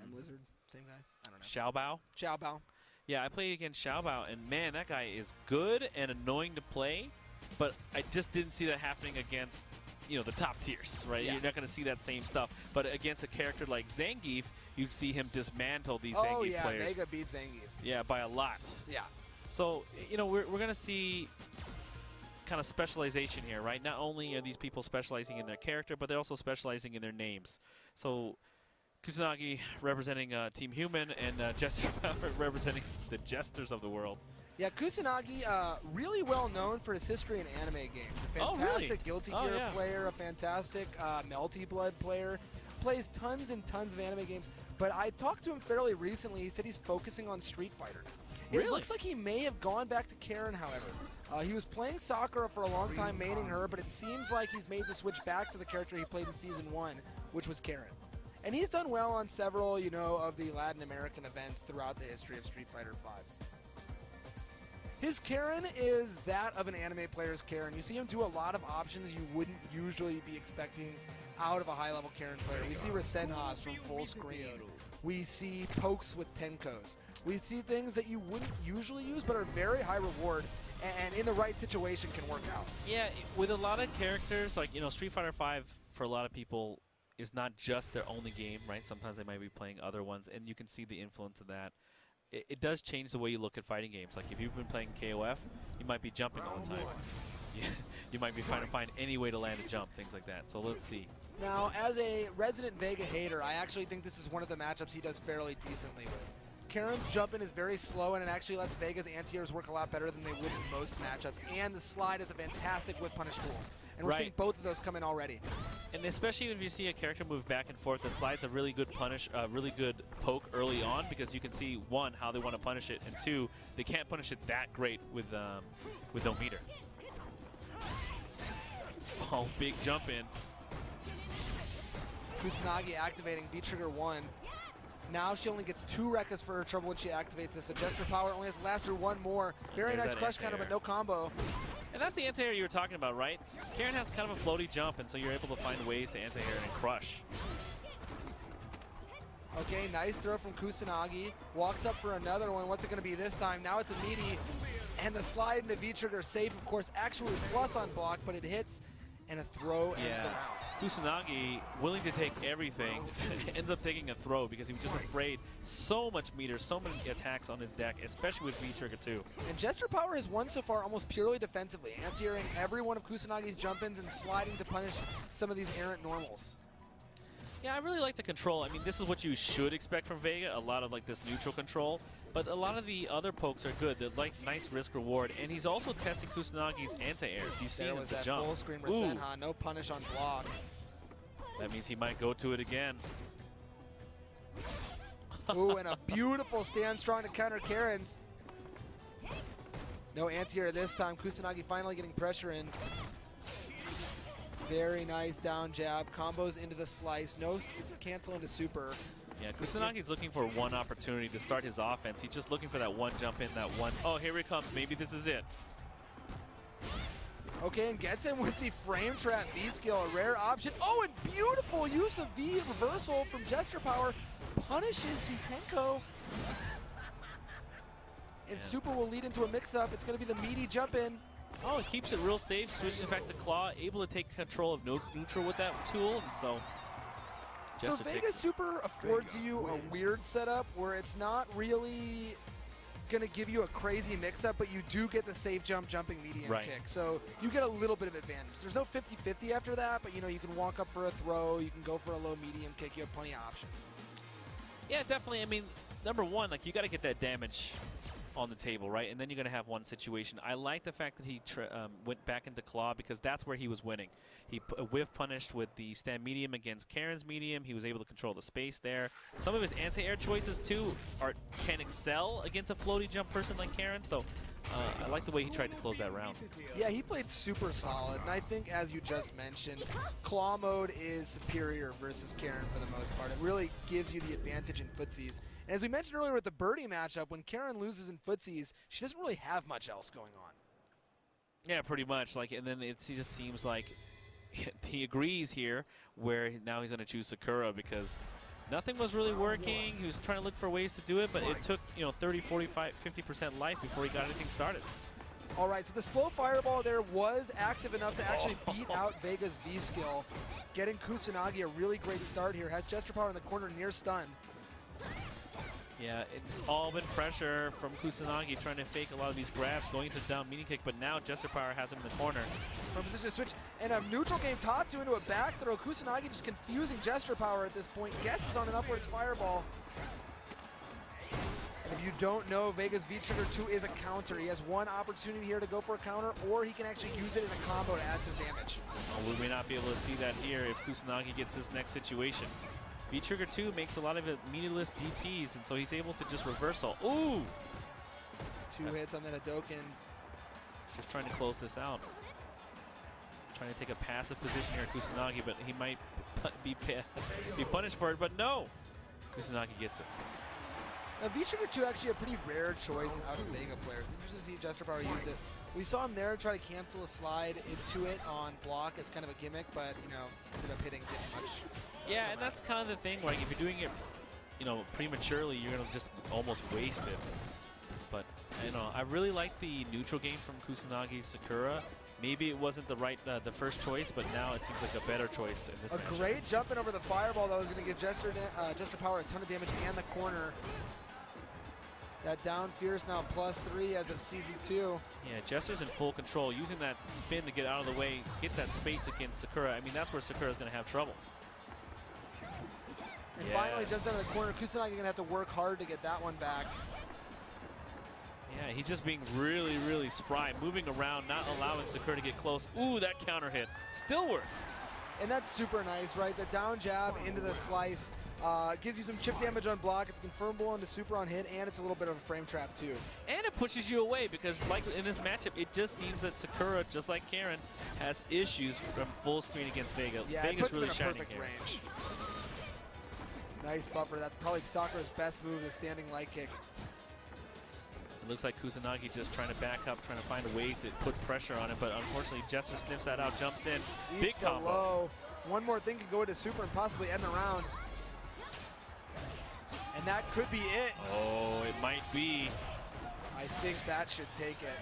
And Lizard, same guy? I don't know. Xiaobao? Xiaobao. Yeah, I played against Xiaobao, and man, that guy is good and annoying to play, but I just didn't see that happening against, you know, the top tiers, right? Yeah. You're not going to see that same stuff. But against a character like Zangief, you see him dismantle these Zangief players. Oh, yeah, Vega beats Zangief. Yeah, by a lot. Yeah. So, you know, we're going to see kind of specialization here, right? Not only are these people specializing in their character, but they're also specializing in their names. So Kusanagi representing Team Human, and Jester representing the Jesters of the world. Yeah, Kusanagi, really well known for his history in anime games. A fantastic Guilty Gear player, a fantastic Melty Blood player. Plays tons and tons of anime games. But I talked to him fairly recently. He said he's focusing on Street Fighter. It looks like he may have gone back to Karen, however. He was playing Sakura for a long time, maining her, but it seems like he's made the switch back to the character he played in Season 1, which was Karen. And he's done well on several, you know, of the Latin American events throughout the history of Street Fighter V. His Karen is that of an anime player's Karen. You see him do a lot of options you wouldn't usually be expecting out of a high-level Karen player. We see Rasenhas from full screen. We see pokes with Tenkos. We see things that you wouldn't usually use but are very high reward and in the right situation can work out. Yeah, with a lot of characters, like, you know, Street Fighter V, for a lot of people, is not just their only game, right? Sometimes they might be playing other ones, and you can see the influence of that. It does change the way you look at fighting games. Like, if you've been playing KOF, you might be jumping all the time. You might be trying to find any way to land a jump, things like that. So let's see. Now, as a resident Vega hater, I actually think this is one of the matchups he does fairly decently with. Karen's jump-in is very slow, and it actually lets Vega's anti-airs work a lot better than they would in most matchups. And the slide is a fantastic whip punish tool. And we're seeing both of those come in already. And especially if you see a character move back and forth, the slide's a really good punish, really good poke early on, because you can see, one, how they want to punish it, and two, they can't punish it that great with no meter. Oh, big jump in. Kusanagi activating V-Trigger 1. Now she only gets 2 Rekkas for her trouble when she activates this. So Jester Power only has Laster 1 more. Very nice crush counter, but no combo. And that's the anti-air you were talking about, right? Karen has kind of a floaty jump, and so you're able to find ways to anti-air and crush. Okay, nice throw from Kusanagi. Walks up for another one. What's it going to be this time? Now it's a meaty. And the slide into V-Trigger safe, of course, actually plus on block, but it hits, and a throw ends the round. Kusanagi, willing to take everything, ends up taking a throw because he was just afraid. So much meter, so many attacks on his deck, especially with V-Trigger 2. And Jester Power has won so far almost purely defensively, anti-airing every one of Kusanagi's jump-ins and sliding to punish some of these errant normals. Yeah, I really like the control. I mean, this is what you should expect from Vega, a lot of like this neutral control. But a lot of the other pokes are good. They're like nice risk-reward. And he's also testing Kusanagi's anti-airs. You see him was the that jump. full screen Rasenha, no punish on block. That means he might go to it again. Ooh, and a beautiful stand strong to counter Karen's. No anti-air this time. Kusanagi finally getting pressure in. Very nice down jab. Combos into the slice. No cancel into super. Yeah, Kusanagi's looking for one opportunity to start his offense. He's just looking for that one jump in, that one. Oh, here he comes. Maybe this is it. Okay, and gets him with the frame trap V skill, a rare option. Oh, and beautiful use of V reversal from Jester Power. Punishes the Tenko. And super will lead into a mix-up. It's going to be the meaty jump in. Oh, it keeps it real safe, switches back to Claw, able to take control of neutral with that tool, and so So Jester Vega takes it. Super affords you a weird setup where it's not really going to give you a crazy mix-up, but you do get the safe jumping medium Right. kick. So you get a little bit of advantage. There's no 50-50 after that, but you know, you can walk up for a throw, you can go for a low medium kick, you have plenty of options. Yeah, definitely. I mean, number one, like, you got to get that damage on the table, right? And then you're going to have one situation. I like the fact that he went back into Claw because that's where he was winning. He whiff punished with the stand medium against Karen's medium. He was able to control the space there. Some of his anti-air choices, too, can excel against a floaty jump person like Karen. So I like the way he tried to close that round. Yeah, he played super solid, and I think, as you just mentioned, Claw mode is superior versus Karen for the most part. It really gives you the advantage in footsies. And as we mentioned earlier with the birdie matchup, when Karen loses in footsies, she doesn't really have much else going on. Yeah, pretty much. Like, and then it just seems like he agrees here, where now he's going to choose Sakura because nothing was really working. He was trying to look for ways to do it, but it took 30, 45, 50% life before he got anything started. All right, so the slow fireball there was active enough to actually beat out Vega's V-skill. Getting Kusanagi a really great start here. Has Jester Power in the corner near stun. Yeah, it's all been pressure from Kusanagi trying to fake a lot of these grabs, going to down meaning kick, but now Jester Power has him in the corner. From position to switch, and a neutral game Tatsu into a back throw. Kusanagi just confusing Jester Power at this point. Guesses on an upwards fireball. If you don't know, Vega's V-Trigger 2 is a counter. He has one opportunity here to go for a counter, or he can actually use it in a combo to add some damage. Well, we may not be able to see that here if Kusanagi gets this next situation. V-Trigger 2 makes a lot of it meaningless DPs, and so he's able to just reversal. Ooh! Two hits on that Hadoken. Just trying to close this out. Trying to take a passive position here, Kusanagi, but he might be punished for it, but no! Kusanagi gets it. Now, V-Trigger 2 actually a pretty rare choice out of Vega players. Interesting to see if Jester Power used it. We saw him there try to cancel a slide into it on block as kind of a gimmick, but, you know, ended up hitting too much. Yeah, and that's kind of the thing, like if you're doing it, prematurely, you're gonna just almost waste it. But I really like the neutral game from Kusanagi's Sakura. Maybe it wasn't the first choice, but now it seems like a better choice in this matchup. A great jump in over the fireball that was going to give Jester Power a ton of damage and the corner. That down fierce now +3 as of season 2. Yeah, Jester's in full control, using that spin to get out of the way, get that space against Sakura. I mean, that's where Sakura's going to have trouble. And finally jumps out of the corner. Kusanagi going to have to work hard to get that one back. Yeah, he's just being really, really spry, moving around, not allowing Sakura to get close. Ooh, that counter hit still works. And that's super nice, right? The down jab into the slice gives you some chip damage on block. It's confirmable into super on hit, and it's a little bit of a frame trap too. And it pushes you away because, like in this matchup, it just seems that Sakura, just like Karen, has issues from full screen against Vega. Yeah, Vega's it puts really him in a shining perfect here. range. Nice buffer. That's probably Sakura's best move, the standing light kick. It looks like Kusanagi just trying to back up, trying to find ways to put pressure on it, but unfortunately Jester sniffs that out, jumps in, big combo. Low. One more thing could go into super and possibly end the round. And that could be it. Oh, it might be. I think that should take it.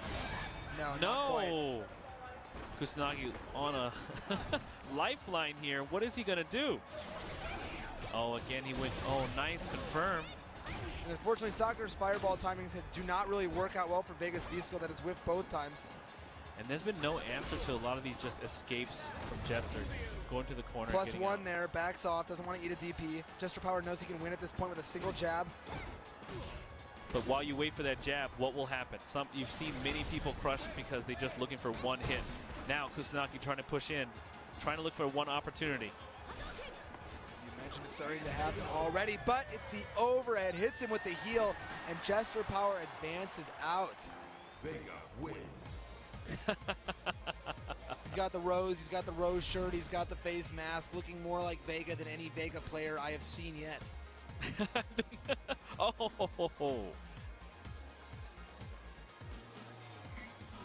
No, not No! Kusanagi on a lifeline here. What is he gonna do? Oh, again he went, oh, nice, confirm. And unfortunately, Sakura's fireball timings do not really work out well for Vega's V-skill that is whiffed both times. And there's been no answer to a lot of these just escapes from Jester. Going to the corner. +1 out there, backs off, doesn't want to eat a DP. Jester Power knows he can win at this point with a single jab. But while you wait for that jab, what will happen? You've seen many people crush because they're just looking for one hit. Now Kusanagi trying to push in, trying to look for one opportunity. It's starting to happen already, but it's the overhead, hits him with the heel, and Jester Power advances out. Vega wins. He's got the rose shirt, he's got the face mask, looking more like Vega than any Vega player I have seen yet. Oh, ho, ho, ho, ho.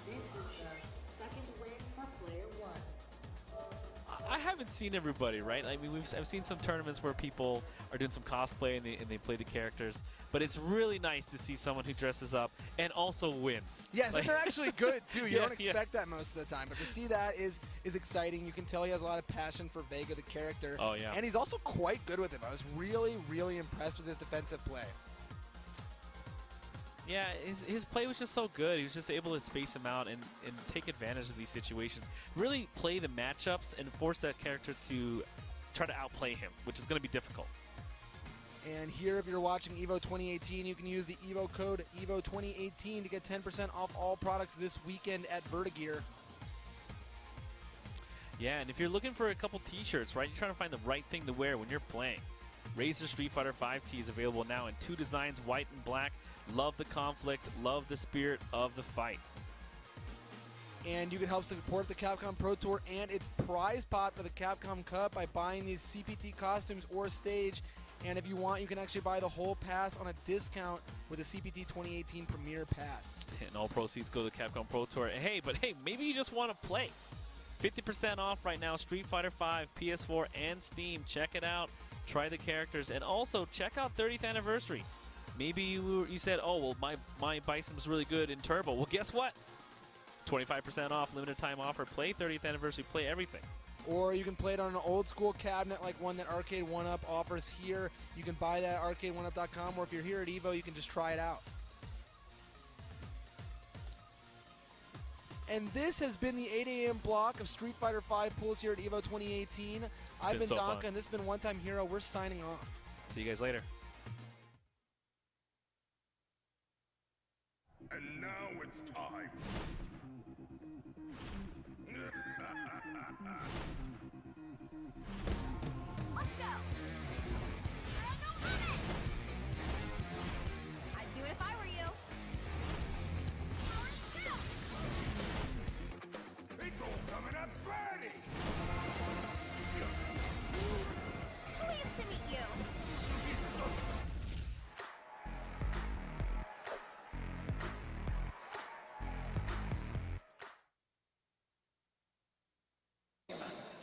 This is the second win for player one. I haven't seen everybody, right? I mean, I've seen some tournaments where people are doing some cosplay and they play the characters, but it's really nice to see someone who dresses up and also wins. Yes, Like, and they're actually good too. You Yeah, don't expect that most of the time, but to see that is exciting. You can tell he has a lot of passion for Vega, the character. Oh, yeah. And he's also quite good with him. I was really, really impressed with his defensive play. Yeah, his play was just so good. He was just able to space him out and take advantage of these situations. Really play the matchups and force that character to try to outplay him, which is going to be difficult. And here, if you're watching EVO 2018, you can use the EVO code EVO 2018 to get 10% off all products this weekend at Vertigear. Yeah, and if you're looking for a couple t-shirts, right, you're trying to find the right thing to wear when you're playing. Razer Street Fighter V tee is available now in 2 designs, white and black. Love the conflict, love the spirit of the fight. And you can help support the Capcom Pro Tour and its prize pot for the Capcom Cup by buying these CPT costumes or stage. And if you want, you can actually buy the whole pass on a discount with a CPT 2018 Premier Pass. And all proceeds go to the Capcom Pro Tour. Hey, maybe you just want to play. 50% off right now, Street Fighter V, PS4, and Steam. Check it out. Try the characters. And also, check out 30th Anniversary. Maybe you said, oh, well, my Bison was really good in Turbo. Well, guess what? 25% off, limited time offer. Play 30th Anniversary. Play everything. Or you can play it on an old school cabinet like one that Arcade 1UP offers here. You can buy that at arcade1up.com, or if you're here at EVO, you can just try it out. And this has been the 8 a.m. block of Street Fighter V pools here at EVO 2018. I've been so Donka, fun. and this has been One Time Hero. We're signing off. See you guys later. And now it's time. Let's go! I'd do it if I were you. It's all coming up ready. Pleased to meet you.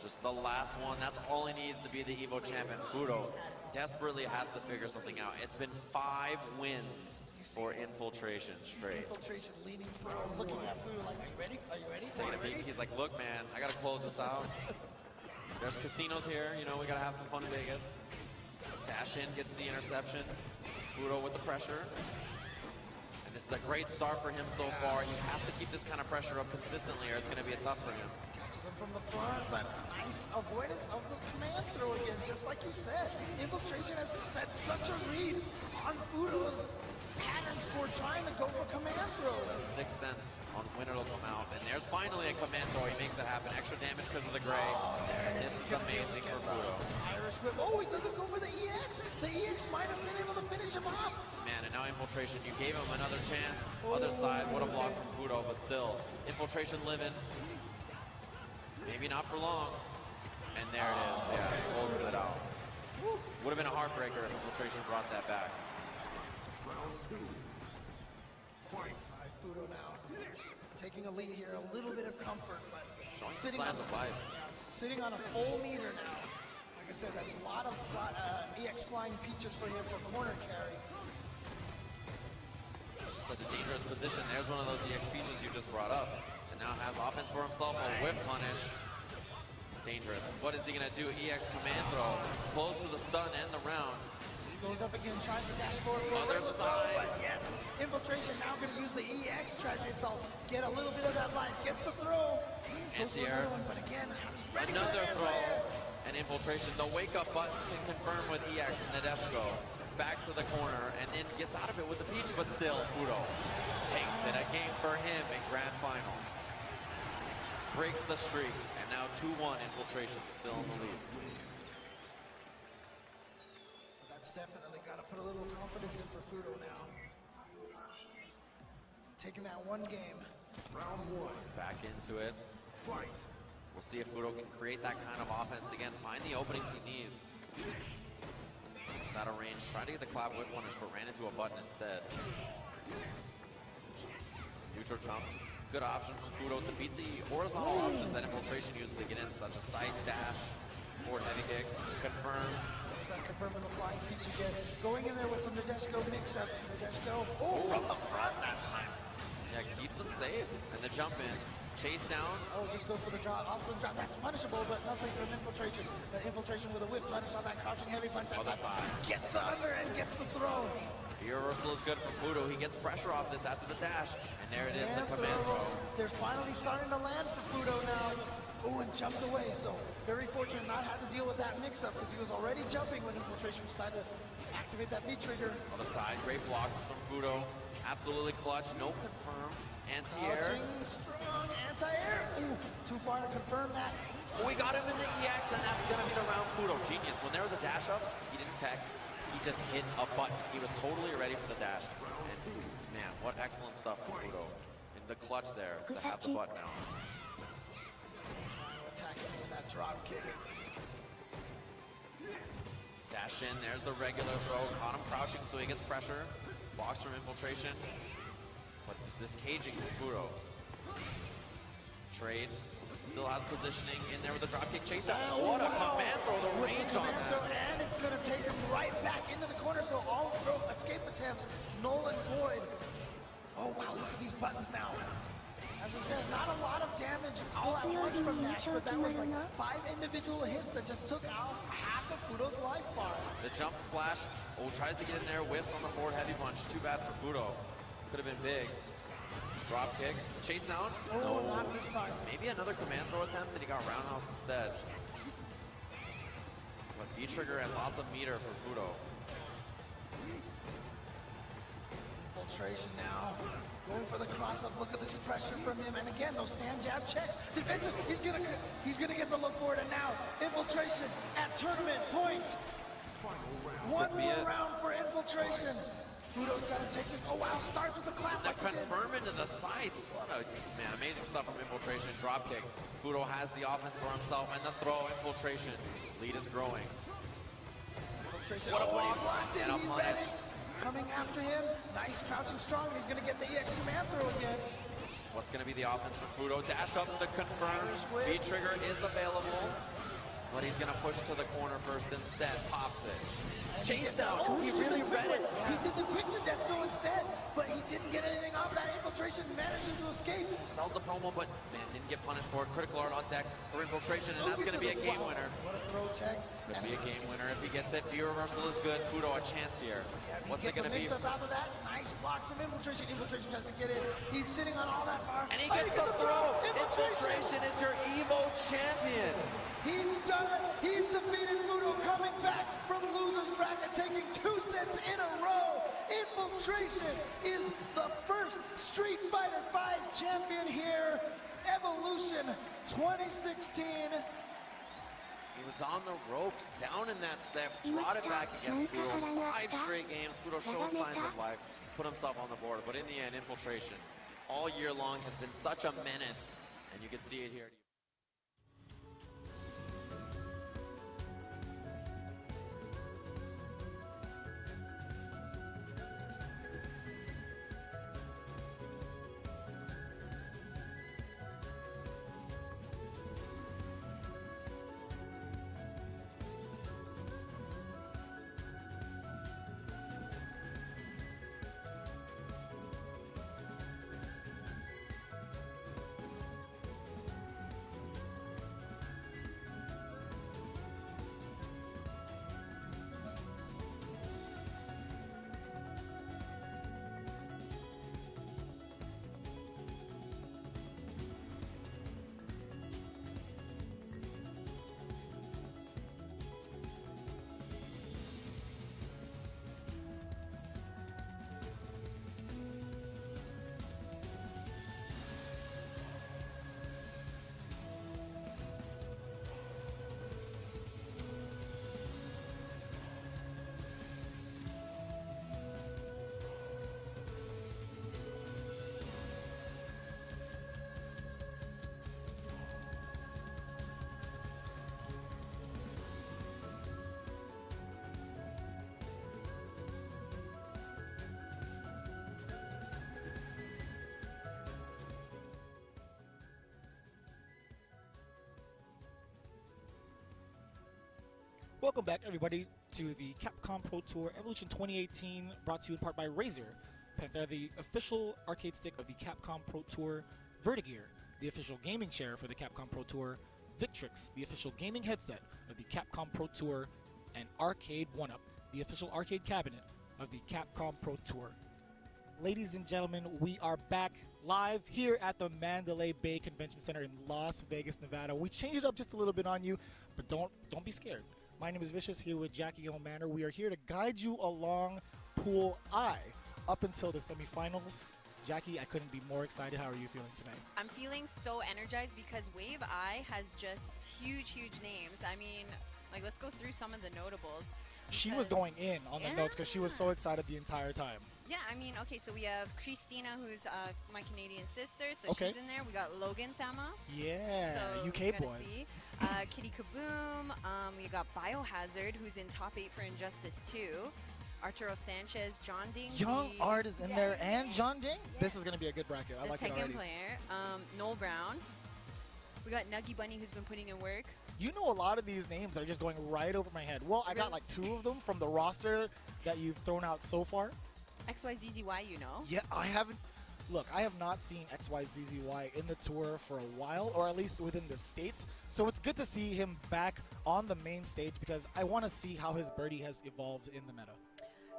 Just the last one. That's all he needs to be the EVO champion. Fudo desperately has to figure something out. It's been 5 wins for Infiltration straight. Infiltration leaning forward, looking at Fudo like, are you ready? Are you ready? Taking a peek. He's like, look, man, I got to close this out. There's casinos here. You know, we got to have some fun in Vegas. Dash in, gets the interception. Fudo with the pressure. And this is a great start for him so far. He has to keep this kind of pressure up consistently or it's going to be a tough for him. Catches him from the front, but nice avoidance of the command throw again, just like you said. Infiltration has set such a read on Fudo's patterns for trying to go for command throws. 6 cents on when it'll come out. And there's finally a command throw. He makes it happen. Extra damage because of the gray. This is amazing for Fudo. Irish whip. Oh, he doesn't go for the EX. The EX might have been able to finish him off. Man, and now Infiltration. You gave him another chance. Other side, what a block from Fudo, but still. Infiltration living. Maybe not for long. And there it is. Yeah, closes it out. Would have been a heartbreaker if Infiltration brought that back. Round 2. Fight. Fudo now taking a lead here, a little bit of comfort, but Showing some sitting signs of life. sitting on a full meter now. Like I said, that's a lot of EX flying peaches for him for corner carry. Such a dangerous position. There's one of those EX Peaches you just brought up. And now has offense for himself, a whip punish. Dangerous. What is he going to do? EX command throw. Close to the stun and the round. He goes up again, tries to dash forward. Other side. But yes, Infiltration now going to use the EX, tries to get a little bit of that life. Gets the throw. Goes for Anti-air. another one, but again, Another throw. And Infiltration. The wake-up button can confirm with EX and Nadeshko. Back to the corner and then gets out of it with the peach, but still Fudo takes it. A game for him in Grand Finals. Breaks the streak, and now 2-1 Infiltration still in the lead. That's definitely got to put a little confidence in for Fudo now. Taking that one game. Round 1. Back into it. Fight. We'll see if Fudo can create that kind of offense again, find the openings he needs. He's out of range, tried to get the clap whip punish, but ran into a button instead. Neutral jump, Good option from Fudo to beat the horizontal options that Infiltration uses to get in, such as side dash, forward heavy kick, confirm. Confirming the flying peach again. Going in there with some Nadeshko mix-ups. Nadeshko, oh, from the front that time. Yeah, keeps him safe. And the jump in. Chase down. Oh, just goes for the drop, off the drop. That's punishable, but nothing from Infiltration. The Infiltration with a whip punish on that crouching heavy punch. Other side. Gets the under and gets the throw. The reversal is good for Fudo. He gets pressure off this after the dash. And there it is, the command throw. They're finally starting to land for Fudo now. Oh, and jumped away. So very fortunate not had to deal with that mix-up because he was already jumping when Infiltration decided to activate that V trigger. Other side, great block from Fudo. Absolutely clutch, no confirm. Anti-air. Strong anti-air. Ooh, too far to confirm that. We got him in the EX, and that's going to be the round Fudo. Genius. When there was a dash up, he didn't tech. He just hit a button. He was totally ready for the dash. And man, what excellent stuff from Fudo. In the clutch there to have the button out. Trying to attack him with that drop kick. Dash in, there's the regular throw. Caught him crouching, so he gets pressure. Box from Infiltration. But this caging from Fudo. Trade. Still has positioning in there with the dropkick chase down. What a command throw, the range on that. And it's going to take him right back into the corner, so all throw escape attempts, null and void. Oh, wow, look at these buttons now. As we said, not a lot of damage all at once from Nash, but that was like 5 individual hits that just took out half of Fudo's life bar. The jump splash. Oh, tries to get in there, whiffs on the forward heavy punch. Too bad for Fudo. Could have been big. Drop kick, chase down. Oh, no, not this time. Maybe another command throw attempt, and he got roundhouse instead. But V-trigger and lots of meter for Fudo. Infiltration now. Going for the cross-up. Look at this pressure from him. And again, those stand jab checks. Defensive. He's gonna get the look for it. And now, Infiltration at tournament point. One more round for Infiltration. Fudo's got to take this. Oh, wow. Starts with the clap. The confirm into the side. What a, man, amazing stuff from Infiltration. Drop kick. Fudo has the offense for himself. And the throw, Infiltration. Lead is growing. Infiltration. What a block. Blocked it. And a He read punish. it. Coming after him. Nice crouching strong. He's going to get the EX command throw again. What's going to be the offense for Fudo? Dash up the confirm. V-trigger is available. But he's going to push to the corner first instead. Pops it. Chase down. Oh, he really read it. He did the quick Nadeshko instead, but he didn't get anything off that. Infiltration managing to escape. Sells the promo, but man, didn't get punished for it. Critical art on deck for Infiltration, and that's going to be a game winner. What a throw tech. Could be a game winner if he gets it. V reversal is good. Fudo a chance here. What's it going to be? Mix-up after that. Nice blocks from Infiltration. Infiltration tries to get in. He's sitting on all that bar. And he gets the throw. Infiltration is your EVO champion. He's done it. He's defeated Fudo, coming back from loser's bracket, taking 2 sets in a row. Infiltration is the first Street Fighter V champion here. Evolution 2016. He was on the ropes, down in that set, brought it back against Fudo. 5 straight games. Fudo showed signs of life, put himself on the board, but in the end, Infiltration all year long has been such a menace, and you can see it here. Welcome back, everybody, to the Capcom Pro Tour Evolution 2018, brought to you in part by Razer. Panther, the official arcade stick of the Capcom Pro Tour, Vertigear, the official gaming chair for the Capcom Pro Tour, Victrix, the official gaming headset of the Capcom Pro Tour, and Arcade 1-Up, the official arcade cabinet of the Capcom Pro Tour. Ladies and gentlemen, we are back live here at the Mandalay Bay Convention Center in Las Vegas, Nevada. We changed it up just a little bit on you, but don't be scared. My name is Vicious, here with Jackie O'Manor. We are here to guide you along Pool I up until the semifinals. Jackie, I couldn't be more excited. How are you feeling tonight? I'm feeling so energized because Wave I has just huge names. I mean, like, let's go through some of the notables. She was going in on the notes because she was so excited the entire time. Yeah, I mean, okay, so we have Christina, who's my Canadian sister, so Okay. she's in there. We got Logan Sama. Yeah, So UK we gotta boys. see. Kitty Kaboom. We got Biohazard, who's in top 8 for Injustice 2. Arturo Sanchez, John Ding. Young the- Art is in there, and John Ding. Yeah. This is going to be a good bracket. I the like it Tekken already. player. Noel Brown. We got Nuggy Bunny, who's been putting in work. You know a lot of these names that are just going right over my head. Well, I got Really? like 2 of them from the roster that you've thrown out so far. XYZZY, you know. Yeah, I haven't. Look, I have not seen XYZZY in the tour for a while, or at least within the States. So it's good to see him back on the main stage because I want to see how his birdie has evolved in the meta.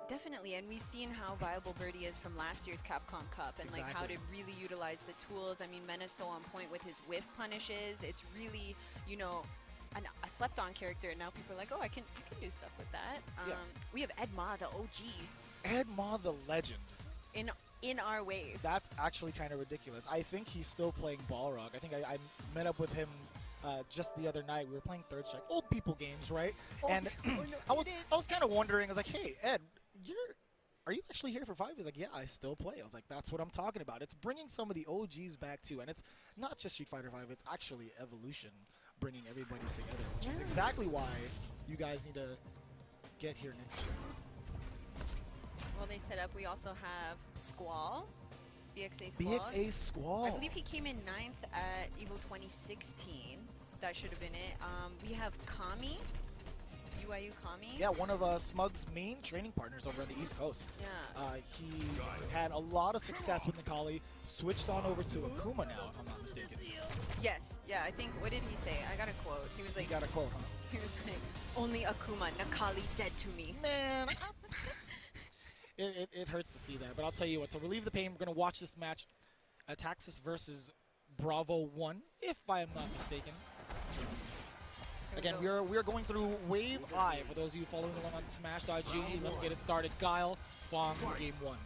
Definitely, and we've seen how viable Birdie is from last year's Capcom Cup and like how to Exactly. really utilize the tools. I mean, Mena's so on point with his whiff punishes. It's really, you know, a slept-on character, and now people are like, oh, I can do stuff with that. Yeah. We have Ed Ma, the OG, Ed Ma, the legend. in our wave. That's actually kind of ridiculous. I think he's still playing Balrog. I think I met up with him just the other night. We were playing Third Strike, old people games, right? And I was kind of wondering. I was like, hey, Ed, are you actually here for 5? He's like, yeah, I still play. I was like, that's what I'm talking about. It's bringing some of the OGs back too, and it's not just Street Fighter 5. It's actually Evolution, bringing everybody together, which is exactly why you guys need to get here next year. Well, they set up. We also have Squall, BXA Squall. BXA Squall. I believe he came in 9th at EVO 2016. That should have been it. We have Kami, UIU Kami. Yeah, one of Smug's main training partners over on the East Coast. Yeah. He had a lot of success with Nikali, switched on over to Akuma now, if I'm not mistaken. Yes, yeah, I think, what did he say? I got a quote. He was like, You got a quote, huh? he was like, only Akuma, Nakali dead to me. Man, it hurts to see that, but I'll tell you what, to relieve the pain, we're going to watch this match, Ataxis versus Bravo 1, if I am not mistaken. Again, we are going through Wave I, for those of you following along on Smash.gg. Let's get it started. Guile, Fong, Game 1.